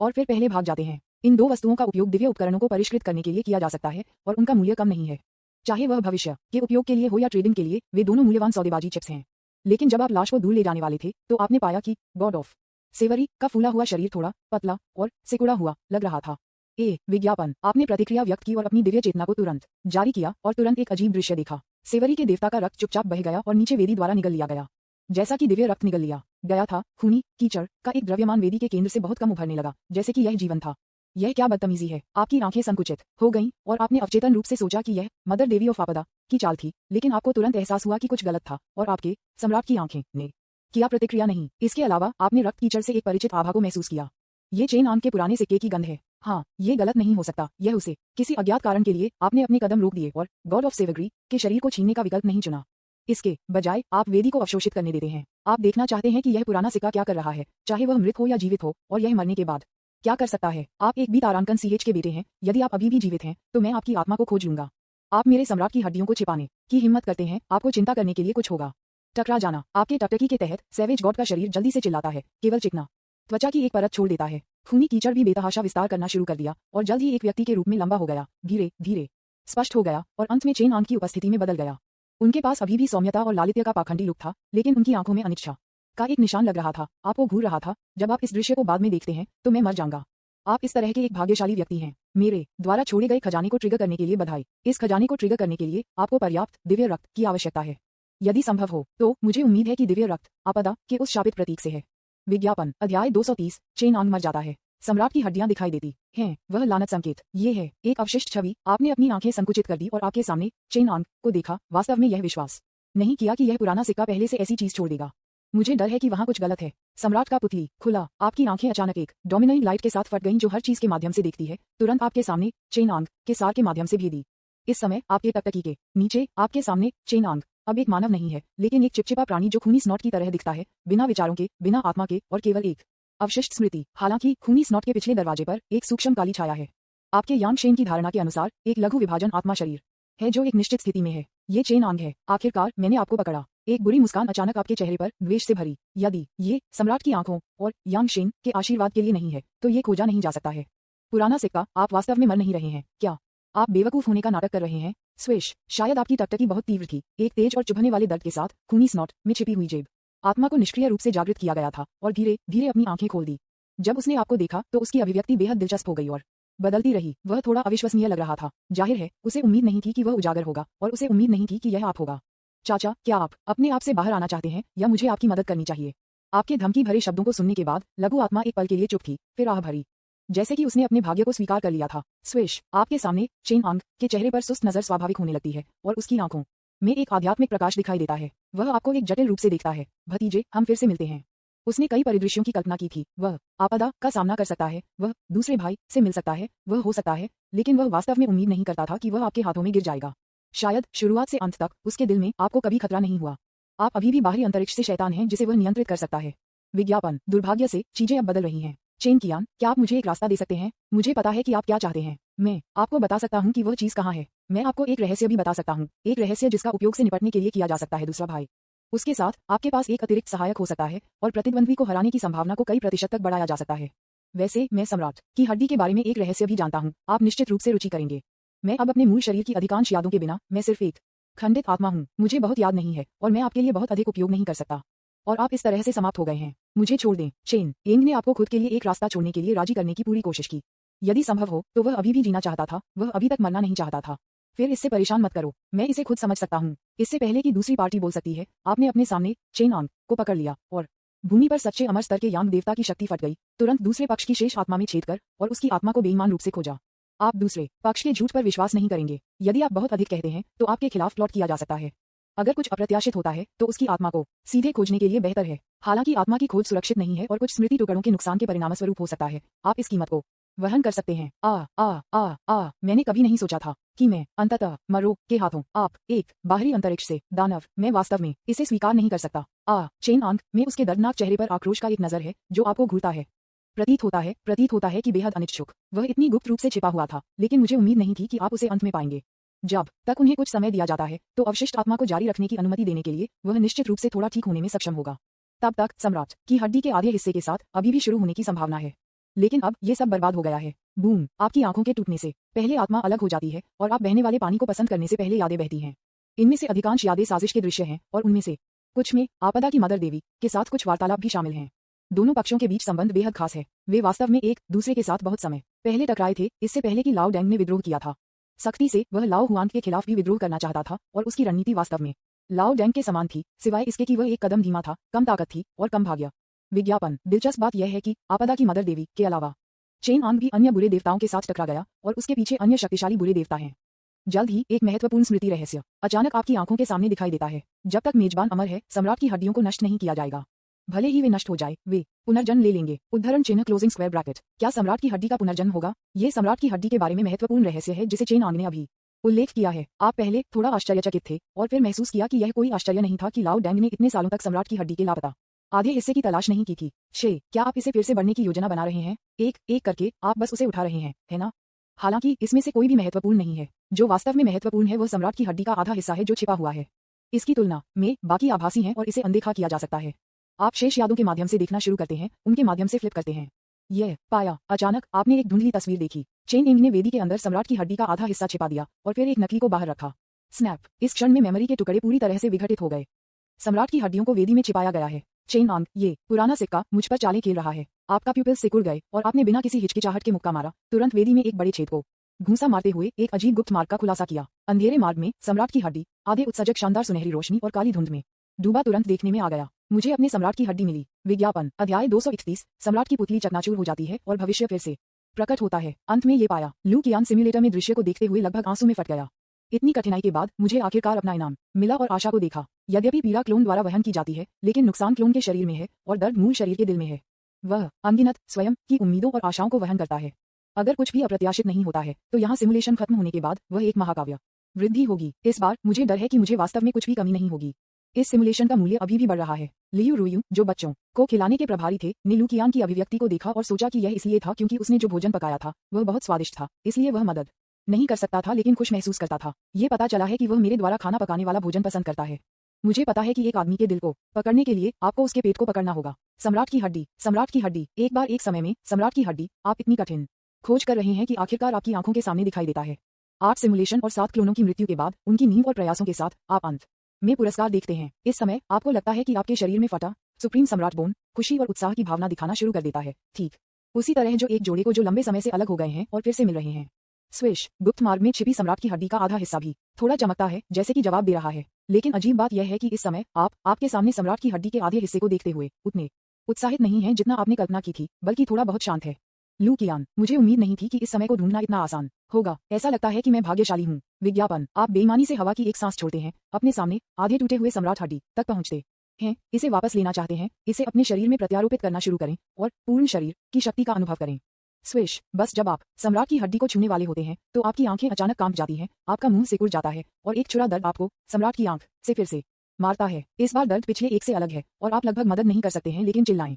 और फिर पहले भाग जाते हैं। इन 2 वस्तुओं का उपयोग दिव्य उपकरणों को परिष्कृत करने के लिए किया जा सकता है और उनका मूल्य कम नहीं है। चाहे वह भविष्य के उपयोग के लिए हो या ट्रेडिंग के लिए, वे दोनों मूल्यवान सौदेबाजी चिप्स हैं। लेकिन जब आप लाश को दूर ले जाने वाले थे तो आपने पाया कि गॉड ऑफ सेवरी का फूला हुआ शरीर थोड़ा पतला और सिकुड़ा हुआ लग रहा था। विज्ञापन। आपने प्रतिक्रिया व्यक्त की और अपनी दिव्य चेतना को तुरंत जारी किया और तुरंत एक अजीब दृश्य देखा। सेवरी के देवता का रक्त चुपचाप बह गया और नीचे वेदी द्वारा निगल लिया गया। जैसा कि दिव्य रक्त निगल लिया गया था, खूनी कीचड़ का एक द्रव्यमान वेदी के केंद्र से बहुत कम उभरने लगा, जैसे कि यह जीवन था। यह क्या बदतमीजी है। आपकी आंखें संकुचित हो गईं और आपने अवचेतन रूप से सोचा कि यह मदर देवी ऑफ आपदा की चाल थी, लेकिन आपको तुरंत एहसास हुआ कि कुछ गलत था और आपके सम्राट की आंखें ने किया प्रतिक्रिया नहीं। इसके अलावा आपने रक्त कीचड़ से एक परिचित आभा को महसूस किया। ये चेन आंख के पुराने सिक्के की गंध है। हाँ, ये गलत नहीं हो सकता। यह उसे किसी अज्ञात कारण के लिए आपने अपने कदम रोक दिए और गॉड ऑफ सेवग्री के शरीर को छीनने का विकल्प नहीं चुना। इसके बजाय आप वेदी को अवशोषित करने देते हैं। आप देखना चाहते हैं कि यह पुराना सिक्का क्या कर रहा है, चाहे वह मृत हो या जीवित हो, और यह मरने के बाद क्या कर सकता है। आप एक बी तारांकन सीएच के बेटे हैं। यदि आप अभी भी जीवित हैं तो मैं आपकी आत्मा को खोज लूंगा। आप मेरे सम्राट की हड्डियों को छिपाने की हिम्मत करते हैं। आपको चिंता करने के लिए कुछ होगा। टकरा जाना। आपके टकटकी के तहत सैवेज गॉड का शरीर जल्दी से चिल्लाता है, केवल चिकना त्वचा की एक परत छोड़ देता है। खूनी कीचड़ भी बेतहाशा विस्तार करना शुरू कर दिया और जल्द ही एक व्यक्ति के रूप में लंबा हो गया, धीरे धीरे स्पष्ट हो गया और अंत में चेन आंग की उपस्थिति में बदल गया। उनके पास अभी भी सौम्यता और लालित्य का पाखंडी लुक था, लेकिन उनकी आंखों में अनिच्छा का एक निशान लग रहा था। आपको घूर रहा था, जब आप इस दृश्य को बाद में देखते हैं तो मैं मर जाऊंगा। आप इस तरह के एक भाग्यशाली व्यक्ति हैं। मेरे द्वारा छोड़े गए खजाने को ट्रिगर करने के लिए बधाई। इस खजाने को ट्रिगर करने के लिए आपको पर्याप्त दिव्य रक्त की आवश्यकता है। यदि संभव हो तो मुझे उम्मीद है कि दिव्य रक्त आपदा के उस शापित प्रतीक से है। विज्ञापन अध्याय 230। चेन आंग मर जाता है। सम्राट की हड्डियां दिखाई देती हैं। वह लानत संकेत ये है। एक अवशिष्ट छवि। आपने अपनी आंखें संकुचित कर दी और आपके सामने चेन आंग को देखा। वास्तव में यह विश्वास नहीं किया कि यह पुराना सिक्का पहले से ऐसी चीज छोड़ देगा। मुझे डर है कि वहां कुछ गलत है। सम्राट का पुतली खुला। आपकी आंखें अचानक एक डोमिनेटिंग लाइट के साथ फट गईं जो हर चीज के माध्यम से देखती है, तुरंत आपके सामने चेन आंग के सार के माध्यम से भेदी। इस समय आपके टकटकी के नीचे आपके सामने चेन आंग अब एक मानव नहीं है, लेकिन एक चिपचिपा प्राणी जो खूनी स्नॉट की तरह दिखता है, बिना विचारों के, बिना आत्मा के, और केवल एक अवशिष्ट स्मृति। हालांकि खूनी स्नॉट के पिछले दरवाजे पर एक सूक्ष्म काली छाया है। आपके यांग शेन की धारणा के अनुसार एक लघु विभाजन आत्मा शरीर है जो एक निश्चित स्थिति में है। ये चेन आंग है। आखिरकार मैंने आपको पकड़ा। एक बुरी मुस्कान अचानक आपके चेहरे पर द्वेष से भरी। यदि ये सम्राट की आंखों और यांग शेन के आशीर्वाद के लिए नहीं है तो ये खोजा नहीं जा सकता है। पुराना सिक्का, आप वास्तव में मर नहीं रहे हैं क्या? आप बेवकूफ होने का नाटक कर रहे हैं। स्विश। शायद आपकी टकटकी बहुत तीव्र थी। एक तेज और चुभने वाले दर्द के साथ खूनी स्नॉट में छिपी हुई जेब आत्मा को निष्क्रिय रूप से जागृत किया गया था और धीरे धीरे अपनी आंखें खोल दी। जब उसने आपको देखा तो उसकी अभिव्यक्ति बेहद दिलचस्प हो गई और बदलती रही। वह थोड़ा अविश्वसनीय लग रहा था। जाहिर है उसे उम्मीद नहीं थी कि वह उजागर होगा और उसे उम्मीद नहीं थी कि यह आप होगा। चाचा, क्या आप अपने आप से बाहर आना चाहते हैं या मुझे आपकी मदद करनी चाहिए? आपके धमकी भरे शब्दों को सुनने के बाद लघु आत्मा एक पल के लिए चुप थी, फिर आह भरी, जैसे कि उसने अपने भाग्य को स्वीकार कर लिया था। स्विश। आपके सामने चेन आंग के चेहरे पर सुस्त नजर स्वाभाविक होने लगती है और उसकी आंखों में एक आध्यात्मिक प्रकाश दिखाई देता है। वह आपको एक जटिल रूप से देखता है। भतीजे, हम फिर से मिलते हैं। उसने कई परिदृश्यों की कल्पना की थी। वह आपदा का सामना कर सकता है, वह दूसरे भाई से मिल सकता है, वह हो सकता है, लेकिन वह वास्तव में उम्मीद नहीं करता था कि वह आपके हाथों में गिर जाएगा। शायद शुरुआत से अंत तक उसके दिल में आपको कभी खतरा नहीं हुआ। आप अभी भी बाहरी अंतरिक्ष से शैतान हैं जिसे वह नियंत्रित कर सकता है। विज्ञापन। दुर्भाग्य से चीजें अब बदल रही हैं। चेन कियान, क्या आप मुझे एक रास्ता दे सकते हैं? मुझे पता है कि आप क्या चाहते हैं। मैं आपको बता सकता हूँ कि वह चीज कहाँ है। मैं आपको एक रहस्य भी बता सकता हूँ, एक रहस्य जिसका उपयोग से निपटने के लिए किया जा सकता है दूसरा भाई। उसके साथ आपके पास एक अतिरिक्त सहायक हो सकता है और प्रतिद्वंद्वी को हराने की संभावना को कई प्रतिशत तक बढ़ाया जा सकता है। वैसे मैं सम्राट की हड्डी के बारे में एक रहस्य भी जानता हूँ। आप निश्चित रूप से रुचि करेंगे। मैं अब अपने मूल शरीर की अधिकांश यादों के बिना, मैं सिर्फ एक खंडित आत्मा हूँ। मुझे बहुत याद नहीं है और मैं आपके लिए बहुत अधिक उपयोग नहीं कर सकता और आप इस तरह से समाप्त हो गए हैं। मुझे छोड़ दें। चेन एंग ने आपको खुद के लिए एक रास्ता छोड़ने के लिए राजी करने की पूरी कोशिश की। यदि संभव हो तो वह अभी भी जीना चाहता था, वह अभी तक मरना नहीं चाहता था। फिर इससे परेशान मत करो, मैं इसे खुद समझ सकता हूँ। इससे पहले कि दूसरी पार्टी बोल सकती है, आपने अपने सामने चेन आंग को पकड़ लिया और भूमि पर सच्चे अमर स्तर के यांग देवता की शक्ति फट गई। तुरंत दूसरे पक्ष की शेष आत्मा में छेद कर और उसकी आत्मा को बेईमान रूप से खोजा। आप दूसरे पक्ष के झूठ पर विश्वास नहीं करेंगे। यदि आप बहुत अधिक कहते हैं तो आपके खिलाफ प्लॉट किया जा सकता है। अगर कुछ अप्रत्याशित होता है तो उसकी आत्मा को सीधे खोजने के लिए बेहतर है। हालांकि आत्मा की खोज सुरक्षित नहीं है और कुछ स्मृति टुकड़ों के नुकसान के परिणामस्वरूप हो सकता है। आप इस कीमत को वहन कर सकते हैं। मैंने कभी नहीं सोचा था कि मैं अंततः मरो के हाथों आप एक बाहरी अंतरिक्ष से दानव। मैं वास्तव में इसे स्वीकार नहीं कर सकता। चेन आंग में उसके दर्दनाक चेहरे पर आक्रोश का एक नजर है जो आपको घूरता है। प्रतीत होता है कि बेहद अनिच्छुक। वह इतनी गुप्त रूप से छिपा हुआ था, लेकिन मुझे उम्मीद नहीं थी कि आप उसे अंत में पाएंगे। जब तक उन्हें कुछ समय दिया जाता है तो अवशिष्ट आत्मा को जारी रखने की अनुमति देने के लिए वह निश्चित रूप से थोड़ा ठीक होने में सक्षम होगा। तब तक सम्राट की हड्डी के आधे हिस्से के साथ अभी भी शुरू होने की संभावना है, लेकिन अब ये सब बर्बाद हो गया है। बूम। आपकी आंखों के टूटने से पहले आत्मा अलग हो जाती है और आप बहने वाले पानी को पसंद करने से पहले यादें बहती हैं। इनमें से अधिकांश यादें साजिश के दृश्य हैं और उनमें से कुछ में आपदा की मदर देवी के साथ कुछ वार्तालाप भी शामिल हैं। दोनों पक्षों के बीच संबंध बेहद खास है। वे वास्तव में एक दूसरे के साथ बहुत समय पहले टकराए थे, इससे पहले कि लाओ डेंग ने विद्रोह किया था। सख्ती से वह लाओ हुआन के खिलाफ भी विद्रोह करना चाहता था और उसकी रणनीति वास्तव में लाओ डेंग के समान थी, सिवाय इसके कि वह एक कदम धीमा था, कम ताकत थी और कम भाग्य। विज्ञापन। दिलचस्प बात यह है कि आपदा की मदर देवी के अलावा चेन आंग भी अन्य बुरे देवताओं के साथ टकरा गया और उसके पीछे अन्य शक्तिशाली बुरे देवता हैं। जल्द ही एक महत्वपूर्ण स्मृति रहस्य अचानक आपकी आंखों के सामने दिखाई देता है। जब तक मेजबान अमर है, सम्राट की हड्डियों को नष्ट नहीं किया जाएगा। भले ही वे नष्ट हो जाए, वे पुनर्जन्म ले लेंगे। उद्धरण चिन्ह क्लोजिंग स्क्वायर ब्रैकेट। क्या सम्राट की हड्डी का पुनर्जन्म होगा? ये सम्राट की हड्डी के बारे में महत्वपूर्ण रहस्य है जिसे चेन आंग ने अभी उल्लेख किया है। आप पहले थोड़ा आश्चर्यचकित थे और फिर महसूस किया कि यह कोई आश्चर्य नहीं था कि लाओ डेंग ने इतने सालों तक सम्राट की हड्डी के लापता आधे हिस्से की तलाश नहीं की थी। क्या आप इसे फिर से बढ़ने की योजना बना रहे हैं? एक एक करके आप बस उसे उठा रहे हैं, है ना? हालांकि इसमें से कोई भी महत्वपूर्ण नहीं है। जो वास्तव में महत्वपूर्ण है वह सम्राट की हड्डी का आधा हिस्सा है जो छिपा हुआ है। इसकी तुलना में बाकी आभासी हैं और इसे अनदेखा किया जा सकता है। आप शेष यादों के माध्यम से देखना शुरू करते हैं, उनके माध्यम से फ्लिप करते हैं। यह पाया अचानक आपने एक धुंधली तस्वीर देखी। चेन एंग ने वेदी के अंदर सम्राट की हड्डी का आधा हिस्सा छिपा दिया और फिर एक नकली को बाहर रखा। स्नैप! इस क्षण में मेमोरी के टुकड़े पूरी तरह से विघटित हो गए। सम्राट की हड्डियों को वेदी में छिपाया गया है। चेन आंग, ये पुराना सिक्का मुझ पर चालें खेल रहा है। आपका प्यूपिल सिकुड़ गए और आपने बिना किसी हिचकिचाहट के मुक्का मारा। तुरंत वेदी में एक बड़े छेद को घूंसा मारते हुए एक अजीब गुप्त मार्ग का खुलासा किया। अंधेरे मार्ग में सम्राट की हड्डी, आधे उत्सर्जक शानदार सुनहरी रोशनी और काली धुंध में डूबा तुरंत देखने में आ गया। मुझे अपने सम्राट की हड्डी मिली। विज्ञापन अध्याय 231 सम्राट की पुतली चकनाचूर हो जाती है और भविष्य फिर से प्रकट होता है। अंत में ये पाया लू कियान सिम्युलेटर में दृश्य को देखते हुए लगभग आंसू में फट गया। इतनी कठिनाई के बाद मुझे आखिरकार अपना इनाम मिला और आशा को देखा। यद्यपि पीड़ा क्लोन द्वारा वहन की जाती है, लेकिन नुकसान क्लोन के शरीर में है और दर्द मूल शरीर के दिल में है। वह अनगिनत स्वयं की उम्मीदों और आशाओं को वहन करता है। अगर कुछ भी अप्रत्याशित नहीं होता है तो यहाँ सिमुलेशन खत्म होने के बाद वह एक महाकाव्य वृद्धि होगी। इस बार मुझे डर है कि मुझे वास्तव में कुछ भी कमी नहीं होगी। इस सिमुलेशन का मूल्य अभी भी बढ़ रहा है। लियू रुयू, जो बच्चों को खिलाने के प्रभारी थे, ने लू कियान की अभिव्यक्ति को देखा और सोचा कि यह इसलिए था क्योंकि उसने जो भोजन पकाया था वह बहुत स्वादिष्ट था, इसलिए वह मदद नहीं कर सकता था लेकिन खुश महसूस करता था। ये पता चला है कि वह मेरे द्वारा खाना पकाने वाला भोजन पसंद करता है। मुझे पता है कि एक आदमी के दिल को पकड़ने के लिए आपको उसके पेट को पकड़ना होगा। सम्राट की हड्डी, सम्राट की हड्डी। एक बार एक समय में सम्राट की हड्डी। आप इतनी कठिन खोज कर रहे हैं कि आखिरकार आपकी आंखों के सामने दिखाई देता है। 8 सिमुलेशन और 7 क्लोनों की मृत्यु के बाद उनकी नींव और प्रयासों के साथ आप अंत में पुरस्कार देखते हैं। इस समय आपको लगता है कि आपके शरीर में फटा सुप्रीम सम्राट बोन खुशी और उत्साह की भावना दिखाना शुरू कर देता है। ठीक उसी तरह जो एक जोड़े को जो लंबे समय से अलग हो गए हैं और फिर से मिल रहे हैं। स्विश! गुप्त मार्ग में छिपी सम्राट की हड्डी का आधा हिस्सा भी थोड़ा चमकता है, जैसे कि जवाब दे रहा है। लेकिन अजीब बात यह है कि इस समय आप आपके सामने सम्राट की हड्डी के आधे हिस्से को देखते हुए उतने उत्साहित नहीं हैं जितना आपने कल्पना की थी, बल्कि थोड़ा बहुत शांत है। लू कियान, मुझे उम्मीद नहीं थी कि इस समय को ढूंढना इतना आसान होगा। ऐसा लगता है कि मैं भाग्यशाली हूँ। विज्ञापन आप बेईमानी से हवा की एक सांस छोड़ते हैं, अपने सामने आधे टूटे हुए सम्राट हड्डी तक पहुँचते हैं, इसे वापस लेना चाहते हैं, इसे अपने शरीर में प्रत्यारोपित करना शुरू करें और पूर्ण शरीर की शक्ति का अनुभव करें। स्विश! बस जब आप सम्राट की हड्डी को छूने वाले होते हैं तो आपकी आंखें अचानक कांप जाती हैं, आपका मुंह सिकुड़ जाता है और एक छुरा दर्द आपको सम्राट की आंख से फिर से मारता है। इस बार दर्द पिछले एक से अलग है और आप लगभग मदद नहीं कर सकते हैं लेकिन चिल्लाएं।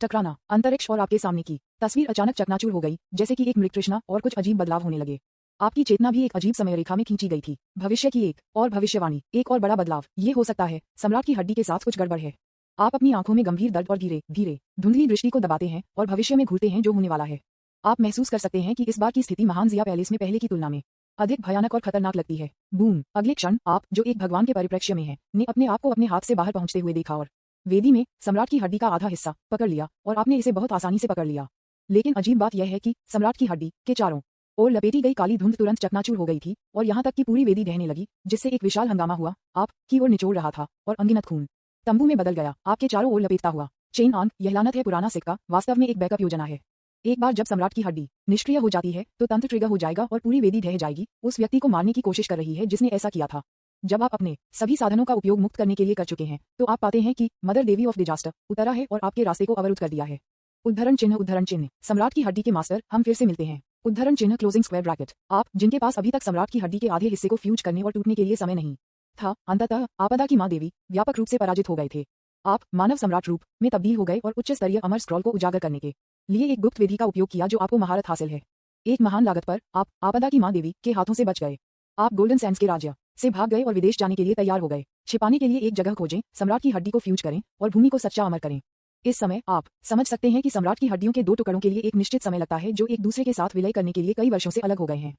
टकराना, अंतरिक्ष और आपके सामने की तस्वीर अचानक चकनाचूर हो गई, जैसे कि एक मृगतृष्णा और कुछ अजीब बदलाव होने लगे। आपकी चेतना भी एक अजीब समय रेखा में खींची गई थी। भविष्य की एक और भविष्यवाणी, एक और बड़ा बदलाव। ये हो सकता है सम्राट की हड्डी के साथ कुछ गड़बड़ है। आप अपनी आंखों में गंभीर दर्द और धीरे धीरे धुंधली दृष्टि को दबाते हैं और भविष्य में घूरते हैं जो होने वाला है। आप महसूस कर सकते हैं कि इस बार की स्थिति महान जिया पैलेस में पहले की तुलना में अधिक भयानक और खतरनाक लगती है। बूम! अगले क्षण आप, जो एक भगवान के परिप्रेक्ष्य में हैं, ने अपने आप को अपने हाथ से बाहर पहुंचते हुए देखा और वेदी में सम्राट की हड्डी का आधा हिस्सा पकड़ लिया और आपने इसे बहुत आसानी से पकड़ लिया। लेकिन अजीब बात यह है कि सम्राट की हड्डी के चारों ओर लपेटी गई काली धुंध तुरंत चकनाचूर हो गई थी और यहाँ तक कि पूरी वेदी ढहने लगी, जिससे एक विशाल हंगामा हुआ। आप की ओर निचोड़ रहा था और अनगिनत खून तंबू में बदल गया, आपके चारों ओर लपेटता हुआ। चेन आंग, यह लानत है पुराना सिक्का वास्तव में एक बैकअप योजना है। एक बार जब सम्राट की हड्डी निष्क्रिय हो जाती है तो तंत्र ट्रिगर हो जाएगा और पूरी वेदी ढह जाएगी। उस व्यक्ति को मारने की कोशिश कर रही है जिसने ऐसा किया था। जब आप अपने सभी साधनों का उपयोग मुक्त करने के लिए कर चुके हैं तो आप पाते हैं कि मदर देवी ऑफ डिजास्टर उतरा है और आपके रास्ते को अवरुद्ध कर दिया है। उद्धरण चिन्ह, सम्राट की हड्डी के मास्टर, हम फिर से मिलते हैं। उद्धरण चिन्ह क्लोजिंग स्क्वायर ब्रैकेट। आप, जिनके पास अभी तक सम्राट की हड्डी के आधे हिस्से को फ्यूज करने और टूटने के लिए समय नहीं था, अंततः आपदा की माँ देवी व्यापक रूप से पराजित हो गए थे। आप मानव सम्राट रूप में तब्दील हो गए और उच्च स्तरीय अमर स्क्रॉल को उजागर करने के लिए एक गुप्त विधि का उपयोग किया जो आपको महारत हासिल है। एक महान लागत पर आप आपदा की माँ देवी के हाथों से बच गए। आप गोल्डन सैंड्स के राज्य से भाग गए और विदेश जाने के लिए तैयार हो गए। छिपाने के लिए एक जगह खोजें, सम्राट की हड्डी को फ्यूज करें और भूमि को सच्चा अमर करें। इस समय आप समझ सकते हैं कि सम्राट की हड्डियों के 2 टुकड़ों के लिए एक निश्चित समय लगता है जो एक दूसरे के साथ विलय करने के लिए कई वर्षों से अलग हो गए हैं।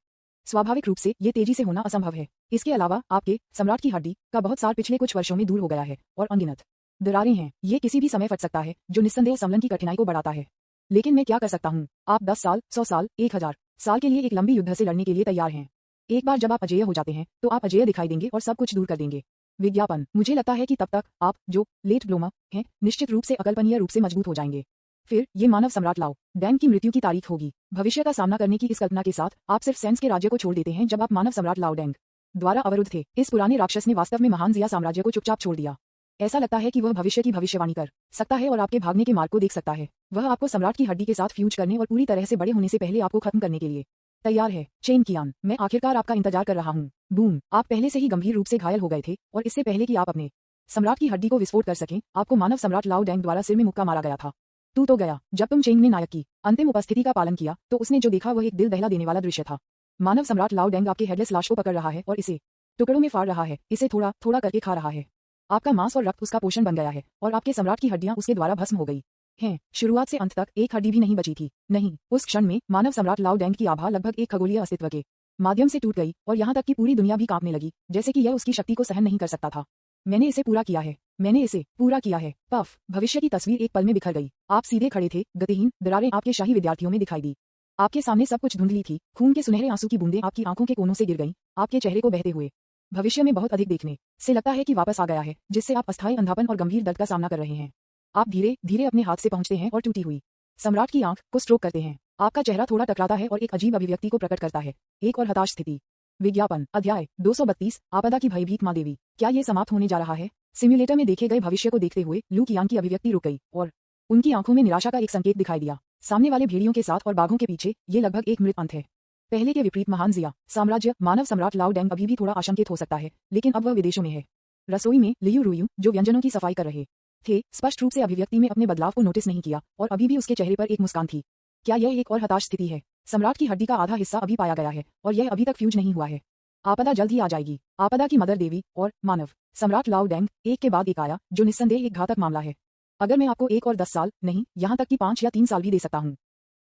स्वाभाविक रूप से ये तेजी से होना असंभव है। इसके अलावा आपके सम्राट की हड्डी का बहुत सार पिछले कुछ वर्षों में दूर हो गया है और अनगिनत दरारें हैं। ये किसी भी समय फट सकता है जो निस्संदेह समलन की कठिनाई को बढ़ाता है। लेकिन मैं क्या कर सकता हूँ? आप 10 साल, 100 साल, 1000 साल के लिए एक लंबी युद्ध से लड़ने के लिए तैयार हैं। एक बार जब आप अजेय हो जाते हैं तो आप अजेय दिखाई देंगे और सब कुछ दूर कर देंगे। विज्ञापन, मुझे लगता है कि तब तक आप, जो लेट ब्लूमर हैं, निश्चित रूप से अकल्पनीय रूप से मजबूत हो जाएंगे। फिर ये मानव सम्राट लाओ डैंग की मृत्यु की तारीख होगी। भविष्य का सामना करने की इस कल्पना के साथ आप सिर्फ सेंस के राज्य को छोड़ देते हैं जब आप मानव सम्राट लाओ डैंग द्वारा अवरुद्ध थे। इस पुराने राक्षस ने वास्तव में महान जिया साम्राज्य को चुपचाप छोड़ दिया। ऐसा लगता है कि वह भविष्य की भविष्यवाणी कर सकता है और आपके भागने के मार्ग को देख सकता है। वह आपको सम्राट की हड्डी के साथ फ्यूज करने और पूरी तरह से बड़े होने से पहले आपको खत्म करने के लिए तैयार है चेन कियान, मैं आखिरकार आपका इंतजार कर रहा हूँ। बूम, आप पहले से ही गंभीर रूप से घायल हो गए थे और इससे पहले कि आप अपने सम्राट की हड्डी को विस्फोट कर सकें, आपको मानव सम्राट लाओ डैंग द्वारा सिर में मुक्का मारा गया था। तू तो गया। जब तुम चेंग ने नायक की अंतिम उपस्थिति का पालन किया तो उसने जो देखा वह एक दिल दहला देने वाला दृश्य था। मानव सम्राट लाओ डैंग आपके हेडलेस लाश को पकड़ रहा है और इसे टुकड़ों में फाड़ रहा है, इसे थोड़ा थोड़ा करके खा रहा है। आपका मांस और रक्त उसका पोषण बन गया है और आपके सम्राट की हड्डियां उसके द्वारा भस्म हो गई हैं। शुरुआत से अंत तक एक हड्डी भी नहीं बची थी। नहीं, उस क्षण में मानव सम्राट लाओ डैंग की आभा लगभग एक खगोलीय अस्तित्व के माध्यम से टूट गई और यहाँ तक कि पूरी दुनिया भी कांपने लगी, जैसे कि यह उसकी शक्ति को सहन नहीं कर सकता था। मैंने इसे पूरा किया है, मैंने इसे पूरा किया है। पफ, भविष्य की तस्वीर एक पल में बिखर गई। आप सीधे खड़े थे, गतिहीन, दरारें आपके शाही विद्यार्थियों में दिखाई दी। आपके सामने सब कुछ धुंधली थी, खून के सुनहरे आंसू की बूंदें आपकी आंखों के कोनों से गिर गईं, आपके चेहरे को बहते हुए भविष्य में बहुत अधिक देखने से लगता है कि वापस आ गया है, जिससे आप अस्थायी अंधापन और गंभीर दर्द का सामना कर रहे हैं। आप धीरे धीरे अपने हाथ से पहुंचते हैं और टूटी हुई सम्राट की आंख को स्ट्रोक करते हैं। आपका चेहरा थोड़ा टकराता है और एक अजीब अभिव्यक्ति को प्रकट करता है, एक और हताश स्थिति। विज्ञापन अध्याय 232 आपदा की भयभीत मां देवी। क्या ये समाप्त होने जा रहा है? सिम्युलेटर में देखे गए भविष्य को देखते हुए लू कियांग की अभिव्यक्ति रुक गई और उनकी आंखों में निराशा का एक संकेत दिखाई दिया। सामने वाले भेड़ियों के साथ और बाघों के पीछे ये लगभग एक मृत अंत है। पहले के विपरीत महान जिया साम्राज्य मानव सम्राट लाओ डैंग अभी भी थोड़ा आशंकित हो सकता है, लेकिन अब वह विदेशों में है। रसोई में लियू रुयू, जो व्यंजनों की सफाई कर रहे थे, स्पष्ट रूप से अभिव्यक्ति में अपने बदलाव को नोटिस नहीं किया और अभी भी उसके चेहरे पर एक मुस्कान थी। क्या यह एक और हताश स्थिति है? सम्राट की हड्डी का आधा हिस्सा अभी पाया गया है और यह अभी तक फ्यूज नहीं हुआ है। आपदा जल्द ही आ जाएगी। आपदा की मदर देवी और मानव सम्राट लाओ डैंग एक के बाद एक आया, जो निस्संदेह एक घातक मामला है। अगर मैं आपको 1 और 10 साल नहीं, यहाँ तक कि 5 या 3 साल भी दे सकता हूँ,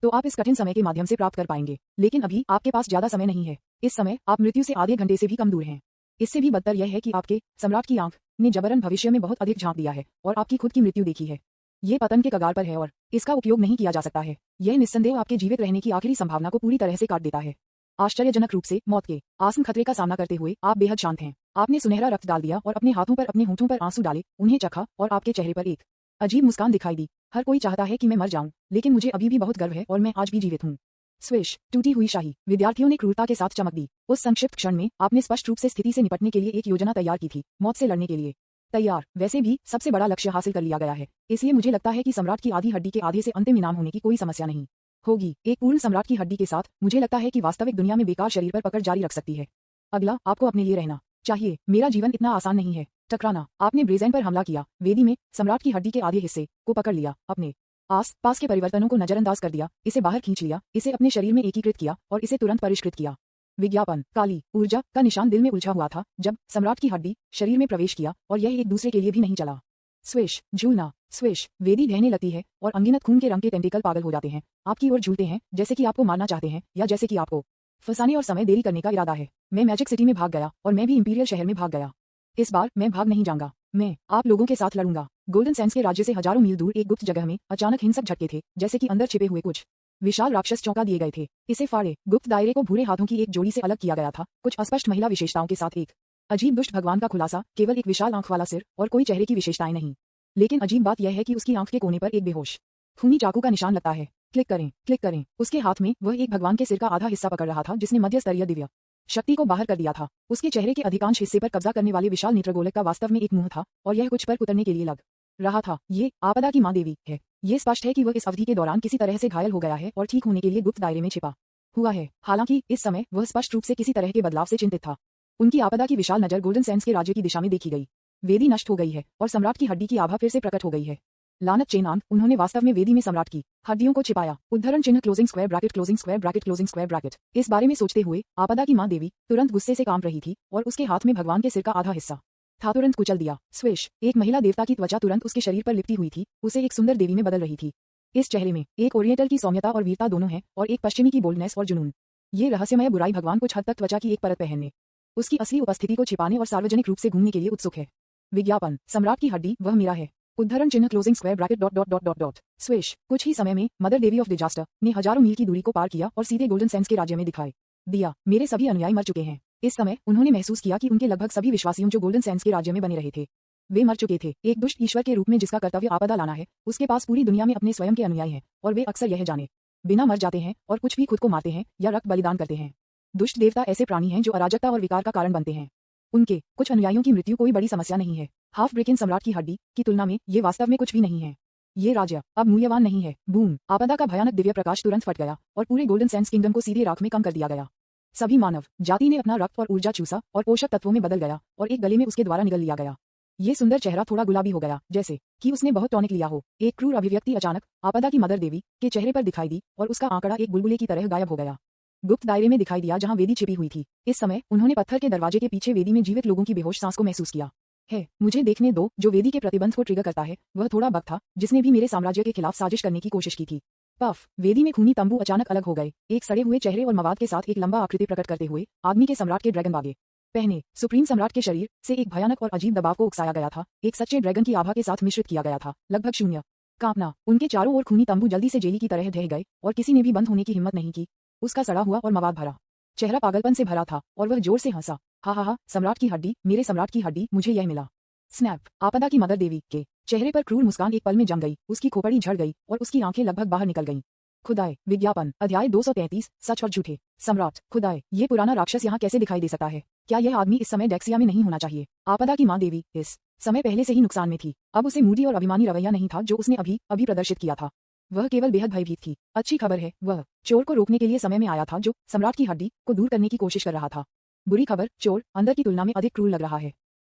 तो आप इस कठिन समय के माध्यम से प्राप्त कर पाएंगे, लेकिन अभी आपके पास ज्यादा समय नहीं है। इस समय आप मृत्यु से आधे घंटे से भी कम दूर हैं। इससे भी बदतर यह है कि आपके सम्राट की आंख ने जबरन भविष्य में बहुत अधिक झांक दिया है और आपकी खुद की मृत्यु देखी है। ये पतन के कगार पर है और इसका उपयोग नहीं किया जा सकता है। यह निस्संदेह आपके जीवित रहने की आखिरी संभावना को पूरी तरह से काट देता है। आश्चर्यजनक रूप से मौत के आसन खतरे का सामना करते हुए आप बेहद शांत हैं। आपने सुनहरा रक्त डाल दिया और अपने हाथों पर अपने होंठों पर आंसू डाले, उन्हें चखा और आपके चेहरे पर एक अजीब मुस्कान दिखाई दी। हर कोई चाहता है कि मैं मर जाऊं, लेकिन मुझे अभी भी बहुत गर्व है और मैं आज भी जीवित हूं। स्विश, टूटी हुई शाही विद्यार्थियों ने क्रूरता के साथ चमक दी। उस संक्षिप्त क्षण में आपने स्पष्ट रूप से स्थिति से निपटने के लिए एक योजना तैयार की थी, मौत से लड़ने के लिए तैयार। वैसे भी सबसे बड़ा लक्ष्य हासिल कर लिया गया है, इसलिए मुझे लगता है कि सम्राट की आधी हड्डी के आधे से अंतिम इनाम होने की कोई समस्या नहीं होगी। एक पूर्ण सम्राट की हड्डी के साथ मुझे लगता है कि वास्तविक दुनिया में बेकार शरीर पर पकड़ जारी रख सकती है। अगला, आपको अपने लिए रहना चाहिए। मेरा जीवन इतना आसान नहीं है। टकराना, आपने ब्रेजेन पर हमला किया, वेदी में सम्राट की हड्डी के आधे हिस्से को पकड़ लिया, अपने आस पास के परिवर्तनों को नजरअंदाज कर दिया, इसे बाहर खींच लिया, इसे अपने शरीर में एकीकृत किया और इसे तुरंत परिष्कृत किया। विज्ञापन काली ऊर्जा का निशान दिल में उलझा हुआ था जब सम्राट की हड्डी शरीर में प्रवेश किया और यह एक दूसरे के लिए भी नहीं चला। स्विश, झूलना, स्विश, वेदी ढहने लगती है और अनगिनत खून के रंग के टेंटिकल पागल हो जाते हैं, आपकी ओर झूलते हैं, जैसे कि आपको मारना चाहते हैं या जैसे कि आपको फंसाने और समय देरी करने का इरादा है। मैं मैजिक सिटी में भाग गया और मैं भी इंपीरियल शहर में भाग गया। इस बार मैं भाग नहीं जाऊंगा, मैं आप लोगों के साथ लड़ूंगा। गोल्डन सैंड्स के राज्य से हजारों मील दूर एक गुप्त जगह में अचानक हिंसक झटके थे, जैसे कि अंदर छिपे हुए कुछ विशाल राक्षस चौंका दिए गए थे। इसे फाड़े गुप्त दायरे को भूरे हाथों की एक जोड़ी से अलग किया गया था, कुछ अस्पष्ट महिला विशेषताओं के साथ एक अजीब दुष्ट भगवान का खुलासा, केवल एक विशाल आंख वाला सिर और कोई चेहरे की विशेषताएं नहीं। लेकिन अजीब बात यह है कि उसकी आंख के कोने पर एक बेहोश खूनी चाकू का निशान लगता है। क्लिक करें, क्लिक करें। उसके हाथ में वह एक भगवान के सिर का आधा हिस्सा पकड़ रहा था, जिसने मध्य स्तरीय दिव्य शक्ति को बाहर कर दिया था। उसके चेहरे के अधिकांश हिस्से पर कब्जा करने वाले विशाल नेत्रगोलक का वास्तव में एक मुंह था और यह कुछ पर कुतरने के लिए लग रहा था। ये आपदा की मां देवी है। ये स्पष्ट है कि वह इस अवधि के दौरान किसी तरह से घायल हो गया है और ठीक होने के लिए गुप्त दायरे में छिपा हुआ है। हालांकि इस समय वह स्पष्ट रूप से किसी तरह के बदलाव से चिंतित था। उनकी आपदा की विशाल नजर गोल्डन सैंड्स के राज्य की दिशा में देखी गई। वेदी नष्ट हो गई है और सम्राट की हड्डी की आभा फिर से प्रकट हो गई है। लानत चेनांग, उन्होंने वास्तव में वेदी में सम्राट की हड्डियों को छिपाया। उद्धरण चिन्ह closing square bracket closing square bracket closing square bracket. इस बारे में सोचते हुए आपदा की मां देवी तुरंत गुस्से से कांप रही थी और उसके हाथ में भगवान के सिर का आधा हिस्सा था तुरंत कुचल दिया। स्विश, एक महिला देवता की त्वचा तुरंत उसके शरीर पर लिपटी हुई थी, उसे एक सुंदर देवी में बदल रही थी। इस चेहरे में एक ओरिएंटल की सौम्यता और वीरता दोनों है और एक पश्चिमी की बोल्डनेस और जुनून। ये रहस्यमय बुराई भगवान कुछ हद तक त्वचा की एक परत पहनने, उसकी असली उपस्थिति को छिपाने और सार्वजनिक रूप से घूमने के लिए उत्सुक है। विज्ञापन, सम्राट की हड्डी वह मेरा है। उद्धरण चिन्ह closing square bracket dot dot dot dot dot. Swish, कुछ ही समय में मदर देवी ऑफ डिजास्टर ने हजारों मील की दूरी को पार किया और सीधे गोल्डन सैंड्स के राज्य में दिखाई दिया। मेरे सभी अनुयायी मर चुके हैं। इस समय उन्होंने महसूस किया कि उनके लगभग सभी विश्वासियों जो गोल्डन सैंड्स के राज्य में बने रहे थे, वे मर चुके थे। एक दुष्ट ईश्वर के रूप में जिसका कर्तव्य आपदा लाना है, उसके पास पूरी दुनिया में अपने स्वयं के अनुयायी हैं और वे अक्सर यह जाने बिना मर जाते हैं और कुछ भी खुद को मारते हैं या रक्त बलिदान करते हैं। दुष्ट देवता ऐसे प्राणी हैं जो अराजकता और विकार का कारण बनते हैं। उनके कुछ अनुयायियों की मृत्यु कोई बड़ी समस्या नहीं है। हाफ ब्रेकिन सम्राट की हड्डी की तुलना में ये वास्तव में कुछ भी नहीं है। ये राज्य अब मूल्यवान नहीं है। बूम, आपदा का भयानक दिव्य प्रकाश तुरंत फट गया और पूरे गोल्डन सैंड्स किंगडम को सीधे राख में कम कर दिया गया। सभी मानव जाति ने अपना रक्त और ऊर्जा चूसा और पोषक तत्वों में बदल गया और एक गले में उसके द्वारा निगल लिया गया। ये सुंदर चेहरा थोड़ा गुलाबी हो गया, जैसे कि उसने बहुत टॉनिक लिया हो। एक क्रूर अभिव्यक्ति अचानक आपदा की मदर देवी के चेहरे पर दिखाई दी और उसका आंकड़ा एक बुलबुले की तरह गायब हो गया। गुप्त दायरे में दिखाई दिया जहां वेदी छिपी हुई थी। इस समय उन्होंने पत्थर के दरवाजे के पीछे वेदी में जीवित लोगों की बेहोश सांस को महसूस किया। है, मुझे देखने दो। जो वेदी के प्रतिबंध को ट्रिगर करता है वह थोड़ा बग था जिसने भी मेरे साम्राज्य के खिलाफ साजिश करने की कोशिश की थी। पफ, वेदी में खूनी तंबू अचानक अलग हो गए। एक सड़े हुए चेहरे और मवाद के साथ एक लंबा आकृति प्रकट करते हुए आदमी के सम्राट के ड्रैगन बागे पहने सुप्रीम सम्राट के शरीर से एक भयानक और अजीब दबाव को उकसाया गया था, एक सच्चे ड्रैगन की आभा के साथ मिश्रित किया गया था। लगभग शून्य कांपना। उनके चारों ओर खूनी तंबू जल्दी से जेली की तरह ढह गए और किसी ने भी बंद होने की हिम्मत नहीं की। उसका सड़ा हुआ और मवाद भरा चेहरा पागलपन से भरा था और वह जोर से हंसा। हा हा हा, सम्राट की हड्डी, मेरे सम्राट की हड्डी, मुझे यह मिला। स्नैप, आपदा की मदर देवी के चेहरे पर क्रूर मुस्कान एक पल में जम गई। उसकी खोपड़ी झड़ गई और उसकी आंखें लगभग बाहर निकल गईं। खुदाए, विज्ञापन, अध्याय 233, सच और झूठे। सम्राट, खुदाए, ये पुराना राक्षस यहाँ कैसे दिखाई दे सकता है? क्या यह आदमी इस समय डेक्सिया में नहीं होना चाहिए? आपदा की माँ देवी इस समय पहले से ही नुकसान में थी। अब उसे मूडी और अभिमानी रवैया नहीं था जो उसने अभी अभी प्रदर्शित किया था। वह केवल बेहद भयभीत थी। अच्छी खबर है, वह चोर को रोकने के लिए समय में आया था जो सम्राट की हड्डी को दूर करने की कोशिश कर रहा था। बुरी खबर, चोर अंदर की तुलना में अधिक क्रूर लग रहा है।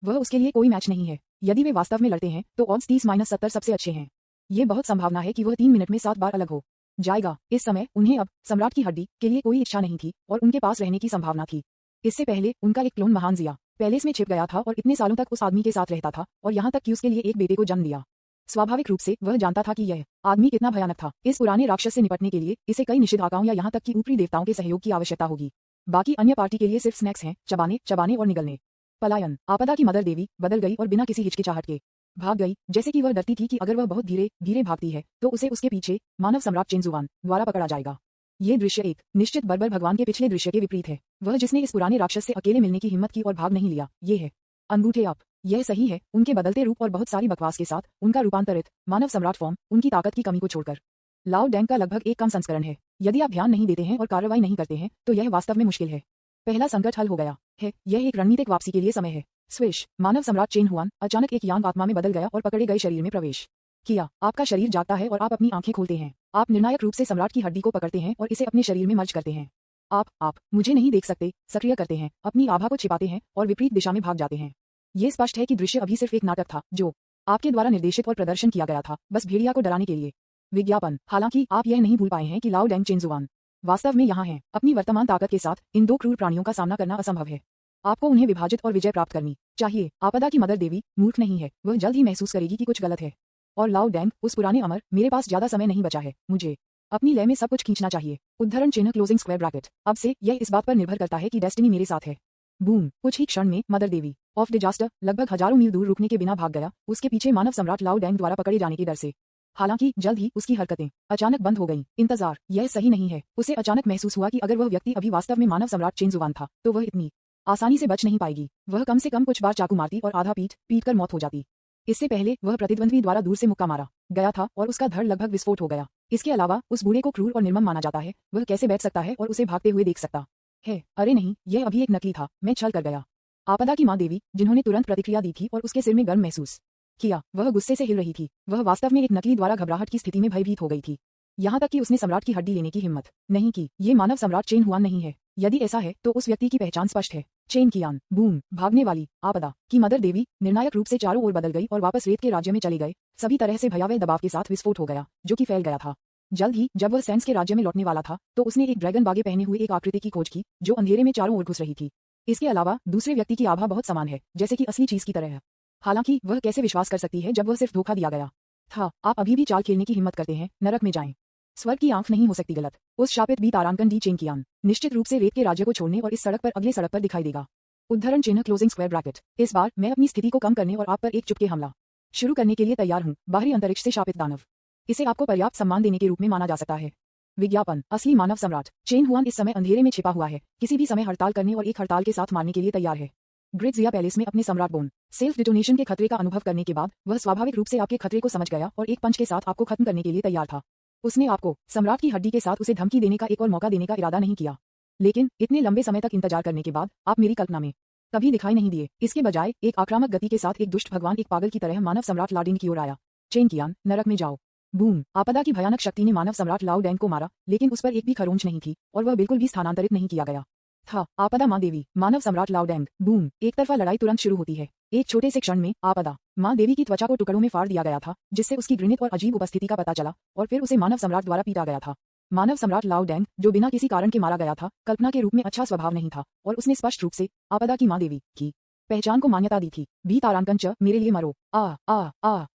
वह उसके लिए कोई मैच नहीं है। यदि वे वास्तव में लड़ते हैं तो ऑड्स 30-70 सबसे अच्छे हैं। ये बहुत संभावना है कि वह 3 मिनट में 7 बार अलग हो जाएगा। इस समय उन्हें अब सम्राट की हड्डी के लिए कोई इच्छा नहीं थी और उनके पास रहने की संभावना थी। इससे पहले उनका एक क्लोन महान जिया पैलेस में छिप गया था और इतने सालों तक उस आदमी के साथ रहता था और यहाँ तक कि उसके लिए एक बेटे को जन्म दिया। स्वाभाविक रूप से वह जानता था कि यह आदमी कितना भयानक था। इस पुराने राक्षस से निपटने के लिए इसे कई निषेधाज्ञाओं या यहाँ तक कि ऊपरी देवताओं के सहयोग की आवश्यकता होगी। बाकी अन्य पार्टी के लिए सिर्फ स्नैक्स हैं, चबाने चबाने और निगलने। पलायन, आपदा की मदर देवी बदल गई और बिना किसी हिचकिचाहट के भाग गई, जैसे कि वह डरती थी कि अगर वह बहुत धीरे धीरे भागती है तो उसे उसके पीछे मानव सम्राट चेंजुआन द्वारा पकड़ा जाएगा। ये दृश्य एक निश्चित बर्बर भगवान के पिछले दृश्य के विपरीत है। वह जिसने इस पुराने राक्षस से अकेले मिलने की हिम्मत की और भाग नहीं लिया, ये है अंगूठे अप। यह सही है, उनके बदलते रूप और बहुत सारी बकवास के साथ उनका रूपांतरित मानव सम्राट फॉर्म उनकी ताकत की कमी को छोड़कर लाओ डैंग का लगभग एक कम संस्करण है। यदि आप ध्यान नहीं देते हैं और कार्रवाई नहीं करते हैं तो यह वास्तव में मुश्किल है। पहला संकट हल हो गया है। यह एक रणनीतिक वापसी के लिए समय है। स्विश, मानव सम्राट चेन हुआन अचानक एक यांग आत्मा में बदल गया और पकड़े गए शरीर में प्रवेश किया। आपका शरीर जागता है और आप अपनी आंखें खोलते हैं। आप निर्णायक रूप से सम्राट की हड्डी को पकड़ते हैं और इसे अपने शरीर में मर्ज करते हैं। आप मुझे नहीं देख सकते सक्रिय करते हैं, अपनी आभा को छिपाते हैं और विपरीत दिशा में भाग जाते हैं। ये स्पष्ट है कि दृश्य अभी सिर्फ एक नाटक था जो आपके द्वारा निर्देशित और प्रदर्शन किया गया था, बस भेड़िया को डराने के लिए। विज्ञापन, हालांकि आप यह नहीं भूल पाए हैं कि लाओ डैंग चेंजुआन वास्तव में यहाँ है। अपनी वर्तमान ताकत के साथ इन दो क्रूर प्राणियों का सामना करना असंभव है। आपको उन्हें विभाजित और विजय प्राप्त करनी चाहिए। आपदा की मदर देवी मूर्ख नहीं है, वह जल्द ही महसूस करेगी कि कुछ गलत है। और लाओ डैंग, उस पुराने अमर, मेरे पास ज्यादा समय नहीं बचा है, मुझे अपनी लय में सब कुछ खींचना चाहिए। उद्धरण चिन्ह क्लोजिंग स्क्वायर ब्रैकेट। अब से यह इस बात पर निर्भर करता है कि डेस्टिनी मेरे साथ है। बूम, कुछ ही क्षण में मदर देवी ऑफ डिजास्टर लगभग हजारों मील दूर रुकने के बिना भाग गया, उसके पीछे मानव सम्राट लाओ डैंग द्वारा पकड़े जाने के डर से। हालांकि जल्द ही उसकी हरकतें अचानक बंद हो गईं। इंतजार, यह सही नहीं है। उसे अचानक महसूस हुआ कि अगर वह व्यक्ति अभी वास्तव में मानव सम्राट चेंजुआन था तो वह इतनी आसानी से बच नहीं पाएगी। वह कम से कम कुछ बार चाकू मारती और आधा पीट कर मौत हो जाती। इससे पहले वह प्रतिद्वंद्वी द्वारा दूर से मुक्का मारा गया था और उसका धड़ लगभग विस्फोट हो गया। इसके अलावा उस बूढ़े को क्रूर और निर्मम माना जाता है। वह कैसे बैठ सकता है और उसे भागते हुए देख सकता है? अरे नहीं, यह अभी एक नकली था, मैं छल कर गया। आपदा की माँ देवी, जिन्होंने तुरंत प्रतिक्रिया दी थी और उसके सिर में गर्म महसूस किया, वह गुस्से से हिल रही थी। वह वास्तव में एक नकली द्वारा घबराहट की स्थिति में भयभीत हो गई थी। यहाँ तक कि उसने सम्राट की हड्डी लेने की हिम्मत नहीं की। ये मानव सम्राट चेन हुआन नहीं है। यदि ऐसा है तो उस व्यक्ति की पहचान स्पष्ट है, चेन कियान। बूम, भागने वाली आपदा की मदर देवी निर्णायक रूप से चारों ओर बदल गई और वापस रेत के राज्य में चले गए। सभी तरह से भयावह दबाव के साथ विस्फोट हो गया जो कि फैल गया था। जल्द ही जब वह सैंस के राज्य में लौटने वाला था तो उसने एक ड्रैगन बागे पहने हुए एक आकृति की खोज की जो अंधेरे में चारों ओर घुस रही थी। इसके अलावा दूसरे व्यक्ति की आभा बहुत समान है, जैसे कि असली चीज की तरह है। हालांकि वह कैसे विश्वास कर सकती है जब वह सिर्फ धोखा दिया गया था? आप अभी भी चाल खेलने की हिम्मत करते हैं, नरक में जाएं। स्वर्ग की आंख नहीं हो सकती गलत। उस शापित बी तारांकन डी चेन कियान निश्चित रूप से रेत के राज्य को छोड़ने और इस सड़क पर अगले सड़क पर दिखाई देगा। उद्धरण चिन्ह क्लोजिंग स्क्वायर ब्रैकेट। इस बार मैं अपनी स्थिति को कम करने और आप पर एक चुपके हमला शुरू करने के लिए तैयार हूँ। बाहरी अंतरिक्ष से शापित दानव। इसे आपको पर्याप्त सम्मान देने के रूप में माना जा सकता है। विज्ञापन, असली मानव सम्राट चेन हुआन इस समय अंधेरे में छिपा हुआ है, किसी भी समय हड़ताल करने और एक हड़ताल के साथ मारने के लिए तैयार है। ग्रेट जिया पैलेस में अपने सम्राट बोन सेल्फ डिटोनेशन के खतरे का अनुभव करने के बाद वह स्वाभाविक रूप से आपके खतरे को समझ गया और एक पंच के साथ आपको खत्म करने के लिए तैयार था। उसने आपको सम्राट की हड्डी के साथ उसे धमकी देने का एक और मौका देने का इरादा नहीं किया, लेकिन इतने लंबे समय तक इंतजार करने के बाद आप मेरी कल्पना में कभी दिखाई नहीं दिए। इसके बजाय एक आक्रामक गति के साथ एक दुष्ट भगवान एक पागल की तरह मानव सम्राट लाडिन की ओर आया। चेन कियान, नरक में जाओ। बूम! आपदा की भयानक शक्ति ने मानव सम्राट लाओ डैंग को मारा, लेकिन उस पर एक भी खरोंच नहीं थी और वह बिल्कुल भी स्थानांतरित नहीं किया गया था। आपदा माँ देवी, मानव सम्राट लाओ डैंग, बूम! एक तरफा लड़ाई तुरंत शुरू होती है। एक छोटे से क्षण में आपदा माँ देवी की त्वचा को टुकड़ों में फाड़ दिया गया था, जिससे उसकी घृणित और अजीब उपस्थिति का पता चला और फिर उसे मानव सम्राट द्वारा पीटा गया था। मानव सम्राट लाओ डैंग, जो बिना किसी कारण के मारा गया था, कल्पना के रूप में अच्छा स्वभाव नहीं था और उसने स्पष्ट रूप से आपदा की माँ देवी की पहचान को मान्यता दी थी। बी तारांकन च मेरे लिए मरो।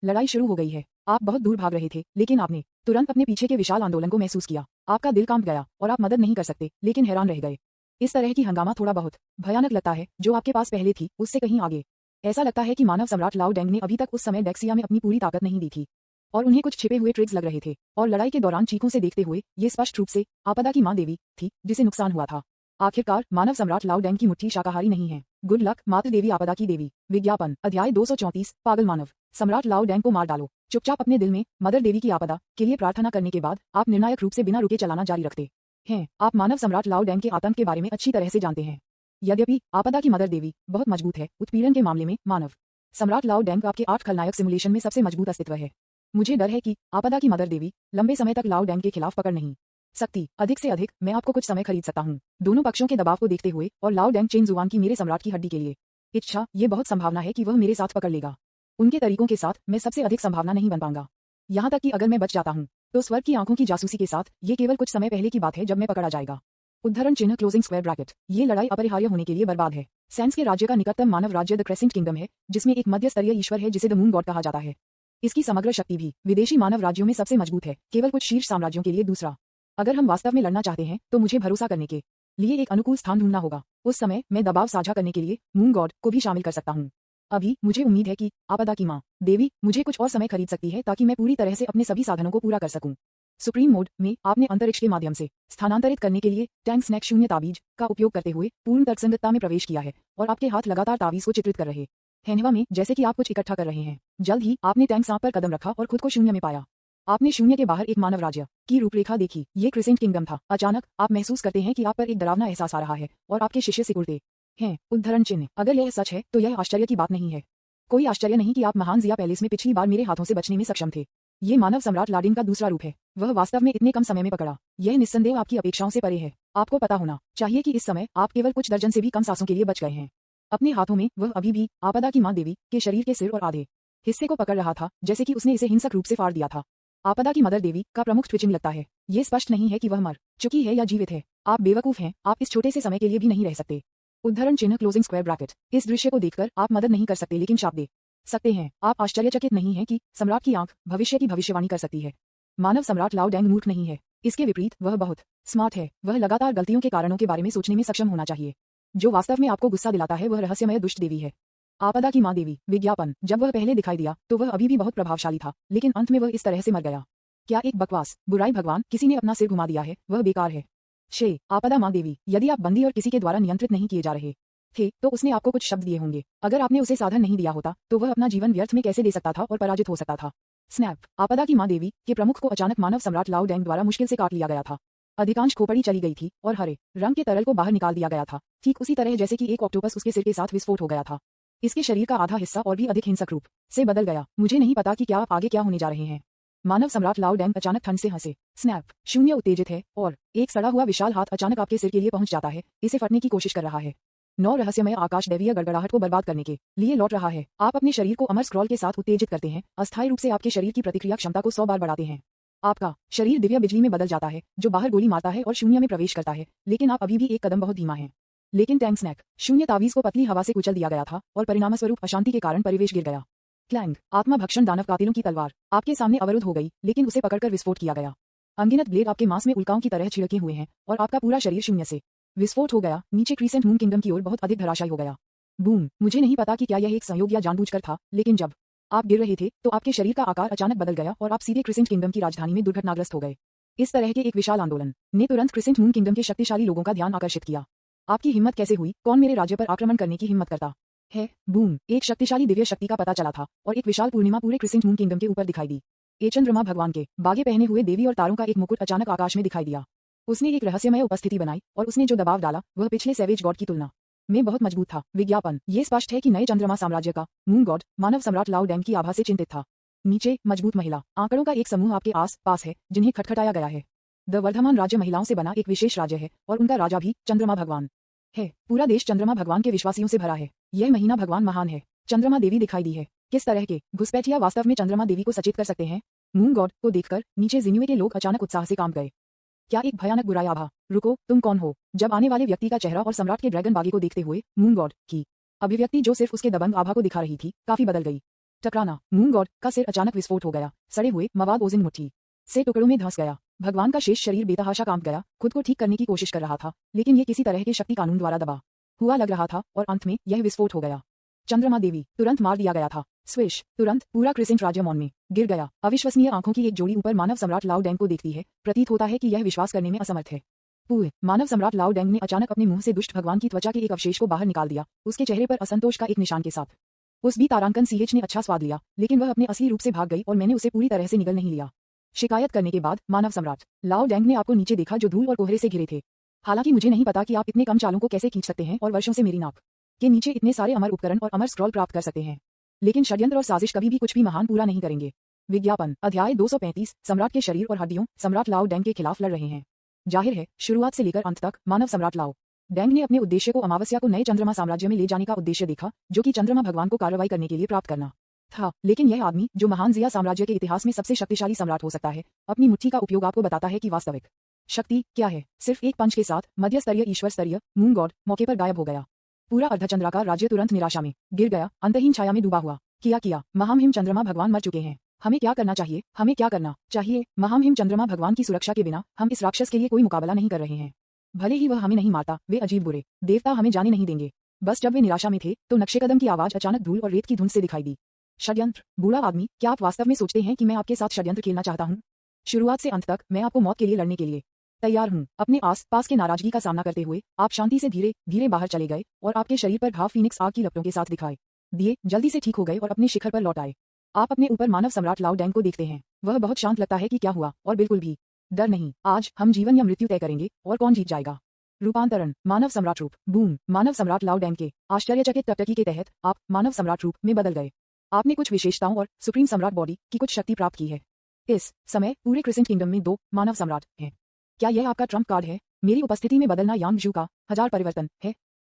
लड़ाई शुरू हो गई है। आप बहुत दूर भाग रहे थे, लेकिन आपने तुरंत अपने पीछे के विशाल आंदोलन को महसूस किया। आपका दिल कांप गया और आप मदद नहीं कर सकते, लेकिन हैरान रह गए। इस तरह की हंगामा थोड़ा बहुत भयानक लगता है, जो आपके पास पहले थी उससे कहीं आगे। ऐसा लगता है कि मानव सम्राट लाओ डैंग ने अभी तक उस समय डेक्सिया में अपनी पूरी ताकत नहीं दी थी और उन्हें कुछ छिपे हुए ट्रिक्स लग रहे थे और लड़ाई के दौरान चीखों से देखते हुए ये स्पष्ट रूप से आपदा की माँ देवी थी जिसे नुकसान हुआ था। आखिरकार मानव सम्राट लाओ डैंग की मुट्ठी शाकाहारी नहीं है। गुड लक मातृ देवी आपदा की देवी। विज्ञापन अध्याय 234 पागल मानव सम्राट लाओ डैंग को मार डालो। चुपचाप अपने दिल में मदर देवी की आपदा के लिए प्रार्थना करने के बाद आप निर्णायक रूप से बिना रुके चलाना जारी रखते हैं। आप मानव सम्राट लाओ डैंग के आतंक के बारे में अच्छी तरह से जानते हैं। यद्यपि आपदा की मदर देवी बहुत मजबूत है, उत्पीड़न के मामले में मानव सम्राट लाओ डैंग आपके 8 खलनायक सिमुलेशन में सबसे मजबूत अस्तित्व है। मुझे डर है कि आपदा की मदर देवी लंबे समय तक लाओ डैंग के खिलाफ पकड़ नहीं सकती। अधिक से अधिक मैं आपको कुछ समय खरीद सकता हूँ। दोनों पक्षों के दबाव को देखते हुए और लाओ डैंग चेन जुआन की मेरे सम्राट की हड्डी के लिए इच्छा, ये बहुत संभावना है कि वह मेरे साथ पकड़ लेगा। उनके तरीकों के साथ मैं सबसे अधिक संभावना नहीं बन पाऊंगा। यहाँ तक कि अगर मैं बच जाता हूँ तो स्वर्ग की आंखों की जासूसी के साथ ये केवल कुछ समय पहले की बात है जब मैं पकड़ा जाएगा। उद्धरण चिन्ह क्लोजिंग स्क्वायर ब्रैकेट। ये लड़ाई अपरिहार्य होने के लिए बर्बाद है। सैंस के राज्य का निकटतम मानव राज्य द क्रेसेंट किंगडम है, जिसमें एक मध्य स्तरीय ईश्वर है जिसे द मून गॉड कहा जाता है। इसकी समग्र शक्ति भी विदेशी मानव राज्यों में सबसे मजबूत है, केवल कुछ शीर्ष साम्राज्यों के लिए दूसरा। अगर हम वास्तव में लड़ना चाहते हैं तो मुझे भरोसा करने के लिए एक अनुकूल स्थान ढूंढना होगा। उस समय मैं दबाव साझा करने के लिए मून गॉड को भी शामिल कर सकता हूँ। अभी मुझे उम्मीद है कि आपदा की माँ देवी मुझे कुछ और समय खरीद सकती है ताकि मैं पूरी तरह से अपने सभी साधनों को पूरा कर सकूं। सुप्रीम मोड में आपने अंतरिक्ष के माध्यम से स्थानांतरित करने के लिए टैंक स्नैक शून्य ताबीज का उपयोग करते हुए पूर्ण तर्कसंगतता में प्रवेश किया है और आपके हाथ लगातार ताबीज को चित्रित कर रहे हैं हवा में, जैसे कि आप कुछ इकट्ठा कर रहे हैं। जल्द ही आपने टैंक सांप पर कदम रखा और खुद को शून्य में पाया। आपने शून्य के बाहर एक मानव राज्य की रूपरेखा देखी। ये क्रिसेंट किंगडम था। अचानक आप महसूस करते हैं कि आप पर एक डरावना एहसास आ रहा है और आपके शिष्य सिकुड़ते हैं। उद्धरण चिन्ह। अगर यह सच है तो यह आश्चर्य की बात नहीं है। कोई आश्चर्य नहीं कि आप महान जिया पैलेस में पिछली बार मेरे हाथों से बचने में सक्षम थे। ये मानव सम्राट लाडिन का दूसरा रूप है। वह वास्तव में इतने कम समय में पकड़ा। यह निस्संदेह आपकी अपेक्षाओं से परे है। आपको पता होना चाहिए कि इस समय आप केवल कुछ दर्जन से भी कम सांसों के लिए बच गए हैं। अपने हाथों में वह अभी भी आपदा की माँ देवी के शरीर के सिर और आधे हिस्से को पकड़ रहा था, जैसे कि उसने इसे हिंसक रूप से फाड़ दिया था। आपदा की मदर देवी का प्रमुख ट्विचिंग लगता है। ये स्पष्ट नहीं है कि वह मर चुकी है या जीवित है। आप बेवकूफ हैं। आप इस छोटे से समय के लिए भी नहीं रह सकते। उद्धरण चिन्ह क्लोजिंग स्क्वायर ब्रैकेट। इस दृश्य को देखकर आप मदद नहीं कर सकते, लेकिन शाप दे सकते हैं। आप आश्चर्यचकित नहीं हैं कि सम्राट की आंख भविष्य की भविष्यवाणी कर सकती है। मानव सम्राट लाओ डैंग मूर्ख नहीं है। इसके विपरीत वह बहुत स्मार्ट है। वह लगातार गलतियों के कारणों के बारे में सोचने में सक्षम होना चाहिए। जो वास्तव में आपको गुस्सा दिलाता है वह रहस्यमय दुष्ट देवी है। आपदा की माँ देवी। विज्ञापन। जब वह पहले दिखाई दिया तो वह अभी भी बहुत प्रभावशाली था, लेकिन अंत में वह इस तरह से मर गया। क्या एक बकवास। बुराई भगवान, किसी ने अपना सिर घुमा दिया है। वह बेकार है। शे आपदा माँ देवी। यदि आप बंदी और किसी के द्वारा नियंत्रित नहीं किए जा रहे थे तो उसने आपको कुछ शब्द दिए होंगे। अगर आपने उसे साधन नहीं दिया होता तो वह अपना जीवन व्यर्थ में कैसे दे सकता था और पराजित हो सकता था। स्नैप। आपदा की माँ देवी के प्रमुख को अचानक मानव सम्राट लाओ डैंग द्वारा मुश्किल से काट लिया गया था। अधिकांश खोपड़ी चली गई थी और हरे रंग के तरल को बाहर निकाल दिया गया था, ठीक उसी तरह जैसे कि एक ऑक्टोपस उसके सिर के साथ विस्फोट हो गया था। इसके शरीर का आधा हिस्सा और भी अधिक हिंसक रूप से बदल गया। मुझे नहीं पता कि क्या आप आगे क्या होने जा रहे हैं। मानव सम्राट लाओ डैंग अचानक ठंड से हंसे। स्नैप। शून्य उत्तेजित है और एक सड़ा हुआ विशाल हाथ अचानक आपके सिर के लिए पहुंच जाता है, इसे फटने की कोशिश कर रहा है। 9 रहस्यमय आकाश दैवीय गड़गड़ाहट को बर्बाद करने के लिए लौट रहा है। आप अपने शरीर को अमर स्क्रॉल के साथ उत्तेजित करते हैं, अस्थायी रूप से आपके शरीर की प्रतिक्रिया क्षमता को 100 बार बढ़ाते हैं। आपका शरीर दिव्य बिजली में बदल जाता है जो बाहर गोली मारता है और शून्य में प्रवेश करता है, लेकिन आप अभी भी एक कदम बहुत धीमा हैं। लेकिन टैंक स्नैक। शून्य तावीज को पतली हवा से कुचल दिया गया था और परिणामस्वरूप अशांति के कारण परिवेश गिर गया। क्लैंग। आत्मा भक्षण दानव कातिलों की तलवार आपके सामने अवरुद्ध हो गई, लेकिन उसे पकड़कर विस्फोट किया गया। अनगिनत ब्लेड आपके मांस में उल्काओं की तरह छिड़के हुए हैं और आपका पूरा शरीर शून्य से विस्फोट हो गया, नीचे क्रीसेंट मून किंगडम की ओर बहुत अधिक धराशायी हो गया। बूम। मुझे नहीं पता कि क्या यह एक संयोग या जानबूझकर था, लेकिन जब आप गिर रहे थे तो आपके शरीर का आकार अचानक बदल गया और आप सीधे क्रिसेंट किंगडम की राजधानी में दुर्घटनाग्रस्त हो गए। इस तरह के एक विशाल आंदोलन ने तुरंत क्रिसेंट मून किंगडम के शक्तिशाली लोगों का ध्यान आकर्षित किया। आपकी हिम्मत कैसे हुई? कौन मेरे राज्य पर आक्रमण करने की हिम्मत करता है? बूम। एक शक्तिशाली दिव्य शक्ति का पता चला था और एक विशाल पूर्णिमा पूरे क्रिसेंट मून किंगडम के ऊपर दिखाई दी। एक चंद्रमा भगवान के बागे पहने हुए देवी और तारों का एक मुकुट अचानक आकाश में दिखाई दिया। उसने एक रहस्यमय उपस्थिति बनाई और उसने जो दबाव डाला वह पिछले सैवेज गॉड की तुलना में बहुत मजबूत था। विज्ञापन। ये स्पष्ट है कि नए चंद्रमा साम्राज्य का मून गॉड मानव सम्राट लाओ डैंग की आभा से चिंतित था। नीचे मजबूत महिला आंकड़ों का एक समूह आपके आस पास है जिन्हें खटखटाया गया है। द वर्धमान राज्य महिलाओं से बना एक विशेष राज्य है और उनका राजा भी चंद्रमा भगवान है। पूरा देश चंद्रमा भगवान के विश्वासियों से भरा है। यह महीना भगवान महान है। चंद्रमा देवी दिखाई दी है। किस तरह के घुसपैठिया वास्तव में चंद्रमा देवी को सचेत कर सकते हैं? मून गॉड को देखकर नीचे जिन्युए के लोग अचानक उत्साह से कांप गए। क्या एक भयानक बुराई आभा। रुको, तुम कौन हो? जब आने वाले व्यक्ति का चेहरा और सम्राट के ड्रैगन बागी को देखते हुए मून गॉड की अभिव्यक्ति जो सिर्फ उसके दबंग आभा को दिखा रही थी काफी बदल गई। टकराना। मून गॉड का सिर अचानक विस्फोट हो गया। सड़े हुए मवाद ओजिन मुट्ठी से टुकड़ों में धंस गया। भगवान का शेष शरीर बेतहाशा कांप गया। खुद को ठीक करने की कोशिश कर रहा था, लेकिन ये किसी तरह के शक्ति कानून द्वारा दबा हुआ लग रहा था और अंत में यह विस्फोट हो गया। चंद्रमा देवी तुरंत मार दिया गया था। स्विश, तुरंत पूरा क्रिसेंट राज्य मौन में गिर गया। अविश्वसनीय आंखों की एक जोड़ी ऊपर मानव सम्राट लाओ डेंग को देखती है। प्रतीत होता है कि यह विश्वास करने में असमर्थ है। मानव सम्राट लाओ डेंग ने अचानक अपने मुंह से दुष्ट भगवान की त्वचा के एक अवशेष को बाहर निकाल दिया, उसके चेहरे पर असंतोष का एक निशान के साथ। उस भी तारांकन सीएच ने अच्छा स्वाद लिया, लेकिन वह अपने असली रूप से भाग गई और मैंने उसे पूरी तरह से निगल नहीं लिया। शिकायत करने के बाद मानव सम्राट लाओ डेंग ने आपको नीचे देखा जो धूल और कोहरे से घिरे थे। हालांकि मुझे नहीं पता कि आप इतने कम चालों को कैसे खींच सकते हैं और वर्षों से मेरी नाक के नीचे इतने सारे अमर उपकरण और अमर स्क्रॉल प्राप्त कर सकते हैं, लेकिन षड्यंत्र और साजिश कभी भी कुछ भी महान पूरा नहीं करेंगे। विज्ञापन अध्याय 235 सम्राट के शरीर और हड्डियों सम्राट लाओ डेंग के खिलाफ लड़ रहे हैं। जाहिर है, शुरुआत से लेकर अंत तक मानव सम्राट लाओ डेंग ने अपने उद्देश्य को अमावस्या को नए चंद्रमा साम्राज्य में ले जाने का उद्देश्य देखा, जो कि चंद्रमा भगवान को कार्रवाई करने के लिए प्राप्त करना था। लेकिन यह आदमी, जो महान जिया साम्राज्य के इतिहास में सबसे शक्तिशाली सम्राट हो सकता है, अपनी मुट्ठी का उपयोग आपको बताता है कि वास्तविक शक्ति क्या है। सिर्फ एक पंच के साथ मध्य स्तरीय ईश्वर स्तरीय मून गॉड मौके पर गायब हो गया। पूरा अर्धचंद्राकार राज्य तुरंत निराशा में गिर गया, अंतहीन छाया में डूबा हुआ। किया महामहिम चंद्रमा भगवान मर चुके हैं। हमें क्या करना चाहिए? हमें क्या करना चाहिए? महामहिम चंद्रमा भगवान की सुरक्षा के बिना हम इस राक्षस के लिए कोई मुकाबला नहीं कर रहे हैं। भले ही वह हमें नहीं मारता, वे अजीब बुरे देवता हमें जाने नहीं देंगे। बस जब वे निराशा में थे तो नक्शेकदम की आवाज अचानक धूल और रेत की धुंध से दिखाई दी। षड्यंत्र। बूढ़ा आदमी, क्या आप वास्तव में सोचते हैं कि मैं आपके साथ षड्यंत्र खेलना चाहता हूँ? शुरुआत से अंत तक मैं आपको मौत के लिए लड़ने के लिए तैयार हूँ। अपने आस पास के नाराजगी का सामना करते हुए आप शांति से धीरे धीरे बाहर चले गए और आपके शरीर पर घाव फीनिक्स आग की लपटों के साथ दिखाई दिए जल्दी से ठीक हो गए और अपने शिखर पर लौट आए। आप अपने ऊपर मानव सम्राट लाओ डेंग को देखते हैं। वह बहुत शांत लगता है कि क्या हुआ, और बिल्कुल भी डर नहीं। आज हम जीवन या मृत्यु तय करेंगे और कौन जीत जाएगा। रूपांतरण मानव सम्राट रूप। बूम। मानव सम्राट लाओ डेंग के आश्चर्यचकित टकटकी के तहत आप मानव सम्राट रूप में बदल गए। आपने कुछ विशेषताओं और सुप्रीम सम्राट बॉडी की कुछ शक्ति प्राप्त की है। इस समय पूरे क्रिसेंट किंगडम में 2 मानव सम्राट हैं। क्या यह आपका ट्रम्प कार्ड है? मेरी उपस्थिति में बदलना यांग जू का 1000 परिवर्तन है।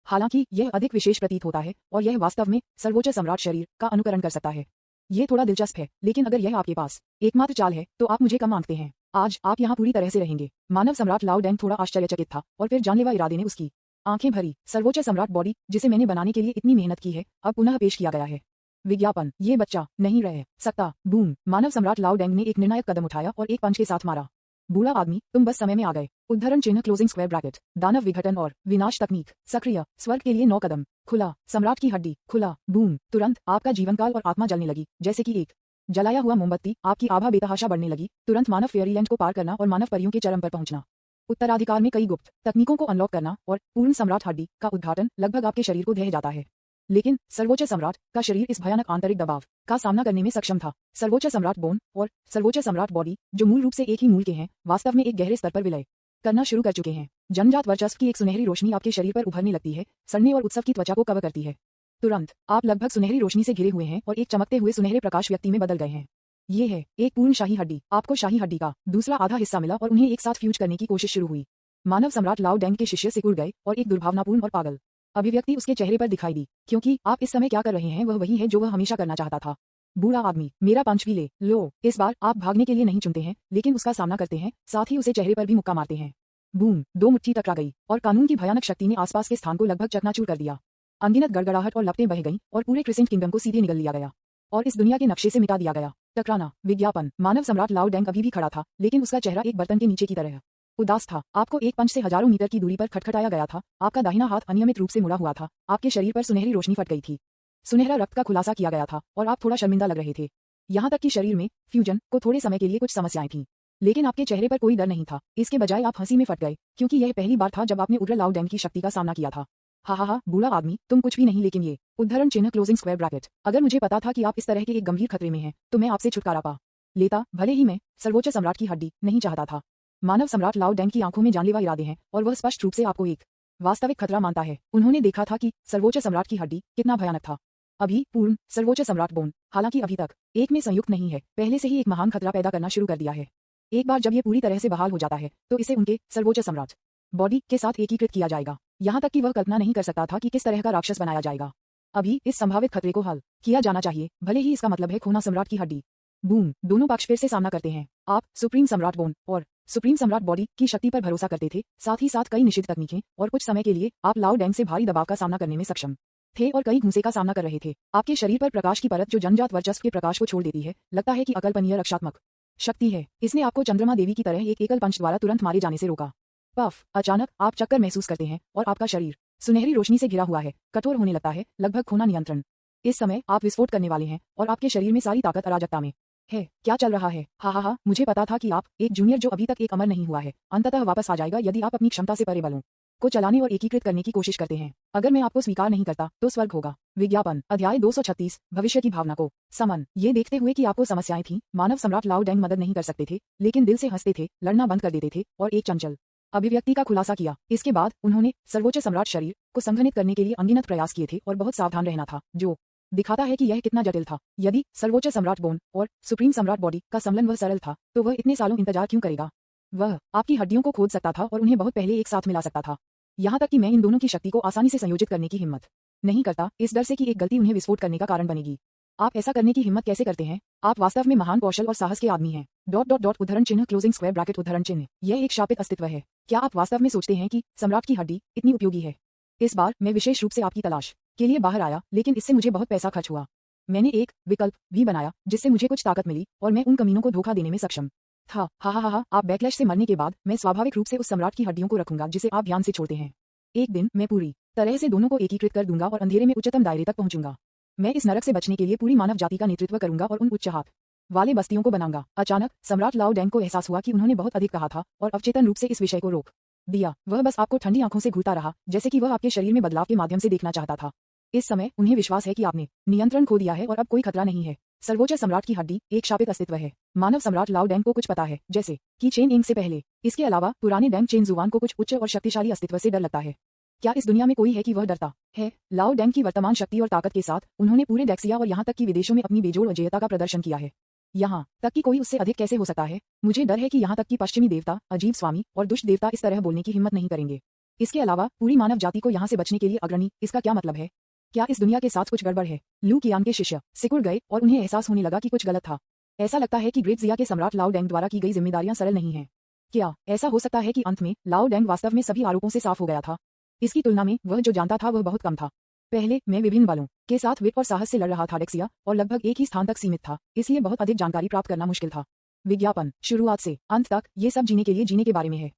हालांकि यह अधिक विशेष प्रतीत होता है और यह वास्तव में सर्वोच्च सम्राट शरीर का अनुकरण कर सकता है। ये थोड़ा दिलचस्प है, लेकिन अगर यह आपके पास एकमात्र चाल है तो आप मुझे कम आंकते हैं। आज आप यहाँ पूरी तरह से रहेंगे। मानव सम्राट लाओ डेंग थोड़ा आश्चर्यचकित था और फिर जानलेवा इरादे ने उसकी आंखें भरी। सर्वोच्च सम्राट बॉडी, जिसे मैंने बनाने के लिए इतनी मेहनत की है, अब पुनः पेश किया गया है। विज्ञापन, ये बच्चा नहीं रह सकता। बूम। मानव सम्राट लाओ डेंग ने एक निर्णायक कदम उठाया और एक पंच के साथ मारा। बूढ़ा आदमी, तुम बस समय में आ गए। उद्धरण चिन्ह क्लोजिंग स्क्वायर ब्रैकेट। दानव विघटन और विनाश तकनीक सक्रिय। स्वर्ग के लिए 9 कदम। खुला। सम्राट की हड्डी खुला। बूम। तुरंत आपका जीवनकाल और आत्मा जलने लगी, जैसे कि एक जलाया हुआ मोमबत्ती। आपकी आभा बेतहाशा बढ़ने लगी। तुरंत मानव फेयरीलैंड को पार करना और मानव परियों के चरम पर पहुंचना। उत्तराधिकार में कई गुप्त तकनीकों को अनलॉक करना और पूर्ण सम्राट हड्डी का उद्घाटन। लगभग आपके शरीर को ढह जाता है, लेकिन सर्वोच्च सम्राट का शरीर इस भयानक आंतरिक दबाव का सामना करने में सक्षम था। सर्वोच्च सम्राट बोन और सर्वोच्च सम्राट बॉडी, जो मूल रूप से एक ही मूल के हैं, वास्तव में एक गहरे स्तर पर विलय करना शुरू कर चुके हैं। जन्मजात वर्चस्व की एक सुनहरी रोशनी आपके शरीर पर उभरने लगती है, सड़ने और उत्सव की त्वचा को कवर करती है। तुरंत आप लगभग सुनहरी रोशनी से घिरे हुए हैं और एक चमकते हुए सुनहरे प्रकाश व्यक्ति में बदल गए हैं। ये है एक पूर्ण शाही हड्डी। आपको शाही हड्डी का दूसरा आधा हिस्सा मिला और उन्हें एक साथ फ्यूज करने की कोशिश शुरू हुई। मानव सम्राट लाओ डेंग के शिष्य सिकुड़ गए और एक दुर्भावनापूर्ण और पागल अभिव्यक्ति उसके चेहरे पर दिखाई दी, क्योंकि आप इस समय क्या कर रहे हैं वह वही है जो वह हमेशा करना चाहता था। बूढ़ा आदमी, मेरा पंच भी ले लो। इस बार आप भागने के लिए नहीं चुनते हैं, लेकिन उसका सामना करते हैं, साथ ही उसे चेहरे पर भी मुक्का मारते हैं। बूम। 2 मुट्ठी टकरा गई और कानून की भयानक शक्ति ने आसपास के स्थान को लगभग चकनाचूर कर दिया। अनगिनत गड़गड़ाहट और लपटें बह गईं और पूरे क्रिसेंट किंगडम को सीधे निगल लिया गया और इस दुनिया के नक्शे से मिटा दिया गया। टकराना। विज्ञापन। मानव सम्राट लाओ डेंग अभी भी खड़ा था, लेकिन उसका चेहरा एक बर्तन के नीचे की तरह उदास था। आपको एक पंच से हजारों मीटर की दूरी पर खटखटाया गया था। आपका दाहिना हाथ अनियमित रूप से मुड़ा हुआ था। आपके शरीर पर सुनहरी रोशनी फट गई थी। सुनहरा रक्त का खुलासा किया गया था और आप थोड़ा शर्मिंदा लग रहे थे। यहाँ तक कि शरीर में फ्यूजन को थोड़े समय के लिए कुछ समस्याएं थीं, लेकिन आपके चेहरे पर कोई डर नहीं था। इसके बजाय आप हंसी में फट गए, क्योंकि यह पहली बार था जब आपने उग्र लाओ डेंग की शक्ति का सामना किया था। हा, बूढ़ा आदमी, तुम कुछ भी नहीं, लेकिन ये उद्धरण चिन्ह क्लोजिंग स्क्वायर ब्रैकेट। अगर मुझे पता था कि आप इस तरह के एक गंभीर खतरे में हैं, तो मैं आपसे छुटकारा पा लेता, भले ही मैं सर्वोच्च सम्राट की हड्डी नहीं चाहता था। मानव सम्राट लाओ डेंग की आंखों में जानलेवा इरादे हैं और वह स्पष्ट रूप से आपको एक वास्तविक खतरा मानता है। उन्होंने देखा था कि सर्वोच्च सम्राट की हड्डी कितना भयानक था। अभी पूर्ण सर्वोच्च सम्राट बोन हालांकि अभी तक एक में संयुक्त नहीं है, पहले से ही एक महान खतरा पैदा करना शुरू कर दिया है। एक बार जब ये पूरी तरह से बहाल हो जाता है तो इसे उनके सर्वोच्च सम्राट बॉडी के साथ एकीकृत किया जाएगा, यहाँ तक कि वह कल्पना नहीं कर सकता था कि किस तरह का राक्षस बनाया जाएगा। अभी इस संभावित खतरे को हल किया जाना चाहिए, भले ही इसका मतलब है खोना सम्राट की हड्डी। बूम, दोनों पक्ष फिर से सामना करते हैं। आप सुप्रीम सम्राट बोन और सुप्रीम सम्राट बॉडी की शक्ति पर भरोसा करते थे, साथ ही साथ कई निषिद्ध तकनीकें और कुछ समय के लिए आप लाओ डैंग से भारी दबाव का सामना करने में सक्षम थे और कई घूंसे का सामना कर रहे थे। आपके शरीर पर प्रकाश की परत जो जन्मजात वर्चस्व के प्रकाश को छोड़ देती है, लगता है कि अकल्पनीय रक्षात्मक शक्ति है। इसने आपको चंद्रमा देवी की तरह एक एकल पंच द्वारा तुरंत मारे जाने से रोका। पफ, अचानक आप चक्कर महसूस करते हैं और आपका शरीर सुनहरी रोशनी से घिरा हुआ है, कठोर होने लगता है, लगभग खोना नियंत्रण। इस समय आप विस्फोट करने वाले हैं और आपके शरीर में सारी ताकत अराजकता में है। क्या चल रहा है? हा, मुझे पता था कि आप एक जूनियर जो अभी तक एक अमर नहीं हुआ है, अंततः वापस आ जाएगा यदि आप अपनी क्षमता से परे बलों को चलाने और एकीकृत करने की कोशिश करते हैं। अगर मैं आपको स्वीकार नहीं करता तो स्वर्ग होगा। विज्ञापन अध्याय 236 भविष्य की भावना को समन। ये देखते हुए कि आपको समस्याएं थी, मानव सम्राट लाओ डैंग मदद नहीं कर सकते थे, लेकिन दिल से हंसते थे, लड़ना बंद कर देते थे और एक चंचल अभिव्यक्ति का खुलासा किया। इसके बाद उन्होंने सर्वोच्च सम्राट शरीर को संघनित करने के लिए अनगिनत प्रयास किए थे और बहुत सावधान रहना था, जो दिखाता है कि यह कितना जटिल था। यदि सर्वोच्च सम्राट बोन और सुप्रीम सम्राट बॉडी का सम्मिलन वह सरल था, तो वह इतने सालों इंतजार क्यों करेगा? वह आपकी हड्डियों को खोद सकता था और उन्हें बहुत पहले एक साथ मिला सकता था। यहाँ तक कि मैं इन दोनों की शक्ति को आसानी से संयोजित करने की हिम्मत नहीं करता, इस डर से कि एक गलती उन्हें विस्फोट करने का कारण बनेगी। आप ऐसा करने की हिम्मत कैसे करते हैं? आप वास्तव में महान कौशल और साहस के आदमी हैं। उद्धरण चिन्ह क्लोजिंग स्क्वायर ब्रैकेट उद्धरण चिन्ह। यह एक शापित अस्तित्व है। क्या आप वास्तव में सोचते हैं कि सम्राट की हड्डी इतनी उपयोगी है? इस बार मैं विशेष रूप से आपकी तलाश के लिए बाहर आया, लेकिन इससे मुझे बहुत पैसा खर्च हुआ। मैंने एक विकल्प भी बनाया जिससे मुझे कुछ ताकत मिली और मैं उन कमीनों को धोखा देने में सक्षम था। हा, आप बैकलैश से मरने के बाद मैं स्वाभाविक रूप से उस सम्राट की हड्डियों को रखूंगा जिसे आप ध्यान से छोड़ते हैं। एक दिन मैं पूरी तरह से दोनों को एकीकृत कर दूंगा और अंधेरे में उच्चतम दायरे तक पहुंचूंगा। मैं इस नरक से बचने के लिए पूरी मानव जाति का नेतृत्व करूंगा और उन उच्च हाथ वाले बस्तियों को बनाऊंगा। अचानक सम्राट लाओ डैंग को एहसास हुआ कि उन्होंने बहुत अधिक कहा था और अवचेतन रूप से इस विषय को रोक दिया। वह बस आपको ठंडी आंखों से घूरता रहा, जैसे कि वह आपके शरीर में बदलाव के माध्यम से देखना चाहता था। इस समय उन्हें विश्वास है कि आपने नियंत्रण खो दिया है और अब कोई खतरा नहीं है। सर्वोच्च सम्राट की हड्डी एक शापित अस्तित्व है। मानव सम्राट लाओ डैंग को कुछ पता है, जैसे कि चेन इंग से पहले। इसके अलावा पुराने डैंग चेन जुवान को कुछ उच्च और शक्तिशाली अस्तित्व से डर लगता है। क्या इस दुनिया में कोई है कि वह डरता है? लाओ डैंग की वर्तमान शक्ति और ताकत के साथ उन्होंने पूरे डेक्सिया और यहाँ तक कि विदेशों में अपनी बेजोड़ अजेयता का प्रदर्शन किया है। यहाँ तक कि कोई उससे अधिक कैसे हो सकता है? मुझे डर है कि यहाँ तक कि पश्चिमी देवता, अजीब स्वामी और दुष्ट देवता इस तरह बोलने की हिम्मत नहीं करेंगे। इसके अलावा पूरी मानव जाति को यहाँ से बचने के लिए अग्रणी। इसका क्या मतलब है? क्या इस दुनिया के साथ कुछ गड़बड़ है? लू कियान के शिष्य सिकुड़ गए और उन्हें एहसास होने लगा कि कुछ गलत था। ऐसा लगता है कि ग्रेट जिया के सम्राट लाओ डैंग द्वारा की गई जिम्मेदारियां सरल नहीं हैं। क्या ऐसा हो सकता है कि अंत में लाओ डैंग वास्तव में सभी आरोपों से साफ हो गया था? इसकी तुलना में वह जो जानता था वह बहुत कम था। पहले मैं विभिन्न बलों के साथ विट और साहस से लड़ रहा था डेक्सिया और लगभग एक ही स्थान तक सीमित था, इसलिए बहुत अधिक जानकारी प्राप्त करना मुश्किल था। विज्ञापन शुरुआत से अंत तक ये सब जीने के लिए जीने के बारे में है।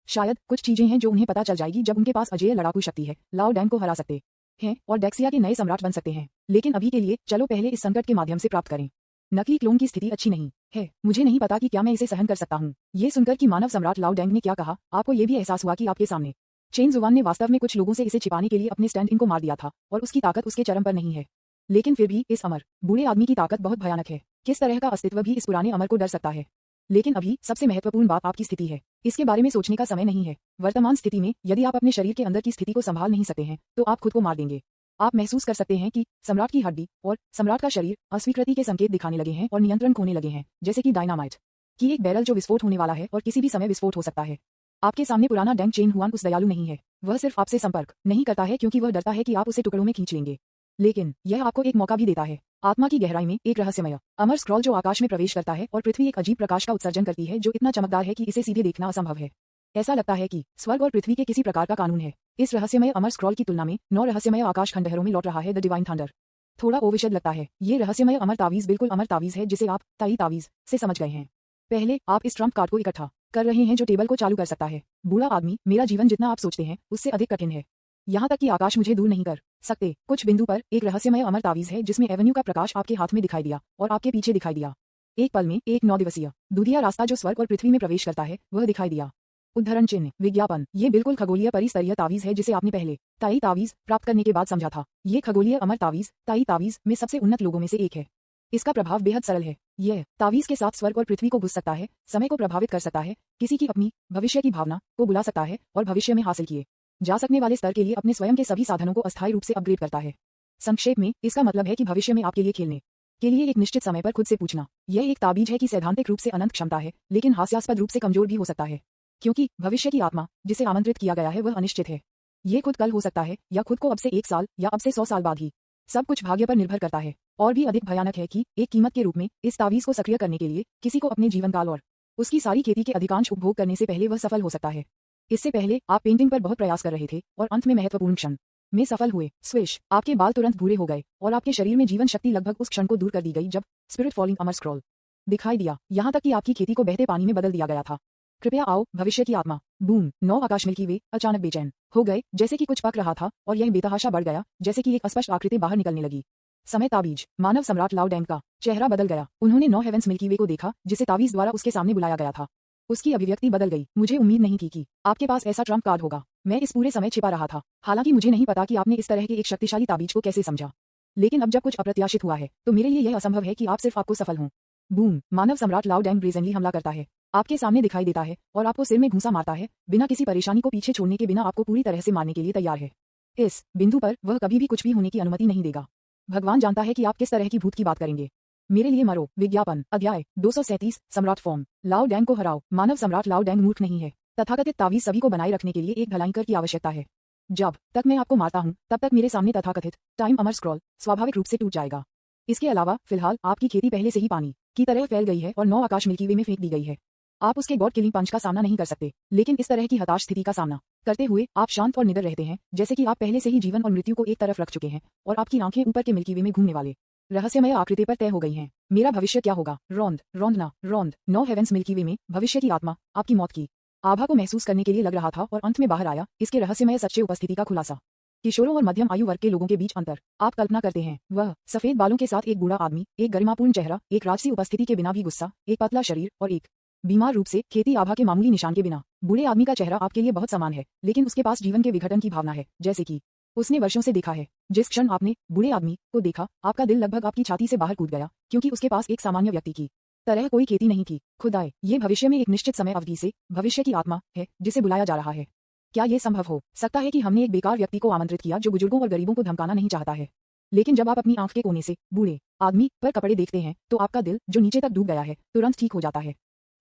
शायद कुछ चीजें हैं जो उन्हें पता चल जाएगी जब उनके पास अजेय लड़ाकू शक्ति है, लाओ डैंग को हरा सकते हैं और डेक्सिया के नए सम्राट बन सकते हैं। लेकिन अभी के लिए चलो पहले इस संकट के माध्यम से प्राप्त करें। नकली क्लोन की स्थिति अच्छी नहीं है। मुझे नहीं पता कि क्या मैं इसे सहन कर सकता हूँ। ये सुनकर कि मानव सम्राट लाओ डैंग ने क्या कहा, आपको ये भी एहसास हुआ कि आपके सामने चेन जुवान ने वास्तव में कुछ लोगों से इसे छिपाने के लिए अपने स्टैंड इन को मार दिया था और उसकी ताकत उसके चरम पर नहीं है। लेकिन फिर भी इस अमर बूढ़े आदमी की ताकत बहुत भयानक है। किस तरह का अस्तित्व भी इस पुराने अमर को डर सकता है? लेकिन अभी सबसे महत्वपूर्ण बात आपकी स्थिति है। इसके बारे में सोचने का समय नहीं है। वर्तमान स्थिति में यदि आप अपने शरीर के अंदर की स्थिति को संभाल नहीं सकते हैं तो आप खुद को मार देंगे। आप महसूस कर सकते हैं कि सम्राट की हड्डी और सम्राट का शरीर अस्वीकृति के संकेत दिखाने लगे हैं और नियंत्रण खोने लगे हैं, जैसे कि डायनामाइट की एक बैरल जो विस्फोट होने वाला है और किसी भी समय विस्फोट हो सकता है। आपके सामने पुराना डैंग चेन हुआन उस दयालु नहीं है। वह सिर्फ आपसे संपर्क नहीं करता है क्योंकि वह डरता है कि आप उसे टुकड़ों में खींच लेंगे। लेकिन यह आपको एक मौका भी देता है। आत्मा की गहराई में एक रहस्यमय अमर स्क्रॉल जो आकाश में प्रवेश करता है और पृथ्वी एक अजीब प्रकाश का उत्सर्जन करती है जो इतना चमकदार है कि इसे सीधे देखना असंभव है। ऐसा लगता है कि स्वर्ग और पृथ्वी के किसी प्रकार का कानून है। इस रहस्यमय अमर स्क्रॉल की तुलना में 9 रहस्यमय आकाश खंडहरों में लौट रहा है द डिवाइन थंडर। थोड़ा ओविशद लगता है। ये रहस्यमय अमर तावीज बिल्कुल अमर तावीज है जिसे आप ताई तावीज से समझ गए हैं। पहले आप इस ट्रम्प कार्ड को इकट्ठा कर रहे हैं जो टेबल को चालू कर सकता है। बूढ़ा आदमी, मेरा जीवन जितना आप सोचते हैं उससे अधिक कठिन है। यहाँ तक कि आकाश मुझे दूर नहीं कर सकते। कुछ बिंदु पर एक रहस्यमय अमर तावीज है जिसमें एवेन्यू का प्रकाश आपके हाथ में दिखाई दिया और आपके पीछे दिखाई दिया। एक पल में एक 9 दिवसीय दूधिया रास्ता जो स्वर्ग और पृथ्वी में प्रवेश करता है वह दिखाई दिया। उद्धरण चिन्ह विज्ञापन। ये बिल्कुल खगोलीय परिस्तरीय तावीज है जिसे आपने पहले ताई तावीज प्राप्त करने के बाद समझा था। ये खगोलीय अमर तावीज ताई तावीज में सबसे उन्नत लोगों में से एक है। इसका प्रभाव बेहद सरल है। यह तावीज के साथ स्वर्ग और पृथ्वी को घुस सकता है, समय को प्रभावित कर सकता है, किसी की अपनी भविष्य की भावना को बुला सकता है और भविष्य में हासिल किए जा सकने वाले स्तर के लिए अपने स्वयं के सभी साधनों को अस्थायी रूप से अपग्रेड करता है। संक्षेप में इसका मतलब है कि भविष्य में आपके लिए खेलने के लिए एक निश्चित समय पर खुद से पूछना। यह एक ताबीज है कि सैद्धांतिक रूप से अनंत क्षमता है, लेकिन हास्यास्पद रूप से कमजोर भी हो सकता है, क्योंकि भविष्य की आत्मा जिसे आमंत्रित किया गया है वह अनिश्चित है। ये खुद कल हो सकता है या खुद को अब से 1 साल या अब से 100 साल बाद ही। सब कुछ भाग्य पर निर्भर करता है। और भी अधिक भयानक है कि एक कीमत के रूप में इस तावीज को सक्रिय करने के लिए किसी को अपने जीवन काल और उसकी सारी खेती के अधिकांश उपभोग करने से पहले वह सफल हो सकता है। इससे पहले आप पेंटिंग पर बहुत प्रयास कर रहे थे और अंत में महत्वपूर्ण क्षण में सफल हुए। स्विश, आपके बाल तुरंत भूरे हो गए और आपके शरीर में जीवन शक्ति लगभग उस क्षण को दूर कर दी गई जब स्पिरिट फॉलिंग अमर स्क्रॉल दिखाई दिया, यहाँ तक कि आपकी खेती को बहते पानी में बदल दिया गया था। कृपया आओ, भविष्य की आत्मा। बूम, 9 आकाश मिल्की वे अचानक बेचैन हो गए, जैसे कि कुछ पक रहा था, और यह बेतहाशा बढ़ गया, जैसे कि एक अस्पष्ट आकृति बाहर निकलने लगी। समय ताबीज, मानव सम्राट लाओ डैंग का चेहरा बदल गया। उन्होंने 9 हेवेंस मिल्की वे को देखा जिसे तावीज द्वारा उसके सामने बुलाया गया था। उसकी अभिव्यक्ति बदल गई। मुझे उम्मीद नहीं थी कि आपके पास ऐसा ट्रम्प कार्ड होगा। मैं इस पूरे समय छिपा रहा था। हालांकि मुझे नहीं पता कि आपने इस तरह के एक शक्तिशाली ताबीज को कैसे समझा, लेकिन अब जब कुछ अप्रत्याशित हुआ है तो मेरे लिए यह असंभव है कि आप सिर्फ आपको सफल हों। बूम, मानव सम्राट लाओ डैंग ब्रेजेनली हमला करता है, आपके सामने दिखाई देता है और आपको सिर में घूंसा मारता है, बिना किसी परेशानी को पीछे छोड़ने के बिना आपको पूरी तरह से मारने के लिए तैयार है। इस बिंदु पर वह कभी भी कुछ भी होने की अनुमति नहीं देगा। भगवान जानता है कि आप किस तरह की भूत की बात करेंगे। मेरे लिए मरो। विज्ञापन, अध्याय 237, सम्राट फॉर्म। लाओ डैंग को हराओ। मानव सम्राट लाओ डैंग मूर्ख नहीं है। तथाकथित तावीज सभी को बनाए रखने के लिए एक भलांकर की आवश्यकता है। जब तक मैं आपको मारता हूं तब तक मेरे सामने तथाकथित टाइम अमर स्क्रॉल स्वाभाविक रूप से टूट जाएगा। इसके अलावा फिलहाल आपकी खेती पहले से ही पानी की तरह फैल गई है और 9 आकाश मिल्की वे में फेंक दी गई है। आप उसके गॉड किलिंग पंच का सामना नहीं कर सकते, लेकिन इस तरह की हताश स्थिति का सामना करते हुए आप शांत और निडर रहते हैं, जैसे कि आप पहले से ही जीवन और मृत्यु को एक तरफ रख चुके हैं और आपकी आंखें ऊपर के मिल्की वे में घूमने वाले रहस्यमय आकृति पर तय हो गई हैं। मेरा भविष्य क्या होगा? रौंद 9 हेवेंस मिल्की वे में भविष्य की आत्मा आपकी मौत की आभा को महसूस करने के लिए लग रहा था और अंत में बाहर आया इसके रहस्यमय सच्चे उपस्थिति का खुलासा। किशोरों और मध्यम आयु वर्ग के लोगों के बीच अंतर। आप कल्पना करते हैं, वह सफेद बालों के साथ एक बूढ़ा आदमी, एक गरिमापूर्ण चेहरा, एक राजसी उपस्थिति के बिना भी गुस्सा, एक पतला शरीर और एक बीमार रूप से खेती आभा के मामूली निशान के बिना। बूढ़े आदमी का चेहरा आपके लिए बहुत समान है, लेकिन उसके पास जीवन के विघटन की भावना है, जैसे कि उसने वर्षों से देखा है। जिस क्षण आपने बूढ़े आदमी को देखा, आपका दिल लगभग आपकी छाती से बाहर कूद गया, क्योंकि उसके पास एक सामान्य व्यक्ति की तरह कोई खेती नहीं थी। खुदाए, ये भविष्य में एक निश्चित समय अवधि से भविष्य की आत्मा है जिसे बुलाया जा रहा है। क्या ये संभव हो सकता है कि हमने एक बेकार व्यक्ति को आमंत्रित किया जो बुजुर्गों और गरीबों को धमकाना नहीं चाहता है? लेकिन जब आप अपनी आंख के कोने से बूढ़े आदमी पर कपड़े देखते हैं तो आपका दिल, जो नीचे तक डूब गया है, तुरंत ठीक हो जाता है,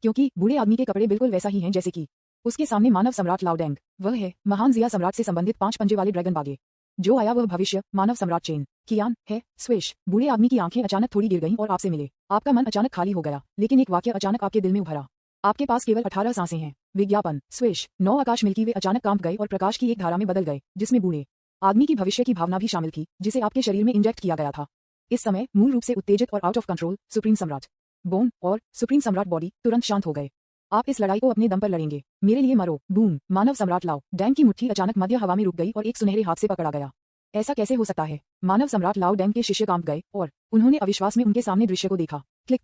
क्योंकि बूढ़े आदमी के कपड़े बिल्कुल वैसा ही हैं जैसे कि उसके सामने मानव सम्राट लाओ डैंग। वह है महान जिया सम्राट से संबंधित 5 पंजे वाले ड्रैगन बागे। जो आया वह भविष्य मानव सम्राट चेन कियान है। स्विश, बूढ़े आदमी की आंखें अचानक थोड़ी गिर गईं और आपसे मिले। आपका मन अचानक खाली हो गया, लेकिन एक वाक्य अचानक आपके दिल में उभरा। आपके पास केवल 18 सांसें हैं। विज्ञापन, स्विश, 9 आकाश मिल्की वे अचानक कांप गए और प्रकाश की एक धारा में बदल गए, जिसमें बूढ़े आदमी की भविष्य की भावना भी शामिल थी, जिसे आपके शरीर में इंजेक्ट किया गया था। इस समय मूल रूप से उत्तेजित और आउट ऑफ कंट्रोल सुप्रीम सम्राट बोन और सुप्रीम सम्राट बॉडी तुरंत शांत हो गए। आप इस लड़ाई को अपने दम पर लड़ेंगे। मेरे लिए मरो। बूम, मानव सम्राट लाओ डैंग की मुट्ठी अचानक मध्य हवा में रुक गई और एक सुनहरे हाथ से पकड़ा गया। ऐसा कैसे हो सकता है? मानव सम्राट लाओ डैंग के शिष्य कांप गए और उन्होंने अविश्वास में उनके सामने दृश्य को देखा। क्लिक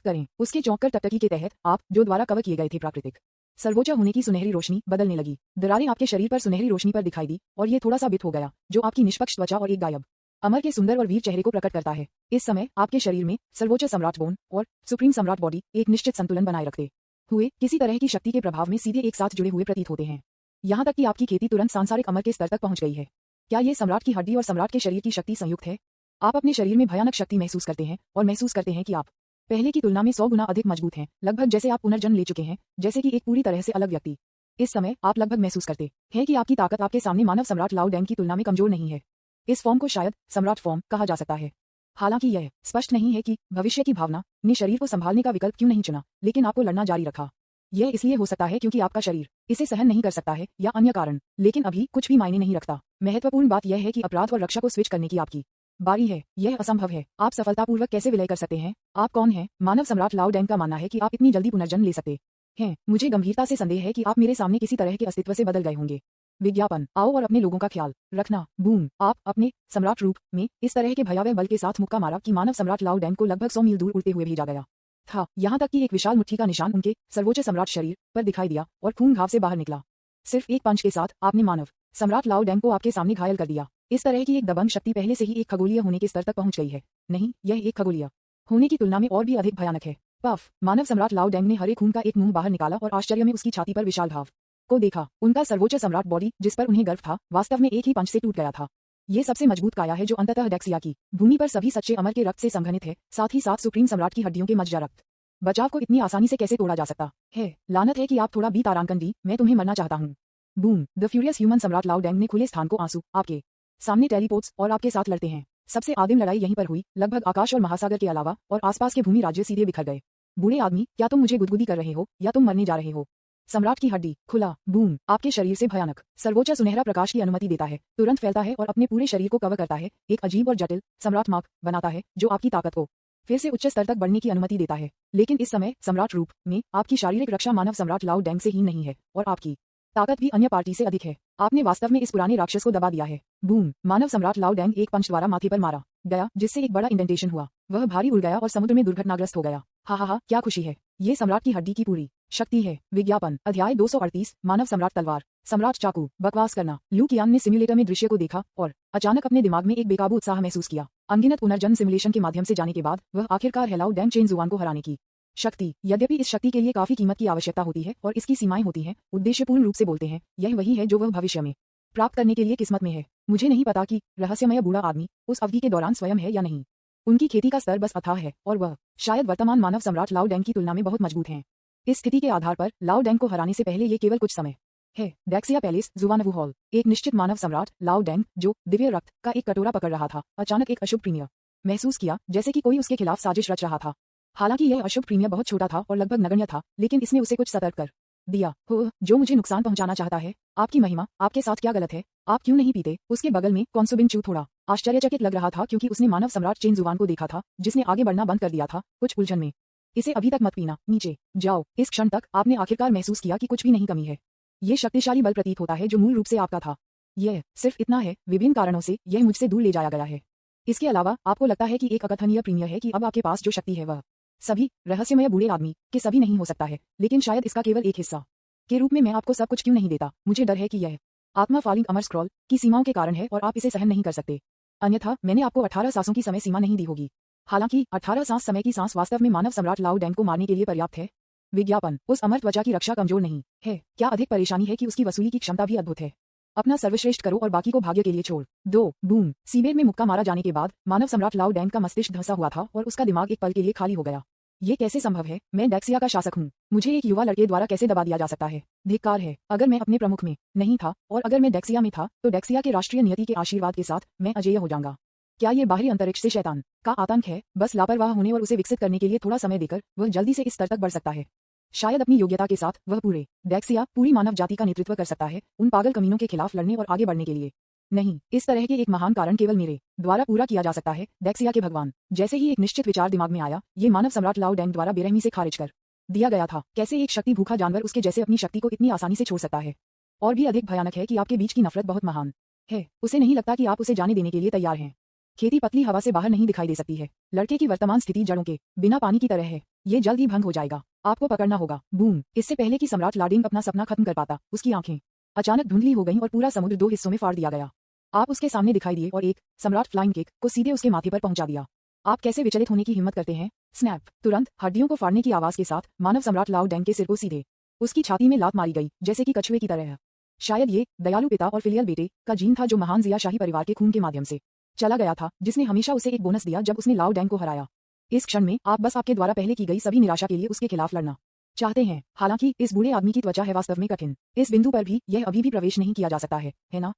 करें। उसके चौंककर टकटकी के तहत आप जो द्वारा कवर किए गए थे प्राकृतिक सर्वोच्च होने की सुनहरी रोशनी बदलने लगी। दरारें आपके शरीर पर सुनहरी रोशनी पर दिखाई दी और ये थोड़ा सा बिट हो गया, जो आपकी निष्पक्ष त्वचा और एक गायब अमर के सुंदर और वीर चेहरे को प्रकट करता है। इस समय आपके शरीर में सर्वोच्च सम्राट बोन और सुप्रीम सम्राट बॉडी एक निश्चित संतुलन बनाए रखते हुए किसी तरह की शक्ति के प्रभाव में सीधे एक साथ जुड़े हुए प्रतीत होते हैं। यहाँ तक कि आपकी खेती तुरंत सांसारिक अमर के स्तर तक पहुंच गई है। क्या ये सम्राट की हड्डी और सम्राट के शरीर की शक्ति संयुक्त है? आप अपने शरीर में भयानक शक्ति महसूस करते हैं और महसूस करते हैं कि आप पहले की तुलना में 100 गुना अधिक मजबूत हैं, लगभग जैसे आप पुनर्जन्म ले चुके हैं, जैसे कि एक पूरी तरह से अलग व्यक्ति। इस समय आप लगभग महसूस करते हैं कि आपकी ताकत आपके सामने मानव सम्राट लाओ डैंग की तुलना में कमजोर नहीं है। इस फॉर्म को शायद सम्राट फॉर्म कहा जा सकता है। हालांकि यह स्पष्ट नहीं है कि भविष्य की भावना ने शरीर को संभालने का विकल्प क्यों नहीं चुना, लेकिन आपको लड़ना जारी रखा। यह इसलिए हो सकता है क्योंकि आपका शरीर इसे सहन नहीं कर सकता है, या अन्य कारण, लेकिन अभी कुछ भी मायने नहीं रखता। महत्वपूर्ण बात यह है कि अपराध और रक्षा को स्विच करने की आपकी बारी है। यह असंभव है। आप सफलतापूर्वक कैसे विलय कर सकते हैं? आप कौन हैं? मानव सम्राट लाओ डैंग का मानना है कि आप इतनी जल्दी पुनर्जन्म ले सकते हैं। मुझे गंभीरता से संदेह है कि आप मेरे सामने किसी तरह के अस्तित्व से बदल गए होंगे। विज्ञापन, आओ और अपने लोगों का ख्याल रखना। बूम, आप अपने सम्राट रूप में इस तरह के भयावह बल के साथ मुक्का मारा कि मानव सम्राट लाओ डैंग को लगभग 100 मील दूर उड़ते हुए भेजा गया था, यहाँ तक कि एक विशाल मुट्ठी का निशान उनके सर्वोच्च सम्राट शरीर पर दिखाई दिया और खून घाव से बाहर निकला। सिर्फ एक पंच के साथ आपने मानव सम्राट लाओ डैंग को आपके सामने घायल कर दिया। इस तरह की एक दबंग शक्ति पहले से ही एक खगोलीय होने के स्तर तक पहुंच गई है। नहीं, यह एक खगोलीय होने की तुलना में और भी अधिक भयानक है। पफ, मानव सम्राट लाओ डैंग ने हरे खून का एक मुंह बाहर निकाला और आश्चर्य में उसकी छाती पर विशाल घाव को देखा। उनका सर्वोच्च सम्राट बॉडी, जिस पर उन्हें गर्व था, वास्तव में एक ही पंच से टूट गया था। ये सबसे मजबूत काया है जो अंततः डेक्सिया की भूमि पर सभी सच्चे अमर के रक्त से संघनित है, साथ ही साथ सुप्रीम सम्राट की हड्डियों के मज्जा रक्त बचाव को इतनी आसानी से कैसे तोड़ा जा सकता है। लानत है कि आप थोड़ा भी तारांकन दी, मैं तुम्हें मरना चाहता हूँ। बूम। द फ्यूरियस ह्यूमन सम्राट लाओ डैंग ने खुले स्थान को आंसू आपके सामने टेलीपोर्ट्स और आपके साथ लड़ते हैं। सबसे आदिम लड़ाई यहीं पर हुई, लगभग आकाश और महासागर के अलावा और आसपास के भूमि राज्य सीधे बिखर गए। बूढ़े आदमी, क्या तुम मुझे गुदगुदी कर रहे हो या तुम मरने जा रहे हो? सम्राट की हड्डी खुला। बूम। आपके शरीर से भयानक सर्वोच्च सुनहरा प्रकाश की अनुमति देता है, तुरंत फैलता है और अपने पूरे शरीर को कवर करता है, एक अजीब और जटिल सम्राट मार्क बनाता है जो आपकी ताकत को फिर से उच्च स्तर तक बढ़ने की अनुमति देता है। लेकिन इस समय सम्राट रूप में आपकी शारीरिक रक्षा मानव सम्राट लाओ डैंग से ही नहीं है और आपकी ताकत भी अन्य पार्टी से अधिक है। आपने वास्तव में इस पुराने राक्षस को दबा दिया है। बूम। मानव सम्राट लाओ डैंग एक पंच द्वारा माथे पर मारा गया, जिससे एक बड़ा इंडेंटेशन हुआ। वह भारी उड़ गया और समुद्र में दुर्घटनाग्रस्त हो गया। हा, क्या खुशी है। ये सम्राट की हड्डी की पूरी शक्ति है। विज्ञापन अध्याय 238 मानव सम्राट तलवार सम्राट चाकू। बकवास करना। लू कियांग ने सिम्युलेटर में दृश्य को देखा और अचानक अपने दिमाग में एक बेकाबू उत्साह महसूस किया। अनगिनत पुनर्जन्म सिमुलेशन के माध्यम से जाने के बाद वह आखिरकार हेलाओ डैंग चेन जुआन को हराने की शक्ति। यद्यपि इस शक्ति के लिए काफी कीमत की आवश्यकता होती है और इसकी सीमाएं होती हैं, उद्देश्यपूर्ण रूप से बोलते हैं, यह वही है जो वह भविष्य में प्राप्त करने के लिए किस्मत में है। मुझे नहीं पता कि रहस्यमय बूढ़ा आदमी उस अवधि के दौरान स्वयं है या नहीं। उनकी खेती का स्तर बस अथाह है और वह शायद वर्तमान मानव सम्राट लाओ डैंग की तुलना में बहुत मजबूत हैं। इस स्थिति के आधार पर लाओ डैंग को हराने से पहले ये केवल कुछ समय है। डेक्सिया पैलेस, जुवानवू हॉल। एक निश्चित मानव सम्राट लाओ डैंग, जो दिव्य रक्त का एक कटोरा पकड़ रहा था, अचानक एक अशुभ प्रीमियर महसूस किया, जैसे कि कोई उसके खिलाफ साजिश रच रहा था। हालांकि यह अशुभ प्रीमियर बहुत छोटा था और लगभग नगण्य था, लेकिन इसने उसे कुछ सतर्क कर दिया। हो, जो मुझे नुकसान पहुंचाना चाहता है। आपकी महिमा, आपके साथ क्या गलत है? आप क्यों नहीं पीते? उसके बगल में कॉन्सुबिन चू थोड़ा आश्चर्यचकित लग रहा था, क्योंकि उसने मानव सम्राट चेन जुआन को देखा था, जिसने आगे बढ़ना बंद कर दिया था कुछ उलझन में। इसे अभी तक मत पीना, नीचे जाओ। इस क्षण तक आपने आखिरकार महसूस किया कि कुछ भी नहीं कमी है। ये शक्तिशाली बल प्रतीत होता है जो मूल रूप से आपका था। यह सिर्फ इतना है, विभिन्न कारणों से यह मुझसे दूर ले जाया गया है। इसके अलावा आपको लगता है कि एक अकथनीय प्रीमियर है कि अब आपके पास जो शक्ति है वह सभी रहस्यमय बूढ़े आदमी के सभी नहीं हो सकता है, लेकिन शायद इसका केवल एक हिस्सा के रूप में मैं आपको सब कुछ क्यों नहीं देता। मुझे डर है कि यह आत्मा फालिंग अमर स्क्रॉल की सीमाओं के कारण है और आप इसे सहन नहीं कर सकते। अन्यथा मैंने आपको 18 सांसों की समय सीमा नहीं दी होगी। हालांकि 18 सांस समय की सांस वास्तव में मानव सम्राट लाओ डैंग को मारने के लिए पर्याप्त है। विज्ञापन उस अमर त्वचा की रक्षा कमजोर नहीं है। क्या अधिक परेशानी है कि उसकी वसूली की क्षमता भी अद्भुत है। अपना सर्वश्रेष्ठ करो और बाकी को भाग्य के लिए छोड़ दो। बूम। सीबेड में मुक्का मारा जाने के बाद मानव सम्राट लाओ डैंग का मस्तिष्क धंसा हुआ था और उसका दिमाग एक पल के लिए खाली हो गया। ये कैसे संभव है? मैं डेक्सिया का शासक हूँ, मुझे एक युवा लड़के द्वारा कैसे दबा दिया जा सकता है? धिक्कार है। अगर मैं अपने प्रमुख में नहीं था और अगर मैं डेक्सिया में था, तो डेक्सिया के राष्ट्रीय नियति के आशीर्वाद के साथ मैं अजेय हो जाऊंगा। क्या ये बाहरी अंतरिक्ष से शैतान का आतंक है? बस लापरवाह होने और उसे विकसित करने के लिए थोड़ा समय देकर वह जल्दी से इस स्तर तक बढ़ सकता है। शायद अपनी योग्यता के साथ वह डेक्सिया पूरी मानव जाति का नेतृत्व कर सकता है, उन पागल कमीनों के खिलाफ लड़ने और आगे बढ़ने के लिए। नहीं, इस तरह के एक महान कारण केवल मेरे द्वारा पूरा किया जा सकता है। डेक्सिया के भगवान। जैसे ही एक निश्चित विचार दिमाग में आया, ये मानव सम्राट लाओ डैंग द्वारा बेरहमी से खारिज कर दिया गया था। कैसे एक शक्ति भूखा जानवर उसके जैसे अपनी शक्ति को इतनी आसानी से छोड़ सकता है? और भी अधिक भयानक है कि आपके बीच की नफरत बहुत महान है। उसे नहीं लगता कि आप उसे जाने देने के लिए तैयार हैं। खेती पतली हवा से बाहर नहीं दिखाई दे सकती है। लड़के की वर्तमान स्थिति जड़ों के बिना पानी की तरह है। ये जल्द ही भंग हो जाएगा। आपको पकड़ना होगा। बूम। इससे पहले कि सम्राट लाडेंग अपना सपना खत्म कर पाता, उसकी आंखें अचानक धुंधली हो गईं और पूरा समुद्र 2 हिस्सों में फाड़ दिया गया। आप उसके सामने दिखाई दिए और एक सम्राट फ्लाइंग किक को सीधे उसके माथे पर पहुंचा दिया। आप कैसे विचलित होने की हिम्मत करते हैं? स्नैप। तुरंत हड्डियों को फाड़ने की आवाज के साथ मानव सम्राट लाओ डैंग के सिर को सीधे उसकी छाती में लात मारी गई, जैसे कि कछुए की तरह। शायद ये दयालु पिता और फिलियल बेटे का जीन था जो महान जिया शाही परिवार के खून के माध्यम से चला गया था, जिसने हमेशा उसे एक बोनस दिया जब उसने लाओ डैंग को हराया। इस क्षण में आप बस आपके द्वारा पहले की गई सभी निराशा के लिए उसके खिलाफ लड़ना चाहते हैं। हालांकि इस बूढ़े आदमी की त्वचा है वास्तव में कठिन। इस बिंदु पर भी यह अभी भी प्रवेश नहीं किया जा सकता है ना?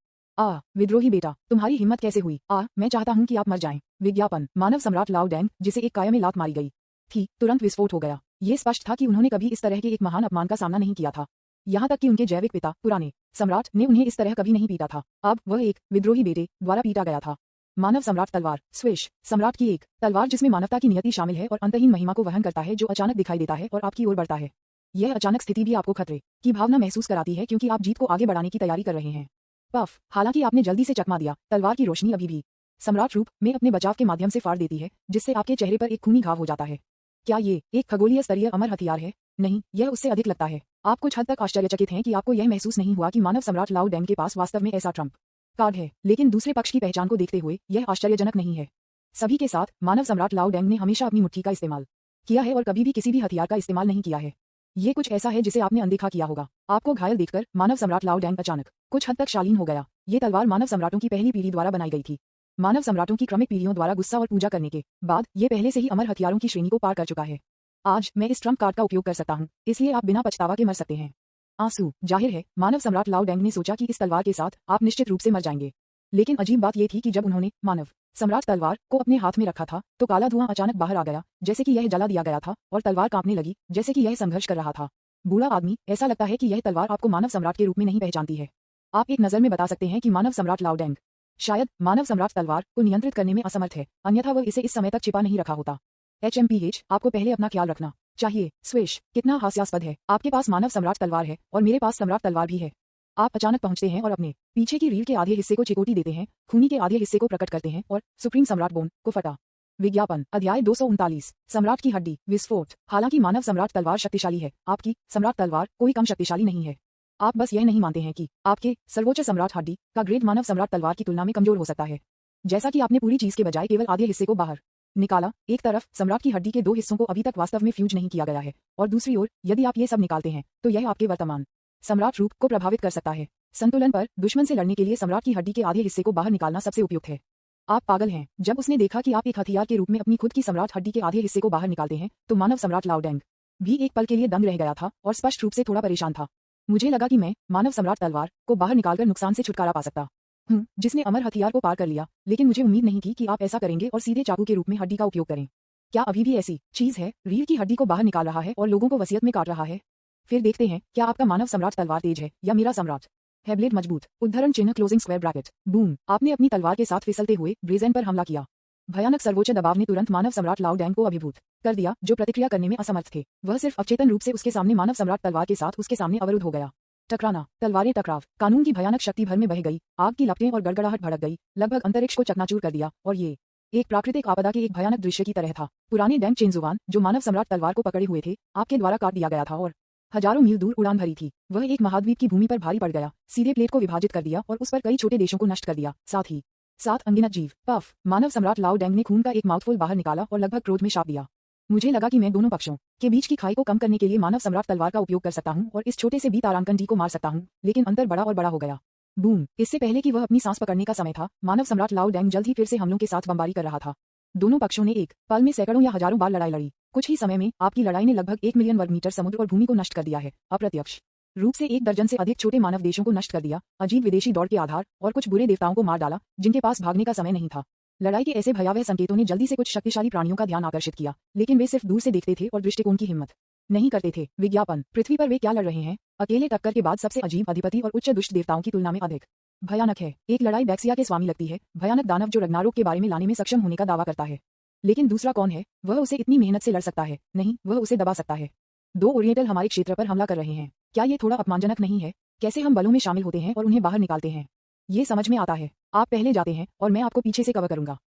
विद्रोही बेटा, तुम्हारी हिम्मत कैसे हुई? मैं चाहता हूं कि आप मर जाएं। विज्ञापन मानव सम्राट लाओ डैंग, जिसे एक काया में लात मारी गई थी, तुरंत विस्फोट हो गया। ये स्पष्ट था कि उन्होंने कभी इस तरह के एक महान अपमान का सामना नहीं किया था। यहाँ तक कि उनके जैविक पिता पुराने सम्राट ने उन्हें इस तरह कभी नहीं पीटा था। अब वह एक विद्रोही बेटे द्वारा पीटा गया था। मानव सम्राट तलवार। स्विश। सम्राट की एक तलवार जिसमें मानवता की नियति शामिल है और अंतहीन महिमा को वहन करता है, जो अचानक दिखाई देता है और आपकी ओर बढ़ता है। यह अचानक स्थिति भी आपको खतरे की भावना महसूस कराती है, क्योंकि आप जीत को आगे बढ़ाने की तैयारी कर रहे हैं। पफ। हालांकि आपने जल्दी से चकमा दिया, तलवार की रोशनी अभी भी सम्राट रूप में अपने बचाव के माध्यम से फाड़ देती है, जिससे आपके चेहरे पर एक खूनी घाव हो जाता है। क्या ये एक खगोलीय स्तरीय अमर हथियार है? नहीं, यह उससे अधिक लगता है। आप कुछ हद तक आश्चर्यचकित हैं कि आपको यह महसूस नहीं हुआ कि मानव सम्राट लाओ डैंग के पास वास्तव में ऐसा ट्रम्प कार्ड है, लेकिन दूसरे पक्ष की पहचान को देखते हुए यह आश्चर्यजनक नहीं है। सभी के साथ मानव सम्राट लाओ डैंग ने हमेशा अपनी मुट्ठी का इस्तेमाल किया है और कभी भी किसी भी हथियार का इस्तेमाल नहीं किया है। ये कुछ ऐसा है जिसे आपने अनदेखा किया होगा। आपको घायल देखकर मानव सम्राट लाओ डैंग अचानक कुछ हद तक शालीन हो गया। ये तलवार मानव सम्राटों की पहली पीढ़ी द्वारा बनाई गई थी। मानव सम्राटों की क्रमिक पीढ़ियों द्वारा गुस्सा और पूजा करने के बाद ये पहले से ही अमर हथियारों की श्रेणी को पार कर चुका है। आज मैं इस ट्रम्प कार्ड का उपयोग कर सकता हूँ, इसलिए आप बिना पछतावा के मर सकते हैं। आंसू। जाहिर है मानव सम्राट लाओ डेंग ने सोचा कि इस तलवार के साथ आप निश्चित रूप से मर जाएंगे। लेकिन अजीब बात यह थी कि जब उन्होंने मानव सम्राट तलवार को अपने हाथ में रखा था तो काला धुआं अचानक बाहर आ गया, जैसे कि यह जला दिया गया था, और तलवार कांपने लगी जैसे कि यह संघर्ष कर रहा था। बूढ़ा आदमी, ऐसा लगता है कि यह तलवार आपको मानव सम्राट के रूप में नहीं पहचानती है। आप एक नजर में बता सकते हैं कि मानव सम्राट लाओ डेंग शायद मानव सम्राट तलवार को नियंत्रित करने में असमर्थ है, अन्यथा वह इसे इस समय तक छिपा नहीं रखा होता। HMPH, आपको पहले अपना ख्याल रखना चाहिए। स्विश, कितना हास्यास्पद है, आपके पास मानव सम्राट तलवार है और मेरे पास सम्राट तलवार भी है। आप अचानक पहुंचते हैं और अपने पीछे की रीढ़ के आधे हिस्से को चिकोटी देते हैं, खूनी के आधे हिस्से को प्रकट करते हैं और सुप्रीम सम्राट बोन को फटा। विज्ञापन। अध्याय 239, सम्राट की हड्डी विस्फोट। हालांकि मानव सम्राट तलवार शक्तिशाली है, आपकी सम्राट तलवार कोई कम शक्तिशाली नहीं है। आप बस यह नहीं मानते हैं कि आपके सर्वोच्च सम्राट हड्डी का ग्रेड मानव सम्राट तलवार की तुलना में कमजोर हो सकता है। जैसा कि आपने पूरी चीज के बजाय केवल आधे हिस्से को बाहर निकाला। एक तरफ सम्राट की हड्डी के दो हिस्सों को अभी तक वास्तव में फ्यूज नहीं किया गया है, और दूसरी ओर यदि आप ये सब निकालते हैं तो यह आपके वर्तमान सम्राट रूप को प्रभावित कर सकता है। संतुलन पर दुश्मन से लड़ने के लिए सम्राट की हड्डी के आधे हिस्से को बाहर निकालना सबसे उपयुक्त है। आप पागल हैं। जब उसने देखा कि आप एक हथियार के रूप में अपनी खुद की सम्राट हड्डी के आधे हिस्से को बाहर निकालते हैं तो मानव सम्राट लाओ डेंग भी एक पल के लिए दंग रह गया था और स्पष्ट रूप से थोड़ा परेशान था। मुझे लगा कि मैं मानव सम्राट तलवार को बाहर निकालकर नुकसान से छुटकारा पा सकता हूँ, जिसने अमर हथियार को पार कर लिया, लेकिन मुझे उम्मीद नहीं थी कि आप ऐसा करेंगे और सीधे चाकू के रूप में हड्डी का उपयोग करें। क्या अभी भी ऐसी चीज है, रीढ़ की हड्डी को बाहर निकाल रहा है और लोगों को वसीयत में काट रहा है? फिर देखते हैं क्या आपका मानव सम्राट तलवार तेज है या मेरा सम्राट है ब्लेड मजबूत। उद्धरण चिन्ह क्लोजिंग स्क्वायर ब्रैकेट। बूम। आपने अपनी तलवार के साथ फिसलते हुए ब्रेजेन पर हमला किया। भयानक सर्वोच्च दबाव ने तुरंत मानव सम्राट लाओ डेंग को अभिभूत कर दिया, जो प्रतिक्रिया करने में असमर्थ थे। वह सिर्फ अचेतन रूप से उसके सामने मानव सम्राट तलवार के साथ उसके सामने अवरुद्ध हो गया। टकराना, तलवारें टकराव, कानून की भयानक शक्ति भर में बह गई, आग की लपटें और गड़गड़ाहट भड़क गई, लगभग अंतरिक्ष को चकनाचूर कर दिया, और ये एक प्राकृतिक आपदा के एक भयानक दृश्य की तरह था। पुराने डैंग चेनजुवान, जो मानव सम्राट तलवार को पकड़े हुए थे, आपके द्वारा काट दिया गया था और हजारों मील दूर उड़ान भरी थी। वह एक महाद्वीप की भूमि पर भारी पड़ गया, सीधे प्लेट को विभाजित कर दिया और उस पर कई छोटे देशों को नष्ट कर दिया, साथ ही सात अनगिनत जीव। पफ। मानव सम्राट लाओ डेंग ने खून का एक माउथफुल बाहर निकाला और लगभग क्रोध में शाप दिया। मुझे लगा कि मैं दोनों पक्षों के बीच की खाई को कम करने के लिए मानव सम्राट तलवार का उपयोग कर सकता हूं और इस छोटे से बी तारांकन डी को मार सकता हूं, लेकिन अंतर बड़ा और बड़ा हो गया। बूम। इससे पहले कि वह अपनी सांस पकड़ने का समय था, मानव सम्राट लाओ डेंग जल्द ही फिर से हमलों के साथ बमबारी कर रहा था। दोनों पक्षों ने एक पल में सैकड़ों या हजारों बार लड़ाई लड़ी। कुछ ही समय में आपकी लड़ाई ने लगभग 1 मिलियन वर्ग मीटर समुद्र और भूमि को नष्ट कर दिया है, अप्रत्यक्ष रूप से 1 दर्जन से अधिक छोटे मानव देशों को नष्ट कर दिया, अजीब विदेशी दौड़ के आधार, और कुछ बुरे देवताओं को मार डाला जिनके पास भागने का समय नहीं था। लड़ाई के ऐसे भयावह संकेतों ने जल्दी से कुछ शक्तिशाली प्राणियों का ध्यान आकर्षित किया, लेकिन वे सिर्फ दूर से देखते थे और दृष्टिकोण की हिम्मत नहीं करते थे। विज्ञापन। पृथ्वी पर वे क्या लड़ रहे हैं? अकेले टक्कर के बाद सबसे अजीब अधिपति और उच्च दुष्ट देवताओं की तुलना में अधिक भयानक है। एक लड़ाई बैक्सिया के स्वामी लगती है, भयानक दानव जो रग्नारोक के बारे में लाने में सक्षम होने का दावा करता है। लेकिन दूसरा कौन है? वह उसे इतनी मेहनत से लड़ सकता है? नहीं, वह उसे दबा सकता है। 2 ओरिएंटल हमारे क्षेत्र पर हमला कर रहे हैं। क्या ये थोड़ा अपमानजनक नहीं है? कैसे हम बलों में शामिल होते हैं और उन्हें बाहर निकालते हैं? ये समझ में आता है। आप पहले जाते हैं और मैं आपको पीछे से कवर करूंगा।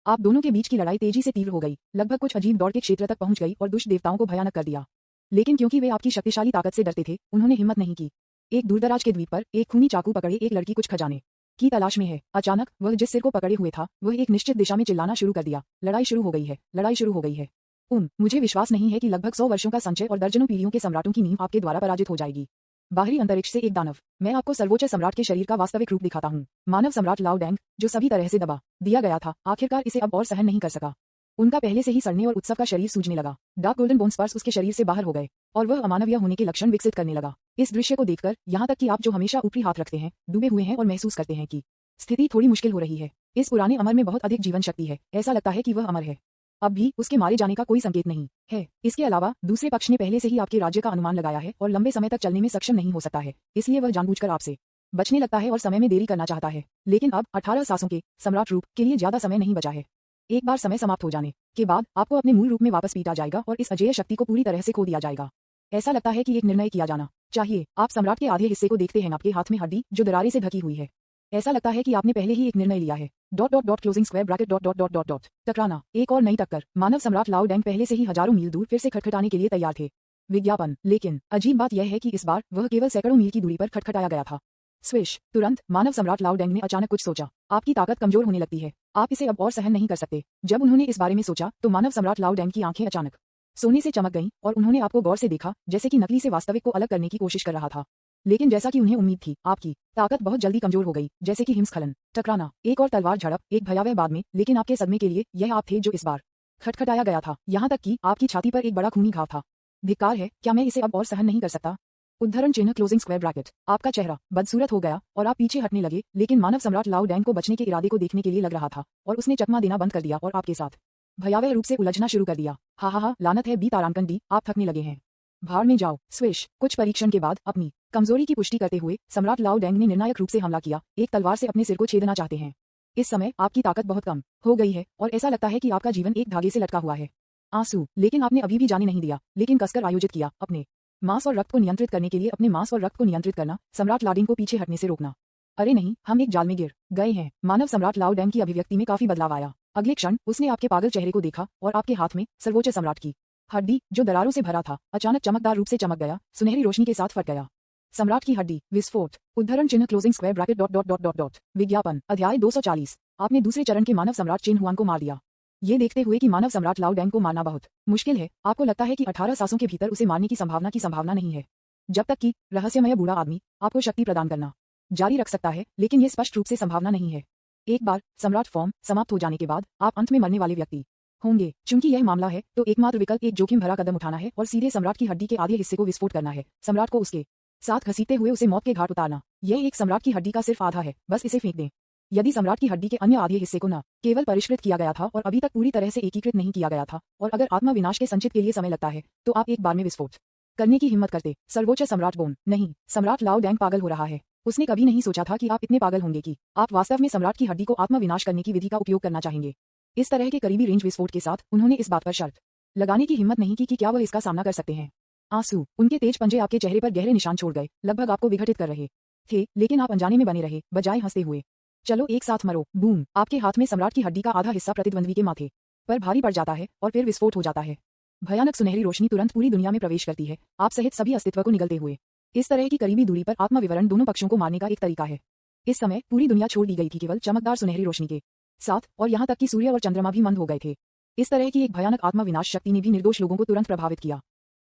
आप दोनों के बीच की लड़ाई तेजी से तीव्र हो गई, लगभग कुछ अजीब दौड़ के क्षेत्र तक पहुंच गई और दुष्ट देवताओं को भयानक कर दिया। लेकिन क्योंकि वे आपकी शक्तिशाली ताकत से डरते थे, उन्होंने हिम्मत नहीं की। एक दूरदराज के द्वीप पर एक खूनी चाकू पकड़े एक लड़की कुछ खजाने की तलाश में है। अचानक वह जिस सिर को पकड़े हुए था, वह एक निश्चित दिशा में चिल्लाना शुरू कर दिया। लड़ाई शुरू हो गई है, लड़ाई शुरू हो गई है। मुझे विश्वास नहीं है कि लगभग 100 वर्षों का संचय और दर्जनों पीढ़ियों के सम्राटों की नींव आपके द्वारा पराजित हो जाएगी। बाहरी अंतरिक्ष से एक दानव। मैं आपको सर्वोच्च सम्राट के शरीर का वास्तविक रूप दिखाता हूँ। मानव सम्राट लाओ डेंग, जो सभी तरह से दबा दिया गया था, आखिरकार इसे अब और सहन नहीं कर सका। उनका पहले से ही सड़ने और उत्सव का शरीर सूजने लगा। डार्क गोल्डन बोन स्पर्श उसके शरीर से बाहर हो गए और वह अमानवीय होने के लक्षण विकसित करने लगा। इस दृश्य को देखकर, यहाँ तक कि आप जो हमेशा ऊपरी हाथ रखते हैं, डूबे हुए हैं और महसूस करते हैं कि स्थिति थोड़ी मुश्किल हो रही है। इस पुराने अमर में बहुत अधिक जीवन शक्ति है। ऐसा लगता है कि वह अमर है। अब भी उसके मारे जाने का कोई संकेत नहीं है। इसके अलावा दूसरे पक्ष ने पहले से ही आपके राज्य का अनुमान लगाया है और लंबे समय तक चलने में सक्षम नहीं हो सकता है, इसलिए वह जानबूझकर आपसे बचने लगता है और समय में देरी करना चाहता है। लेकिन अब 18 सासों के सम्राट रूप के लिए ज्यादा समय नहीं बचा है। एक बार समय समाप्त हो जाने के बाद आपको अपने मूल रूप में वापस पीटा जाएगा और इस अजेय शक्ति को पूरी तरह से खो दिया जाएगा। ऐसा लगता है कि एक निर्णय किया जाना चाहिए। आप सम्राट के आधे हिस्से को देखते हैं, आपके हाथ में हड्डी जो दरारे से ढकी हुई है। ऐसा लगता है कि आपने पहले ही एक निर्णय लिया है। क्लोजिंग स्क्वायर ब्रैकेट टकराना, एक और नई टक्कर। मानव सम्राट लाओ डेंग पहले से ही हजारों मील दूर फिर से खटखटाने के लिए तैयार थे। विज्ञापन। लेकिन अजीब बात यह है कि इस बार वह केवल सैकड़ों मील की दूरी पर खटखटाया गया था। स्विश। तुरंत मानव सम्राट लाओ डेंग ने अचानक कुछ सोचा। आपकी ताकत कमजोर होने लगती है, आप इसे अब और सहन नहीं कर सकते। जब उन्होंने इस बारे में सोचा तो मानव सम्राट लाओ डेंग की आंखें अचानक सोने से चमक गईं और उन्होंने आपको गौर से देखा, जैसे कि नकली से वास्तविक को अलग करने की कोशिश कर रहा था। लेकिन जैसा कि उन्हें उम्मीद थी, आपकी ताकत बहुत जल्दी कमजोर हो गई, जैसे कि हिमस्खलन, टकराना, एक और तलवार झड़प, एक भयावह बाद में, लेकिन आपके सदमे के लिए यह आप थे जो इस बार खटखटाया गया था, यहाँ तक कि आपकी छाती पर एक बड़ा खूनी घाव था। धिक्कार है, क्या मैं इसे अब और सहन नहीं कर सकता? उद्धरण चिन्ह क्लोजिंग स्क्वायर ब्रैकेट। आपका चेहरा बदसूरत हो गया और आप पीछे हटने लगे, लेकिन मानव सम्राट लाओ डैंग को बचने के इरादे को देखने के लिए लग रहा था और उसने चकमा देना बंद कर दिया और आपके साथ भयावह रूप से उलझना शुरू कर दिया। हा, लानत है बी तारांकन डी, आप थकने लगे हैं। भाड़ में जाओ, स्विश। कुछ परीक्षण के बाद अपनी कमजोरी की पुष्टि करते हुए सम्राट लाओ डैंग ने निर्णायक रूप से हमला किया, एक तलवार से अपने सिर को छेदना चाहते हैं। इस समय आपकी ताकत बहुत कम हो गई है और ऐसा लगता है कि आपका जीवन एक धागे से लटका हुआ है। आंसू, लेकिन आपने अभी भी जाने नहीं दिया, लेकिन कसकर आयोजित किया, अपने मांस और रक्त को नियंत्रित करने के लिए अपने मांस और रक्त को नियंत्रित करना, सम्राट लाडिंग को पीछे हटने से रोकना। अरे नहीं, हम एक जाल में गिर गए हैं। मानव सम्राट लाओ डैंग की अभिव्यक्ति में काफी बदलाव आया। अगले क्षण उसने आपके पागल चेहरे को देखा और आपके हाथ में सर्वोच्च सम्राट की हड्डी, जो दरारों से भरा था, अचानक चमकदार रूप से चमक गया, सुनहरी रोशनी के साथ फट गया। सम्राट की हड्डी, विस्फोट। उद्धरण चिन्ह closing square bracket dot dot dot dot dot. विज्ञापन, अध्याय 240। आपने दूसरे चरण के मानव सम्राट चेन हुआंग को मार दिया। ये देखते हुए कि मानव सम्राट लाओ डैंग को मारना बहुत मुश्किल है, आपको लगता है कि 18 सांसों के भीतर उसे मारने की संभावना नहीं है, जब तक कि रहस्यमय बूढ़ा आदमी आपको शक्ति प्रदान करना जारी रख सकता है, लेकिन ये स्पष्ट रूप से संभावना नहीं है। एक बार सम्राट फॉर्म समाप्त हो जाने के बाद आप अंत में मरने वाले व्यक्ति होंगे। चूंकि यह मामला है, तो एकमात्र विकल्प एक जोखिम भरा कदम उठाना है और सीधे सम्राट की हड्डी के आधे हिस्से को विस्फोट करना है, सम्राट को उसके साथ घसीटते हुए उसे मौत के घाट उतारना। यह एक सम्राट की हड्डी का सिर्फ आधा है, बस इसे फेंक दें। यदि सम्राट की हड्डी के अन्य आधे हिस्से को न केवल परिष्कृत किया गया था और अभी तक पूरी तरह से एकीकृत नहीं किया गया था, और अगर आत्मा विनाश के संचित के लिए समय लगता है, तो आप एक बार में विस्फोट करने की हिम्मत करते। सर्वोच्च सम्राट बोन, नहीं, सम्राट लाओ डैंग पागल हो रहा है। उसने कभी नहीं सोचा था कि आप इतने पागल होंगे कि आप वास्तव में सम्राट की हड्डी को आत्मा विनाश करने की विधि का उपयोग करना चाहेंगे। इस तरह के करीबी रेंज विस्फोट के साथ उन्होंने इस बात पर शर्त लगाने की हिम्मत नहीं की कि क्या वह इसका सामना कर सकते हैं। आंसू, उनके तेज पंजे आपके चेहरे पर गहरे निशान छोड़ गए, लगभग आपको विघटित कर रहे थे, लेकिन आप अनजाने में बने रहे, बजाय हंसते हुए। चलो एक साथ मरो। बूम, आपके हाथ में सम्राट की हड्डी का आधा हिस्सा प्रतिद्वंद्वी के माथे पर भारी पड़ जाता है और फिर विस्फोट हो जाता है। भयानक सुनहरी रोशनी तुरंत पूरी दुनिया में प्रवेश करती है, आप सहित सभी अस्तित्व को निगलते हुए। इस तरह की करीबी दूरी पर आत्मा विवरण दोनों पक्षों को मारने का एक तरीका है। इस समय पूरी दुनिया छोड़ दी गई थी केवल चमकदार सुनहरी रोशनी के साथ, और यहाँ तक कि सूर्य और चंद्रमा भी मंद हो गए थे। इस तरह की एक भयानक आत्मा विनाश शक्ति ने भी निर्दोष लोगों को तुरंत प्रभावित किया।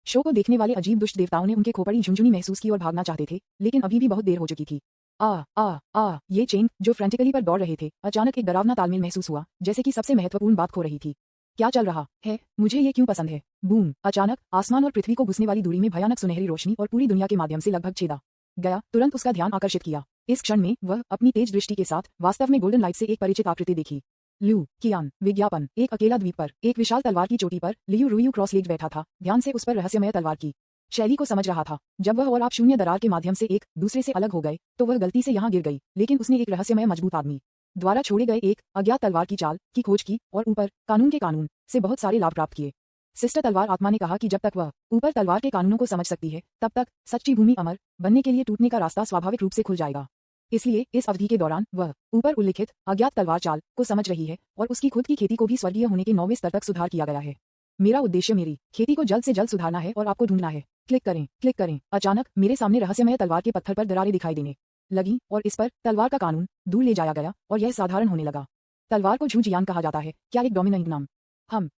शो को देखने वाले अजीब दुष्ट देवताओं ने उनके खोपड़ी झुंझुनी महसूस की और भागना चाहते थे, लेकिन अभी भी बहुत देर हो चुकी थी। ये चेंग, जो फ्रेंटिकली पर दौड़ रहे थे, अचानक एक डरावना तालमेल महसूस हुआ, जैसे कि सबसे महत्वपूर्ण बात खो रही थी। क्या चल रहा है? मुझे ये क्यों पसंद है? बूम, अचानक आसमान और पृथ्वी को घुसने वाली दूरी में भयानक सुनहरी रोशनी और पूरी दुनिया के माध्यम से लगभग छेदा गया, तुरंत उसका ध्यान आकर्षित किया। इस क्षण में वह अपनी तेज दृष्टि के साथ वास्तव में गोल्डन लाइट से एक परिचित आकृति देखी। ल्यू कियान। विज्ञापन, एक अकेला द्वीप पर एक विशाल तलवार की चोटी पर लियू रुयू क्रॉसलेज बैठा था, ध्यान से उस पर रहस्यमय तलवार की शैली को समझ रहा था। जब वह और आप शून्य दरार के माध्यम से एक दूसरे से अलग हो गए, तो वह गलती से यहाँ गिर गई, लेकिन उसने एक रहस्यमय मजबूत आदमी द्वारा छोड़े गए एक अज्ञात तलवार की चाल की खोज की और ऊपर कानून के कानून से बहुत सारे लाभ प्राप्त किए। सिस्टर तलवार आत्मा ने कहा कि जब तक वह ऊपर तलवार के कानूनों को समझ सकती है, तब तक सच्ची भूमि अमर बनने के लिए टूटने का रास्ता स्वाभाविक रूप से खुल जाएगा। इसलिए इस अवधि के दौरान वह ऊपर उल्लिखित अज्ञात तलवार चाल को समझ रही है और उसकी खुद की खेती को भी स्वर्गीय होने के 9वें स्तर तक सुधार किया गया है। मेरा उद्देश्य मेरी खेती को जल्द से जल्द सुधारना है और आपको ढूंढना है। क्लिक करें, क्लिक करें। अचानक मेरे सामने रहस्यमय तलवार के पत्थर पर दरारें दिखाई देने लगी और इस पर तलवार का कानून दूर ले जाया गया और यह साधारण होने लगा। तलवार को झूजियान कहा जाता है, क्या एक डोमिनेंट नाम?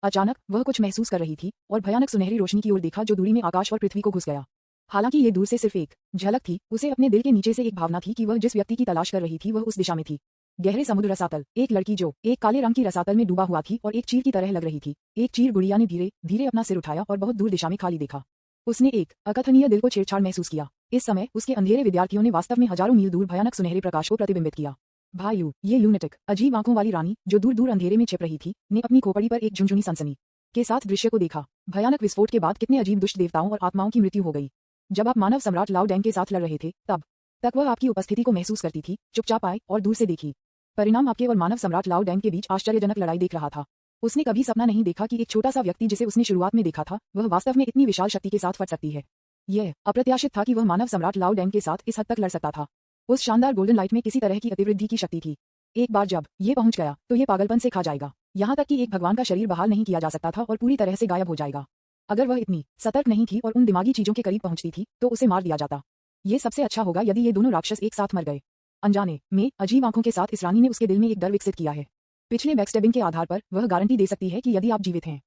अचानक वह कुछ महसूस कर रही थी और भयानक सुनहरी रोशनी की ओर देखा जो दूरी में आकाश और पृथ्वी को घुस गया। हालांकि ये दूर से सिर्फ एक झलक थी, उसे अपने दिल के नीचे से एक भावना थी कि वह जिस व्यक्ति की तलाश कर रही थी वह उस दिशा में थी। गहरे समुद्र रसातल, एक लड़की जो एक काले रंग की रसातल में डूबा हुआ थी और एक चीर की तरह लग रही थी। एक चीर गुड़िया ने धीरे धीरे अपना सिर उठाया और बहुत दूर दिशा में खाली देखा। उसने एक अकथनीय दिल को छेड़छाड़ महसूस किया। इस समय उसके अंधेरे विद्यार्थियों ने वास्तव में हजारों मील दूर भयानक सुनहरे प्रकाश को प्रतिबिंबित किया। भाई ये ल्यूनेटिक अजीब आंखों वाली रानी जो दूर दूर अंधेरे में छिप रही थी, ने अपनी खोपड़ी पर एक झुंझुनी सनसनी के साथ दृश्य को देखा। भयानक विस्फोट के बाद कितने अजीब दुष्ट देवताओं और आत्माओं की मृत्यु हो गई। जब आप मानव सम्राट लाओ डैंग के साथ लड़ रहे थे, तब तक वह आपकी उपस्थिति को महसूस करती थी, चुपचाप आए और दूर से देखी। परिणाम आपके और मानव सम्राट लाओ डैंग के बीच आश्चर्यजनक लड़ाई देख रहा था। उसने कभी सपना नहीं देखा कि एक छोटा सा व्यक्ति जिसे उसने शुरुआत में देखा था, वह वास्तव में इतनी विशाल शक्ति के साथ फट सकती है। यह अप्रत्याशित था कि वह मानव सम्राट लाओ डैंग के साथ इस हद तक लड़ सकता था। उस शानदार गोल्डन लाइट में किसी तरह की अतिवृद्धि की शक्ति थी। एक बार जब ये पहुंच गया तो ये पागलपन से खा जाएगा, यहाँ तक कि एक भगवान का शरीर बहाल नहीं किया जा सकता था और पूरी तरह से गायब हो जाएगा। अगर वह इतनी सतर्क नहीं थी और उन दिमागी चीजों के करीब पहुंचती थी, तो उसे मार दिया जाता। ये सबसे अच्छा होगा यदि ये दोनों राक्षस एक साथ मर गए। अनजाने में अजीब आंखों के साथ इस रानी ने उसके दिल में एक डर विकसित किया है। पिछले बैकस्टेबिंग के आधार पर वह गारंटी दे सकती है कि यदि आप जीवित हैं,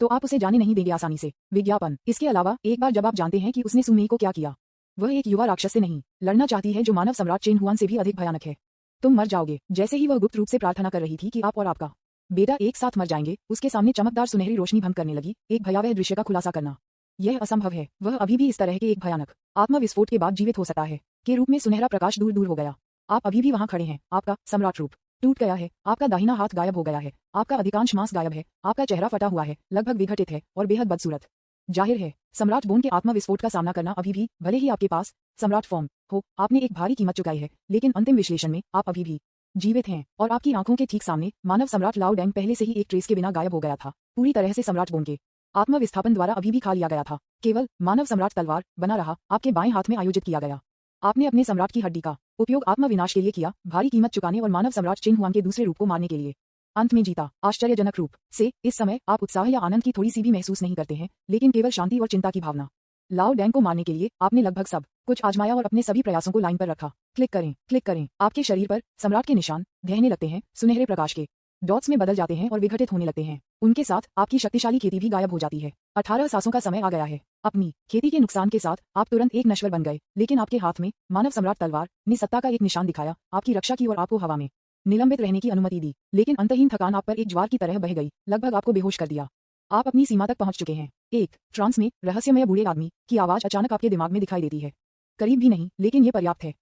तो आप उसे जाने नहीं देंगे आसानी से। विज्ञापन, इसके अलावा एक बार जब आप जानते हैं कि उसने सुमेई को क्या किया, वह एक युवा राक्षस से नहीं लड़ना चाहती है जो मानव सम्राट चेन हुआन से भी अधिक भयानक है। तुम मर जाओगे। जैसे ही वह गुप्त रूप से प्रार्थना कर रही थी कि आप और आपका बेटा एक साथ मर जाएंगे, उसके सामने चमकदार सुनहरी रोशनी भंग करने लगी। एक भयावह दृश्य का खुलासा करना यह असंभव है। वह अभी भी इस तरह के एक भयानक आत्मविस्फोट के बाद जीवित हो सकता है के रूप में सुनहरा प्रकाश दूर दूर हो गया। आप अभी भी वहां खड़े हैं। आपका सम्राट रूप टूट गया है। आपका दाहिना हाथ गायब हो गया है। आपका अधिकांश मांस गायब है। आपका चेहरा फटा हुआ है, लगभग विघटित है और बेहद बदसूरत। जाहिर है सम्राट बोन के आत्मविस्फोट का सामना करना अभी भी, भले ही आपके पास सम्राट फॉर्म हो, आपने एक भारी कीमत चुकाई है, लेकिन अंतिम विश्लेषण में आप अभी भी जीवित हैं और आपकी आंखों के ठीक सामने मानव सम्राट लाओ डैंग पहले से ही एक ट्रेस के बिना गायब हो गया था। पूरी तरह से सम्राट बोन के आत्मविस्थापन द्वारा अभी भी खा लिया गया था। केवल मानव सम्राट तलवार बना रहा, आपके बाएं हाथ में आयोजित किया गया। आपने अपने सम्राट की हड्डी का उपयोग आत्मविनाश के लिए किया, भारी कीमत चुकाने और मानव सम्राट चेन हुआंग के दूसरे रूप को मारने के लिए। अंत में जीता। आश्चर्यजनक रूप से इस समय आप उत्साह या आनंद की थोड़ी सी भी महसूस नहीं करते हैं, लेकिन केवल शांति और चिंता की भावना। लाओ डैंग को मारने के लिए आपने लगभग सब कुछ आजमाया और अपने सभी प्रयासों को लाइन पर रखा। क्लिक करें, क्लिक करें। आपके शरीर पर सम्राट के निशान ढहने लगते हैं, सुनहरे प्रकाश के डॉट्स में बदल जाते हैं और विघटित होने लगते हैं। उनके साथ आपकी शक्तिशाली खेती भी गायब हो जाती है। 18 सांसों का समय आ गया है। अपनी खेती के नुकसान के साथ आप तुरंत एक नश्वर बन गए, लेकिन आपके हाथ में मानव सम्राट तलवार ने सत्ता का एक निशान दिखाया, आपकी रक्षा की और आपको हवा में निलंबित रहने की अनुमति दी। लेकिन अंतहीन थकान आप पर एक ज्वार की तरह बह गई, लगभग आपको बेहोश कर दिया। आप अपनी सीमा तक पहुंच चुके हैं। एक ट्रांस में रहस्यमय बूढ़े आदमी की आवाज अचानक आपके दिमाग में दिखाई देती है। करीब भी नहीं, लेकिन ये पर्याप्त है।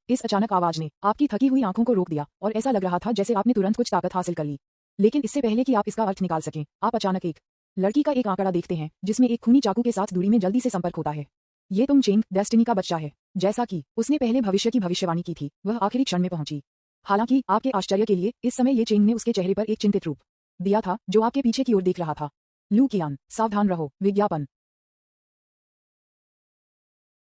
इस अचानक आवाज ने आपकी थकी हुई आंखों को रोक दिया और ऐसा लग रहा था जैसे आपने तुरंत कुछ ताकत हासिल कर ली। लेकिन इससे पहले कि आप इसका अर्थ निकाल सकें, आप अचानक एक लड़की का एक आंकड़ा देखते हैं जिसमें एक खूनी चाकू के साथ दूरी में जल्दी से संपर्क होता है। ये तुम चेंग डेस्टिनी का बच्चा है। जैसा कि उसने पहले भविष्य की भविष्यवाणी की थी, वह आखिरी क्षण में पहुंची। हालांकि आपके आश्चर्य के लिए इस समय ये चेंग ने उसके चेहरे पर एक चिंतित रूप दिया था जो आपके पीछे की ओर देख रहा था। लू कियान, सावधान रहो। विज्ञापन।